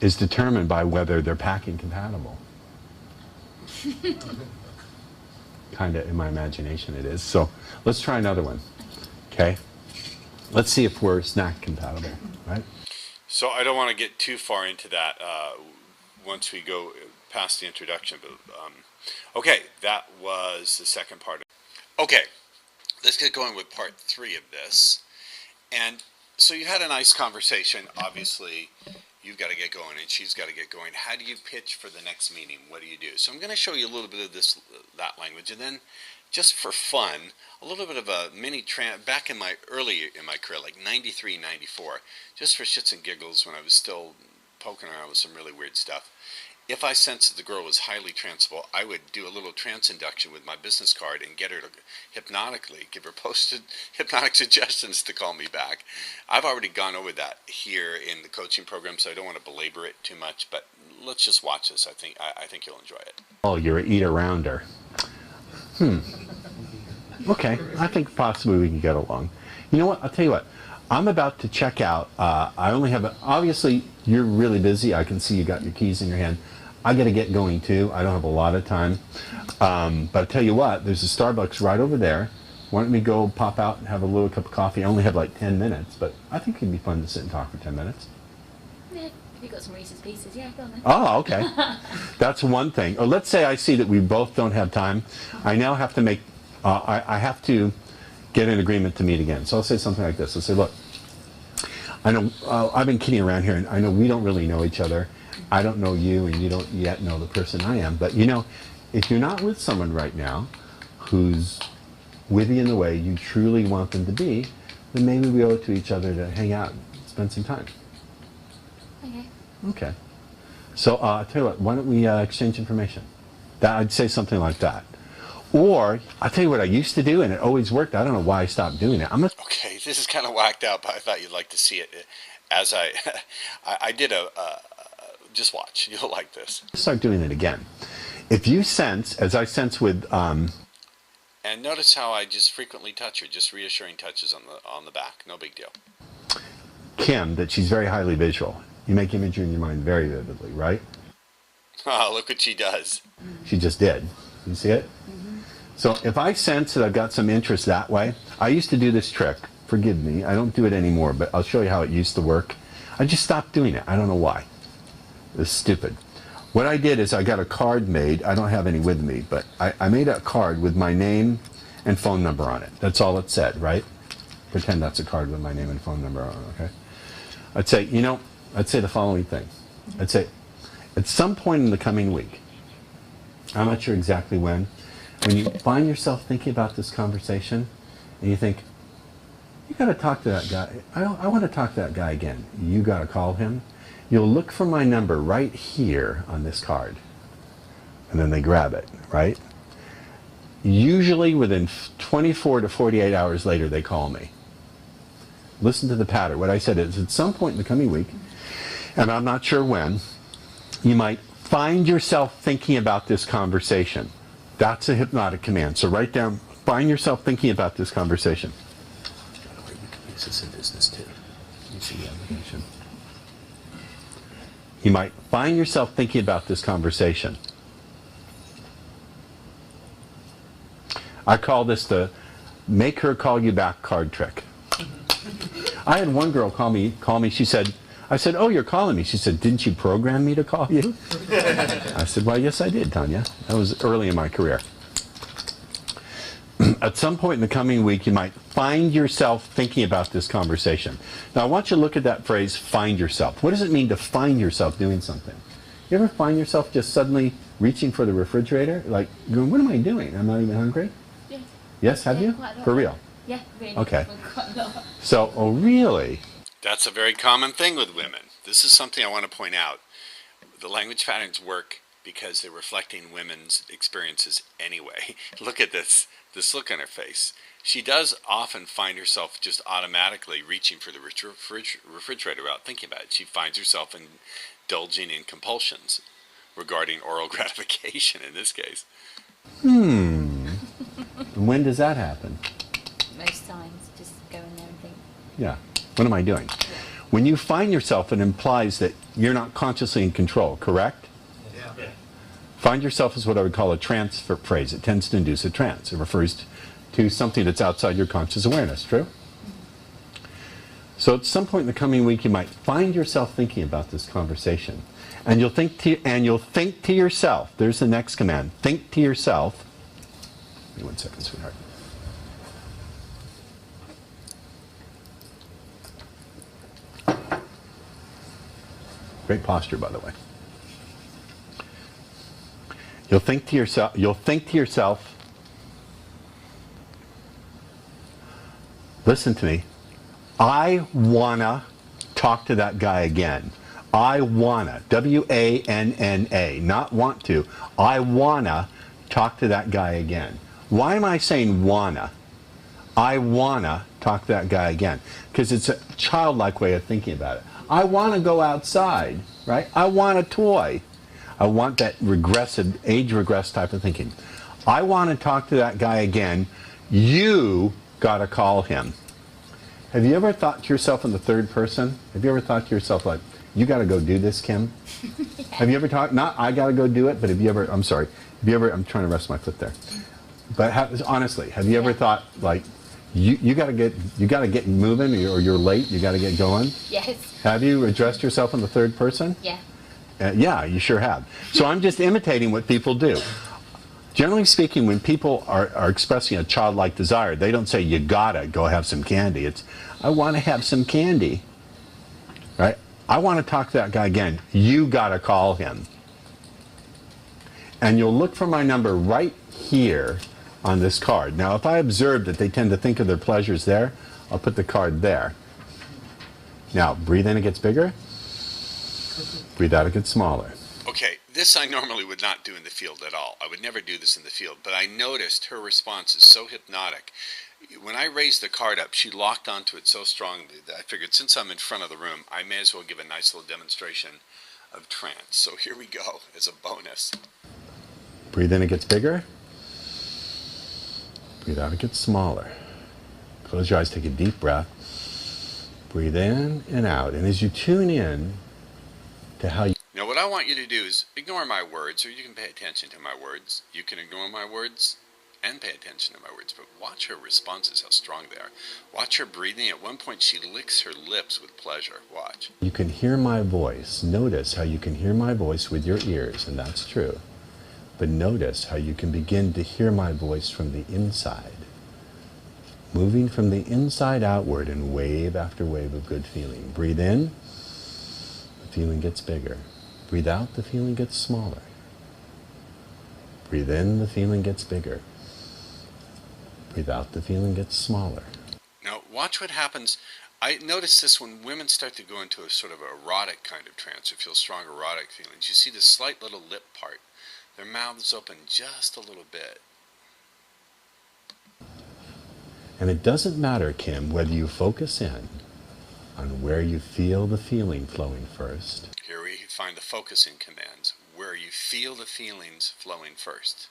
is determined by whether they're packing compatible. Kind of in my imagination it is. So let's try another one. Okay? Let's see if we're snack compatible, right? So I don't want to get too far into that once we go past the introduction. But okay, that was the second part. Okay, let's get going with part 3 of this. And so you had a nice conversation. Obviously, you've got to get going, and she's got to get going. How do you pitch for the next meeting? What do you do? So I'm going to show you a little bit of that language, and then just for fun, a little bit of a mini back in my career, like 93, 94, just for shits and giggles when I was still poking around with some really weird stuff. If I sensed that the girl was highly transable, I would do a little trance induction with my business card and get her to hypnotically give her posted hypnotic suggestions to call me back. I've already gone over that here in the coaching program, so I don't want to belabor it too much, but let's just watch this. I think you'll enjoy it. Oh, you're a eat-arounder. Okay, I think possibly we can get along. You know what? I'll tell you what. I'm about to check out. I only have, obviously, you're really busy. I can see you got your keys in your hand. I got to get going too. I don't have a lot of time. But I'll tell you what, there's a Starbucks right over there. Why don't we go pop out and have a little cup of coffee? I only have like 10 minutes, but I think it'd be fun to sit and talk for 10 minutes. Yeah, if you've got some Reese's Pieces, yeah, go on then. Oh, okay. That's one thing. Or let's say I see that we both don't have time. I now have to make, I have to get an agreement to meet again. So I'll say something like this. I'll say, look, I know I've been kidding around here, and I know we don't really know each other. I don't know you, and you don't yet know the person I am. But you know, if you're not with someone right now who's with you in the way you truly want them to be, then maybe we owe it to each other to hang out and spend some time. Okay. Okay. So I'll tell you what, why don't we exchange information? I'd say something like that. Or, I'll tell you what I used to do, and it always worked. I don't know why I stopped doing it. Okay, this is kind of whacked out, but I thought you'd like to see it as I did just watch. You'll like this. Start doing it again. If you sense, as I sense with, and notice how I just frequently touch her, just reassuring touches on the back. No big deal. Kim, that she's very highly visual. You make imagery in your mind very vividly, right? Oh, look what she does. She just did. You see it? So if I sense that I've got some interest that way, I used to do this trick. Forgive me, I don't do it anymore, but I'll show you how it used to work. I just stopped doing it. I don't know why. It's stupid. What I did is I got a card made. I don't have any with me, but I made a card with my name and phone number on it. That's all it said, right? Pretend that's a card with my name and phone number on it, okay? I'd say, you know, I'd say the following thing. I'd say, at some point in the coming week, I'm not sure exactly when you find yourself thinking about this conversation and you think, you got to talk to that guy. I want to talk to that guy again. You got to call him. You'll look for my number right here on this card. And then they grab it, right? Usually within 24 to 48 hours later, they call me. Listen to the pattern. What I said is at some point in the coming week, and I'm not sure when, you might find yourself thinking about this conversation. That's a hypnotic command. So write down, find yourself thinking about this conversation. By the way, we can use this in business too. You see the application. You might find yourself thinking about this conversation. I call this the make her call you back card trick. I had one girl call me, she said, I said, oh, you're calling me. She said, didn't you program me to call you? I said, well, yes, I did, Tanya. That was early in my career. At some point in the coming week, you might find yourself thinking about this conversation. Now, I want you to look at that phrase, find yourself. What does it mean to find yourself doing something? You ever find yourself just suddenly reaching for the refrigerator? Like, going, what am I doing? I'm not even hungry? Yes. Yes, have you? Quite a lot. For real? Yeah, really. Okay. Quite a lot. So, oh, really? That's a very common thing with women. This is something I want to point out. The language patterns work because they're reflecting women's experiences anyway. Look at this look on her face. She does often find herself just automatically reaching for the refrigerator without thinking about it. She finds herself indulging in compulsions regarding oral gratification in this case. When does that happen? Most times, just go in there and think. Yeah. What am I doing? When you find yourself, it implies that you're not consciously in control, correct? Yeah. Find yourself is what I would call a transfer phrase. It tends to induce a trance. It refers to something that's outside your conscious awareness, true? So at some point in the coming week, you might find yourself thinking about this conversation. And you'll think to yourself, there's the next command, think to yourself. Give me 1 second, sweetheart. Great posture, by the way. You'll think to yourself, listen to me, I wanna talk to that guy again. I wanna, W-A-N-N-A, not want to. I wanna talk to that guy again. Why am I saying wanna? I wanna talk to that guy again. Because it's a childlike way of thinking about it. I wanna go outside, right? I want a toy. I want that regressive, age-regressed type of thinking. I want to talk to that guy again. You got to call him. Have you ever thought to yourself in the third person? Have you ever thought to yourself like, you got to go do this, Kim? Yeah. Have you ever thought, not I got to go do it, but have you ever, I'm sorry, have you ever, I'm trying to rest my foot there. But honestly, have you ever thought like, you got to get moving or you're late, you got to get going? Yes. Have you addressed yourself in the third person? Yeah. Yeah, you sure have. So I'm just imitating what people do. Generally speaking, when people are expressing a childlike desire, they don't say, you gotta go have some candy. It's, I want to have some candy. Right? I want to talk to that guy again. You gotta call him. And you'll look for my number right here on this card. Now, if I observe that they tend to think of their pleasures there, I'll put the card there. Now, breathe in, it gets bigger. Breathe out, it gets smaller. Okay, this I normally would not do in the field at all. I would never do this in the field, but I noticed her response is so hypnotic. When I raised the card up, she locked onto it so strongly that I figured since I'm in front of the room, I may as well give a nice little demonstration of trance. So here we go as a bonus. Breathe in, it gets bigger. Breathe out, it gets smaller. Close your eyes, take a deep breath. Breathe in and out. And as you tune in to how you... Now what I want you to do is ignore my words, or you can pay attention to my words. You can ignore my words and pay attention to my words, but watch her responses, how strong they are. Watch her breathing. At one point she licks her lips with pleasure. Watch. You can hear my voice. Notice how you can hear my voice with your ears, and that's true. But notice how you can begin to hear my voice from the inside. Moving from the inside outward in wave after wave of good feeling. Breathe in. The feeling gets bigger. Breathe out, the feeling gets smaller. Breathe in, the feeling gets bigger. Breathe out, the feeling gets smaller. Now watch what happens. I notice this when women start to go into a sort of erotic kind of trance or feel strong erotic feelings. You see this slight little lip part. Their mouths open just a little bit. And it doesn't matter, Kim, whether you focus in on where you feel the feeling flowing first. Here we find the focusing commands, where you feel the feelings flowing first.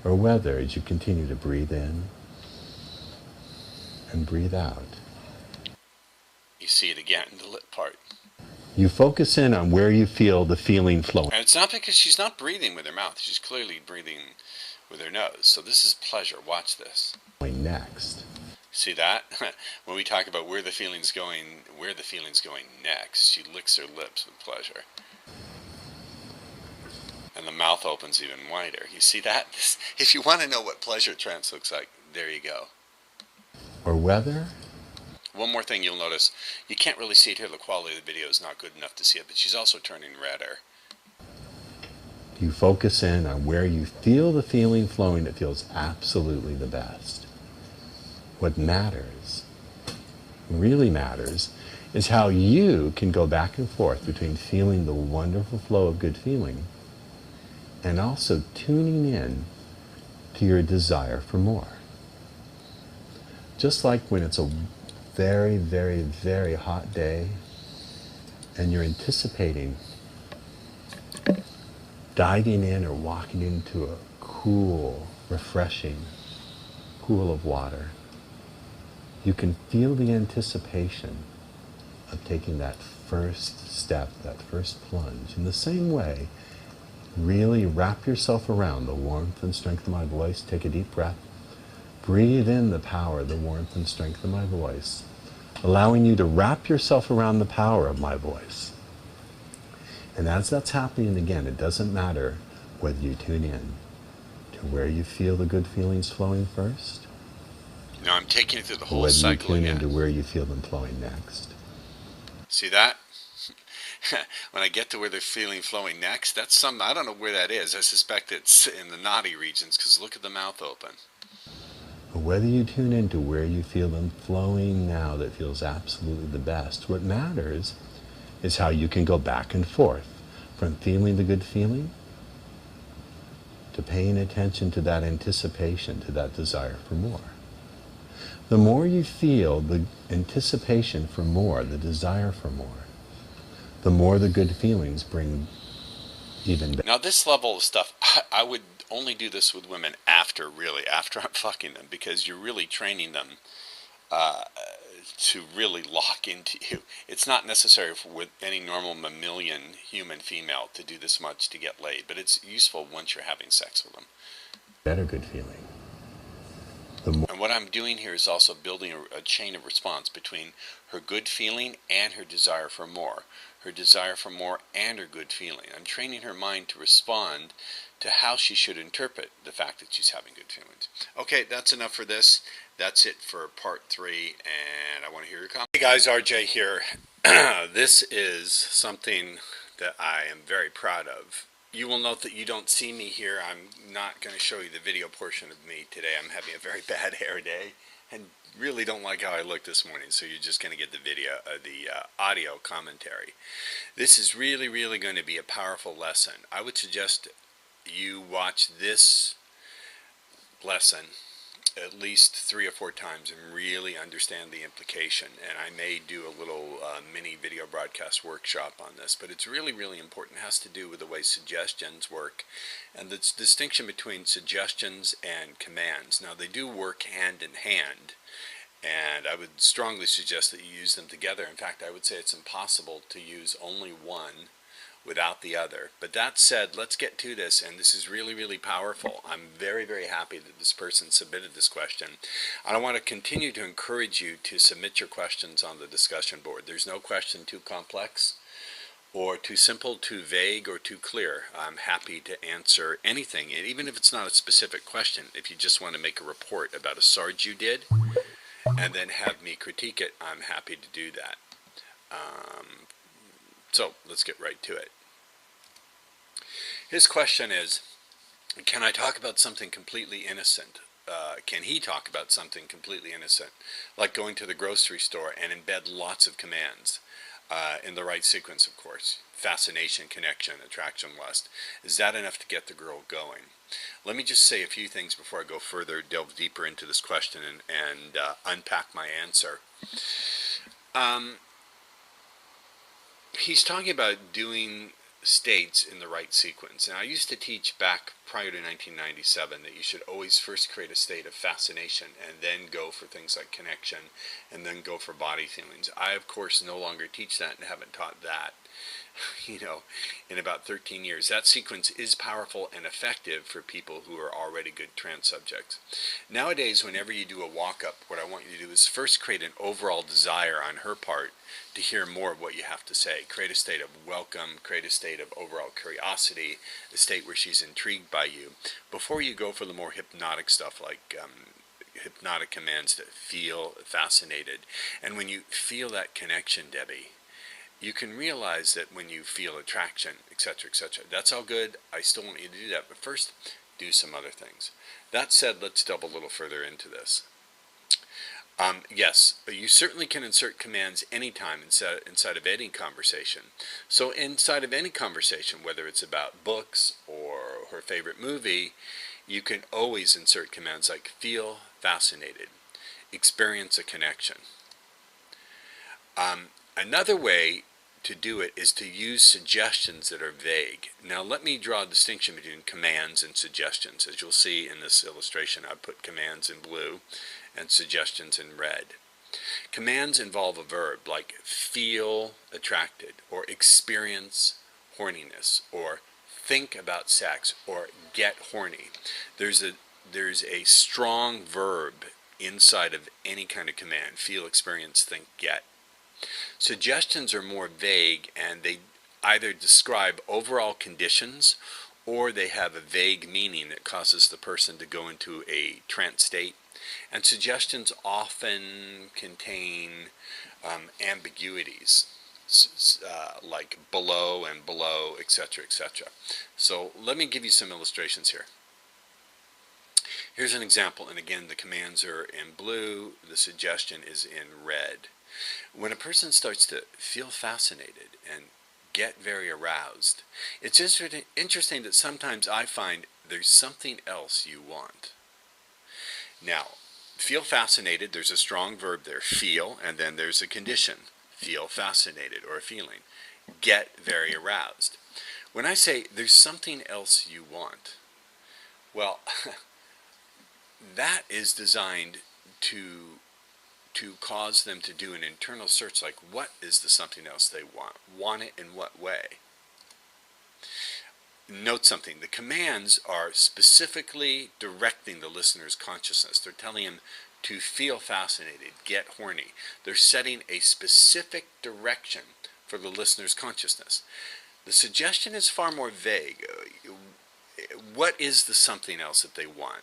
Or whether, as you continue to breathe in and breathe out, You see it again, the lip part. you focus in on where you feel the feeling flowing. And it's not because she's not breathing with her mouth. She's clearly breathing with her nose. So this is pleasure. Watch this. Next. See that? When we talk about where the feeling's going next, she licks her lips with pleasure. And the mouth opens even wider. You see that? If you want to know what pleasure trance looks like, there you go. Or whether one more thing you'll notice, you can't really see it here, the quality of the video is not good enough to see it, but she's also turning redder. you focus in on where you feel the feeling flowing that feels absolutely the best. What matters, really matters, is how you can go back and forth between feeling the wonderful flow of good feeling and also tuning in to your desire for more. Just like when it's a very, very, very hot day and you're anticipating diving in or walking into a cool, refreshing pool of water, you can feel the anticipation of taking that first step, that first plunge. In the same way, really wrap yourself around the warmth and strength of my voice. Take a deep breath. Breathe in the power, the warmth and strength of my voice, allowing you to wrap yourself around the power of my voice. And as that's happening again, it doesn't matter whether you tune in to where you feel the good feelings flowing first, Now I'm taking it through the or whole whether you cycle tune again. into where you feel them flowing next. See that? When I get to where they're feeling flowing next, that's something, I don't know where that is. I suspect it's in the naughty regions, because look at the mouth open. Or whether you tune into where you feel them flowing now that feels absolutely the best, what matters is how you can go back and forth from feeling the good feeling to paying attention to that anticipation, to that desire for more. The more you feel the anticipation for more, the desire for more, the more the good feelings bring even better. Now this level of stuff, I would only do this with women after I'm fucking them, because you're really training them to really lock into you. It's not necessary with any normal mammalian human female to do this much to get laid, but it's useful once you're having sex with them. Better good feeling. And what I'm doing here is also building a chain of response between her good feeling and her desire for more. Her desire for more and her good feeling. I'm training her mind to respond to how she should interpret the fact that she's having good feelings. Okay, that's enough for this. That's it for part 3, and I want to hear your comments. Hey guys, RJ here. This is something that I am very proud of. You will note that you don't see me here. I'm not going to show you the video portion of me today. I'm having a very bad hair day and really don't like how I look this morning, so you're just going to get the video, the audio commentary. This is really, really going to be a powerful lesson. I would suggest you watch this lesson at least 3 or 4 times and really understand the implication. And I may do a little mini video broadcast workshop on this, but it's really, really important. It has to do with the way suggestions work and the distinction between suggestions and commands. Now, they do work hand in hand, and I would strongly suggest that you use them together. In fact, I would say it's impossible to use only one without the other. But that said, let's get to this, and this is really, really powerful. I'm very, very happy that this person submitted this question. I want to continue to encourage you to submit your questions on the discussion board. There's no question too complex or too simple, too vague, or too clear. I'm happy to answer anything, and even if it's not a specific question, if you just want to make a report about a SARG you did and then have me critique it, I'm happy to do that. So let's get right to it. His question is, can I talk about something completely innocent? Can he talk about something completely innocent, like going to the grocery store and embed lots of commands in the right sequence, of course? Fascination, connection, attraction, lust. Is that enough to get the girl going? Let me just say a few things before I go further, delve deeper into this question and unpack my answer. He's talking about doing states in the right sequence. And I used to teach back prior to 1997 that you should always first create a state of fascination and then go for things like connection and then go for body feelings. I, of course, no longer teach that and haven't taught that. in about 13 years. That sequence is powerful and effective for people who are already good trance subjects. Nowadays, whenever you do a walk-up, what I want you to do is first create an overall desire on her part to hear more of what you have to say. Create a state of welcome, create a state of overall curiosity, a state where she's intrigued by you, before you go for the more hypnotic stuff like hypnotic commands to feel fascinated. And when you feel that connection, Debbie, you can realize that when you feel attraction, etc., etc., that's all good. I still want you to do that, but first, do some other things. That said, let's delve a little further into this. Yes, you certainly can insert commands anytime inside of any conversation. So inside of any conversation, whether it's about books or her favorite movie, you can always insert commands like feel fascinated, experience a connection. Another way to do it is to use suggestions that are vague. Now let me draw a distinction between commands and suggestions. As you'll see in this illustration, I put commands in blue and suggestions in red. Commands involve a verb like feel attracted, or experience horniness, or think about sex, or get horny. There's a strong verb inside of any kind of command: feel, experience, think, get. Suggestions are more vague, and they either describe overall conditions or they have a vague meaning that causes the person to go into a trance state. And suggestions often contain ambiguities, like below and below, etc., etc. So let me give you some illustrations here. Here's an example, and again, the commands are in blue, the suggestion is in red. When a person starts to feel fascinated and get very aroused, it's interesting that sometimes I find there's something else you want. Now, feel fascinated, there's a strong verb there, feel, and then there's a condition, feel fascinated, or a feeling. Get very aroused. When I say there's something else you want, well, that is designed to cause them to do an internal search, like what is the something else they want? Want it in what way? Note something, the commands are specifically directing the listener's consciousness. They're telling him to feel fascinated, get horny. They're setting a specific direction for the listener's consciousness. The suggestion is far more vague. What is the something else that they want?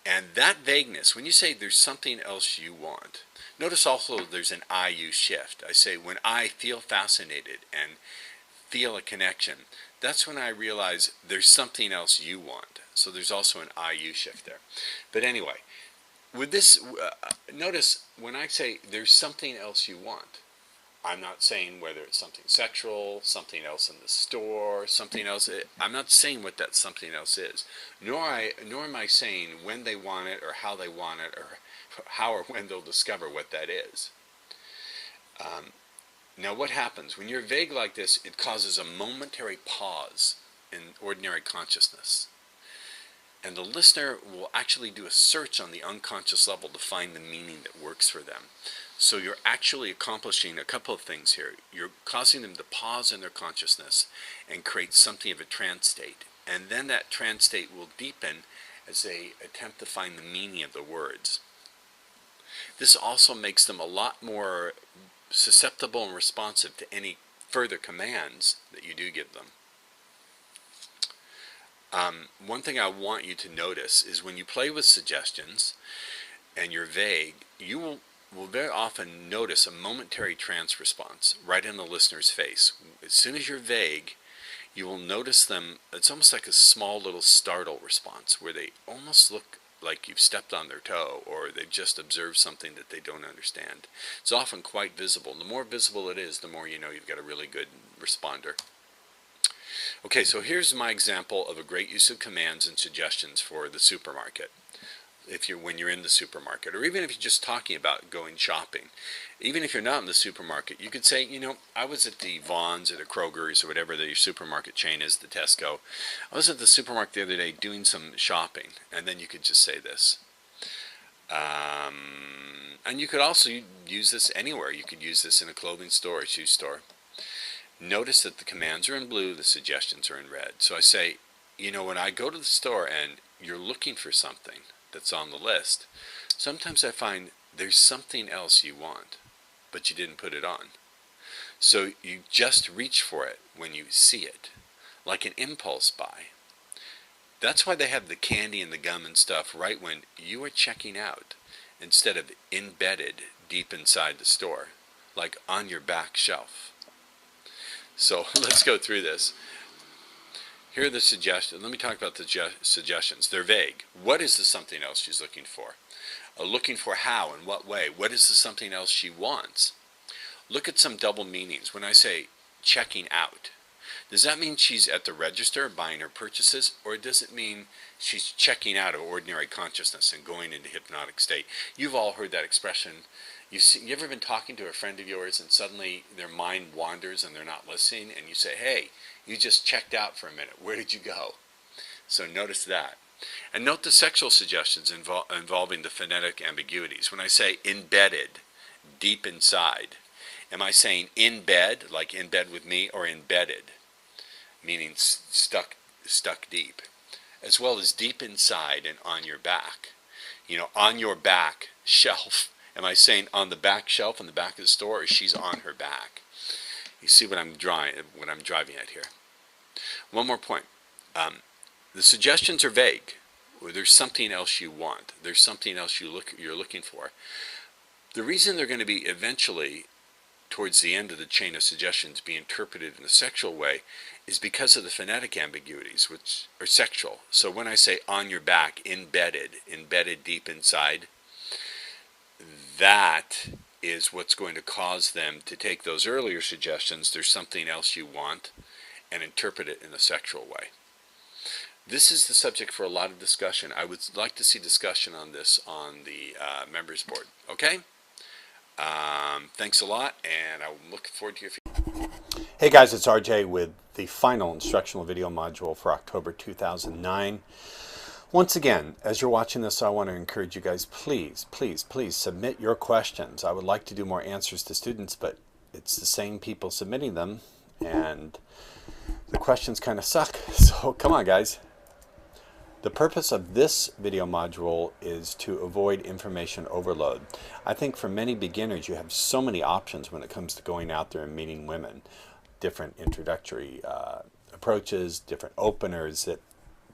And that vagueness, when you say there's something else you want, notice also there's an IU shift. I say when I feel fascinated and feel a connection, that's when I realize there's something else you want. So there's also an IU shift there. But anyway, with this, notice when I say there's something else you want, I'm not saying whether it's something sexual, something else in the store, something else. I'm not saying what that something else is. Nor am I saying when they want it or how they want it or how or when they'll discover what that is. Now what happens? When you're vague like this, it causes a momentary pause in ordinary consciousness. And the listener will actually do a search on the unconscious level to find the meaning that works for them. So you're actually accomplishing a couple of things here. You're causing them to pause in their consciousness and create something of a trance state. And then that trance state will deepen as they attempt to find the meaning of the words. This also makes them a lot more susceptible and responsive to any further commands that you do give them. One thing I want you to notice is when you play with suggestions and you're vague, you will very often notice a momentary trance response right in the listener's face. As soon as you're vague, you will notice them. It's almost like a small little startle response where they almost look like you've stepped on their toe or they've just observed something that they don't understand. It's often quite visible. The more visible it is, the more you know you've got a really good responder. Okay, so here's my example of a great use of commands and suggestions for the supermarket. When you're in the supermarket, or even if you're just talking about going shopping. Even if you're not in the supermarket, you could say, you know, I was at the Vons or the Kroger's or whatever the supermarket chain is, the Tesco. I was at the supermarket the other day doing some shopping, and then you could just say this. And you could also use this anywhere. You could use this in a clothing store, a shoe store. Notice that the commands are in blue, the suggestions are in red. So I say, you know, when I go to the store and you're looking for something that's on the list, sometimes I find there's something else you want, but you didn't put it on. So you just reach for it when you see it, like an impulse buy. That's why they have the candy and the gum and stuff right when you are checking out, instead of embedded deep inside the store, like on your back shelf. So let's go through this. Here are the suggestions. Let me talk about the suggestions. They're vague. What is the something else she's looking for? Looking for how and what way? What is the something else she wants? Look at some double meanings. When I say checking out, does that mean she's at the register buying her purchases, or does it mean she's checking out of ordinary consciousness and going into hypnotic state? You've all heard that expression. You ever been talking to a friend of yours and suddenly their mind wanders and they're not listening, and you say, hey, you just checked out for a minute. Where did you go? So notice that. And note the sexual suggestions involving the phonetic ambiguities. When I say embedded, deep inside, am I saying in bed, like in bed with me, or embedded, meaning stuck deep, as well as deep inside and on your back? You know, on your back shelf. Am I saying on the back shelf in the back of the store, or she's on her back? You see what I'm driving at here. One more point. The suggestions are vague. There's something else you want. There's something else you're looking for. The reason they're going to be eventually, towards the end of the chain of suggestions, be interpreted in a sexual way is because of the phonetic ambiguities, which are sexual. So when I say on your back, embedded deep inside, that is what's going to cause them to take those earlier suggestions, there's something else you want, and interpret it in a sexual way. This is the subject for a lot of discussion. I would like to see discussion on this on the members board. Okay? Thanks a lot, and I'm looking forward to your feedback. Hey guys, it's RJ with the final instructional video module for October 2009. Once again, as you're watching this, I want to encourage you guys, please submit your questions. I would like to do more answers to students, but it's the same people submitting them, and the questions kind of suck. So come on, guys. The purpose of this video module is to avoid information overload. I think for many beginners, you have so many options when it comes to going out there and meeting women. Different introductory approaches, different openers, that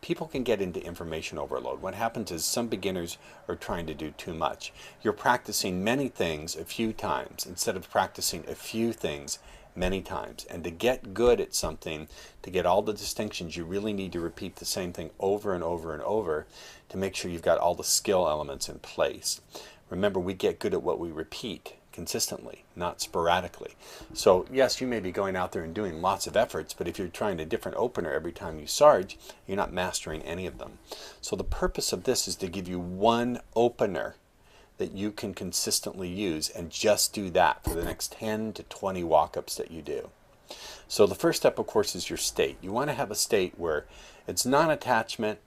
people can get into information overload. What happens is some beginners are trying to do too much. You're practicing many things a few times instead of practicing a few things many times. And to get good at something, to get all the distinctions, you really need to repeat the same thing over and over and over to make sure you've got all the skill elements in place. Remember, we get good at what we repeat consistently, not sporadically. So yes, you may be going out there and doing lots of efforts, but if you're trying a different opener every time you sarge, you're not mastering any of them. So the purpose of this is to give you one opener that you can consistently use, and just do that for the next 10 to 20 walk-ups that you do. So the first step, of course, is your state. You want to have a state where it's non-attachment,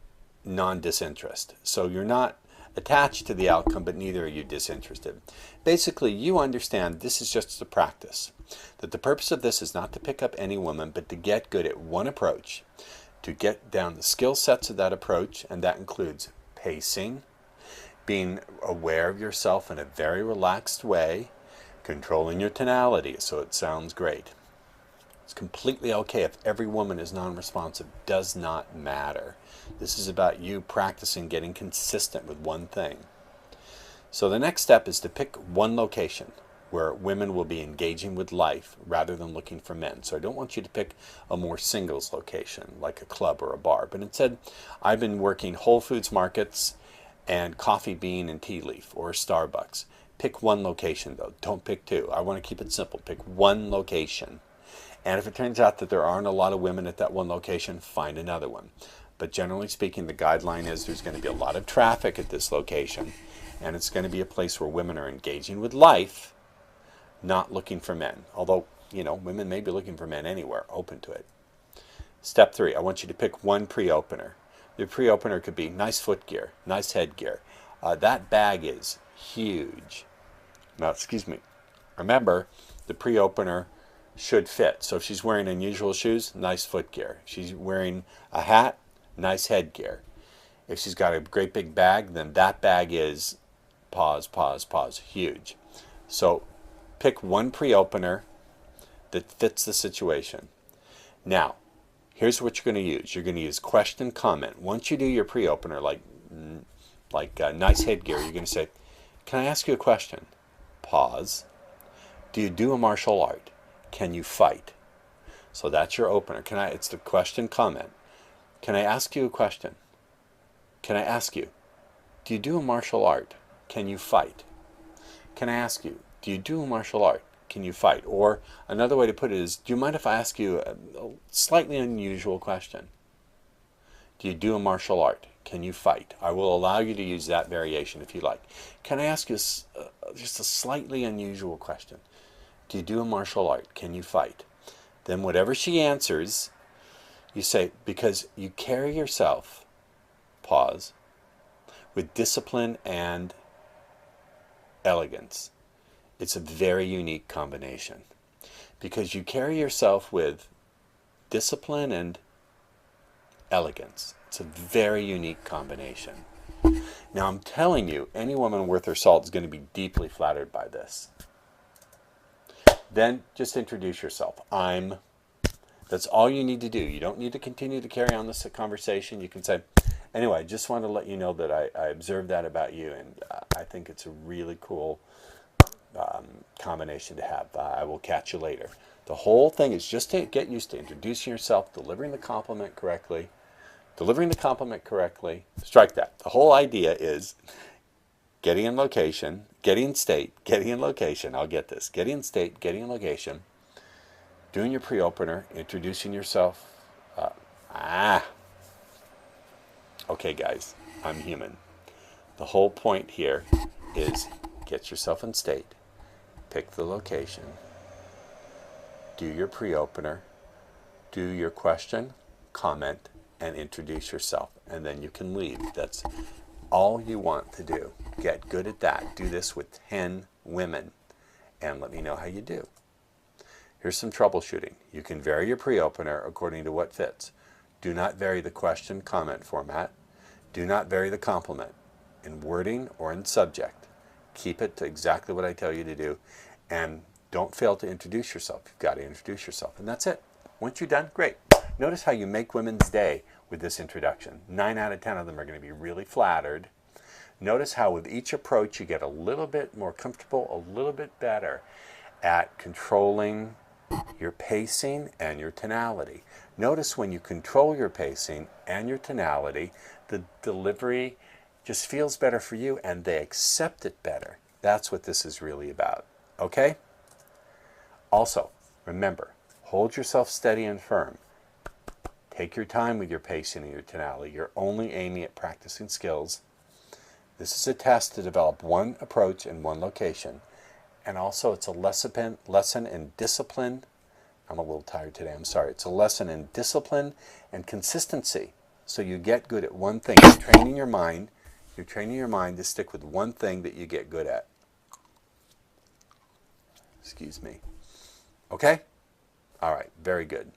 non-disinterest. So you're not attached to the outcome, but neither are you disinterested. Basically, you understand this is just a practice, that the purpose of this is not to pick up any woman, but to get good at one approach, to get down the skill sets of that approach, and that includes pacing, being aware of yourself in a very relaxed way, controlling your tonality so it sounds great. It's completely okay if every woman is non-responsive. Does not matter. This is about you practicing getting consistent with one thing. So the next step is to pick one location where women will be engaging with life rather than looking for men. So I don't want you to pick a more singles location like a club or a bar, but instead I've been working Whole Foods markets and Coffee Bean and Tea Leaf or Starbucks. Pick one location though. Don't pick two. I want to keep it simple. Pick one location. And if it turns out that there aren't a lot of women at that one location, find another one. But generally speaking, the guideline is there's going to be a lot of traffic at this location, and it's going to be a place where women are engaging with life, not looking for men. Although, you know, women may be looking for men anywhere, open to it. Step 3, I want you to pick one pre-opener. The pre-opener could be nice footgear, nice headgear. That bag is huge. Now, excuse me. Remember, the pre-opener should fit. So if she's wearing unusual shoes, nice foot gear. If she's wearing a hat, nice headgear. If she's got a great big bag, then that bag is pause, pause, pause, huge. So pick one pre-opener that fits the situation. Now, here's what you're going to use. You're going to use question comment. Once you do your pre-opener, like nice headgear, you're going to say, can I ask you a question? Pause. Do you do a martial art? Can you fight? So that's your opener. It's the question comment. Can I ask you a question? Can I ask you, do you do a martial art? Can you fight? Can I ask you, do you do a martial art? Can you fight? Or another way to put it is, do you mind if I ask you a slightly unusual question? Do you do a martial art? Can you fight? I will allow you to use that variation if you like. Can I ask you just a slightly unusual question? Do you do a martial art? Can you fight? Then whatever she answers, you say, because you carry yourself, pause, with discipline and elegance. It's a very unique combination. Because you carry yourself with discipline and elegance. It's a very unique combination. Now I'm telling you, any woman worth her salt is going to be deeply flattered by this. Then just introduce yourself. That's all you need to do. You don't need to continue to carry on this conversation. You can say, anyway, I just want to let you know that I observed that about you, and I think it's a really cool combination to have. I will catch you later. The whole thing is just to get used to introducing yourself, delivering the compliment correctly. Strike that. The whole idea is getting in location, getting in state, getting in location. I'll get this. Getting in state, getting in location, doing your pre-opener, introducing yourself. Okay, guys, I'm human. The whole point here is get yourself in state, pick the location, do your pre-opener, do your question, comment, and introduce yourself, and then you can leave. That's all you want to do. Get good at that. Do this with 10 women, and let me know how you do. Here's some troubleshooting. You can vary your pre-opener according to what fits. Do not vary the question comment format. Do not vary the compliment in wording or in subject. Keep it to exactly what I tell you to do, and don't fail to introduce yourself. You've got to introduce yourself, and that's it. Once you're done, great. Notice how you make women's day with this introduction. 9 out of 10 of them are going to be really flattered. Notice how with each approach you get a little bit more comfortable, a little bit better at controlling your pacing and your tonality. Notice when you control your pacing and your tonality, the delivery just feels better for you and they accept it better. That's what this is really about. Okay? Also, remember, hold yourself steady and firm. Take your time with your pacing and your tonality. You're only aiming at practicing skills. This is a test to develop one approach in one location. And also it's a lesson in discipline. I'm a little tired today, I'm sorry. It's a lesson in discipline and consistency. So you get good at one thing. You're training your mind to stick with one thing that you get good at. Excuse me. Okay? All right, very good.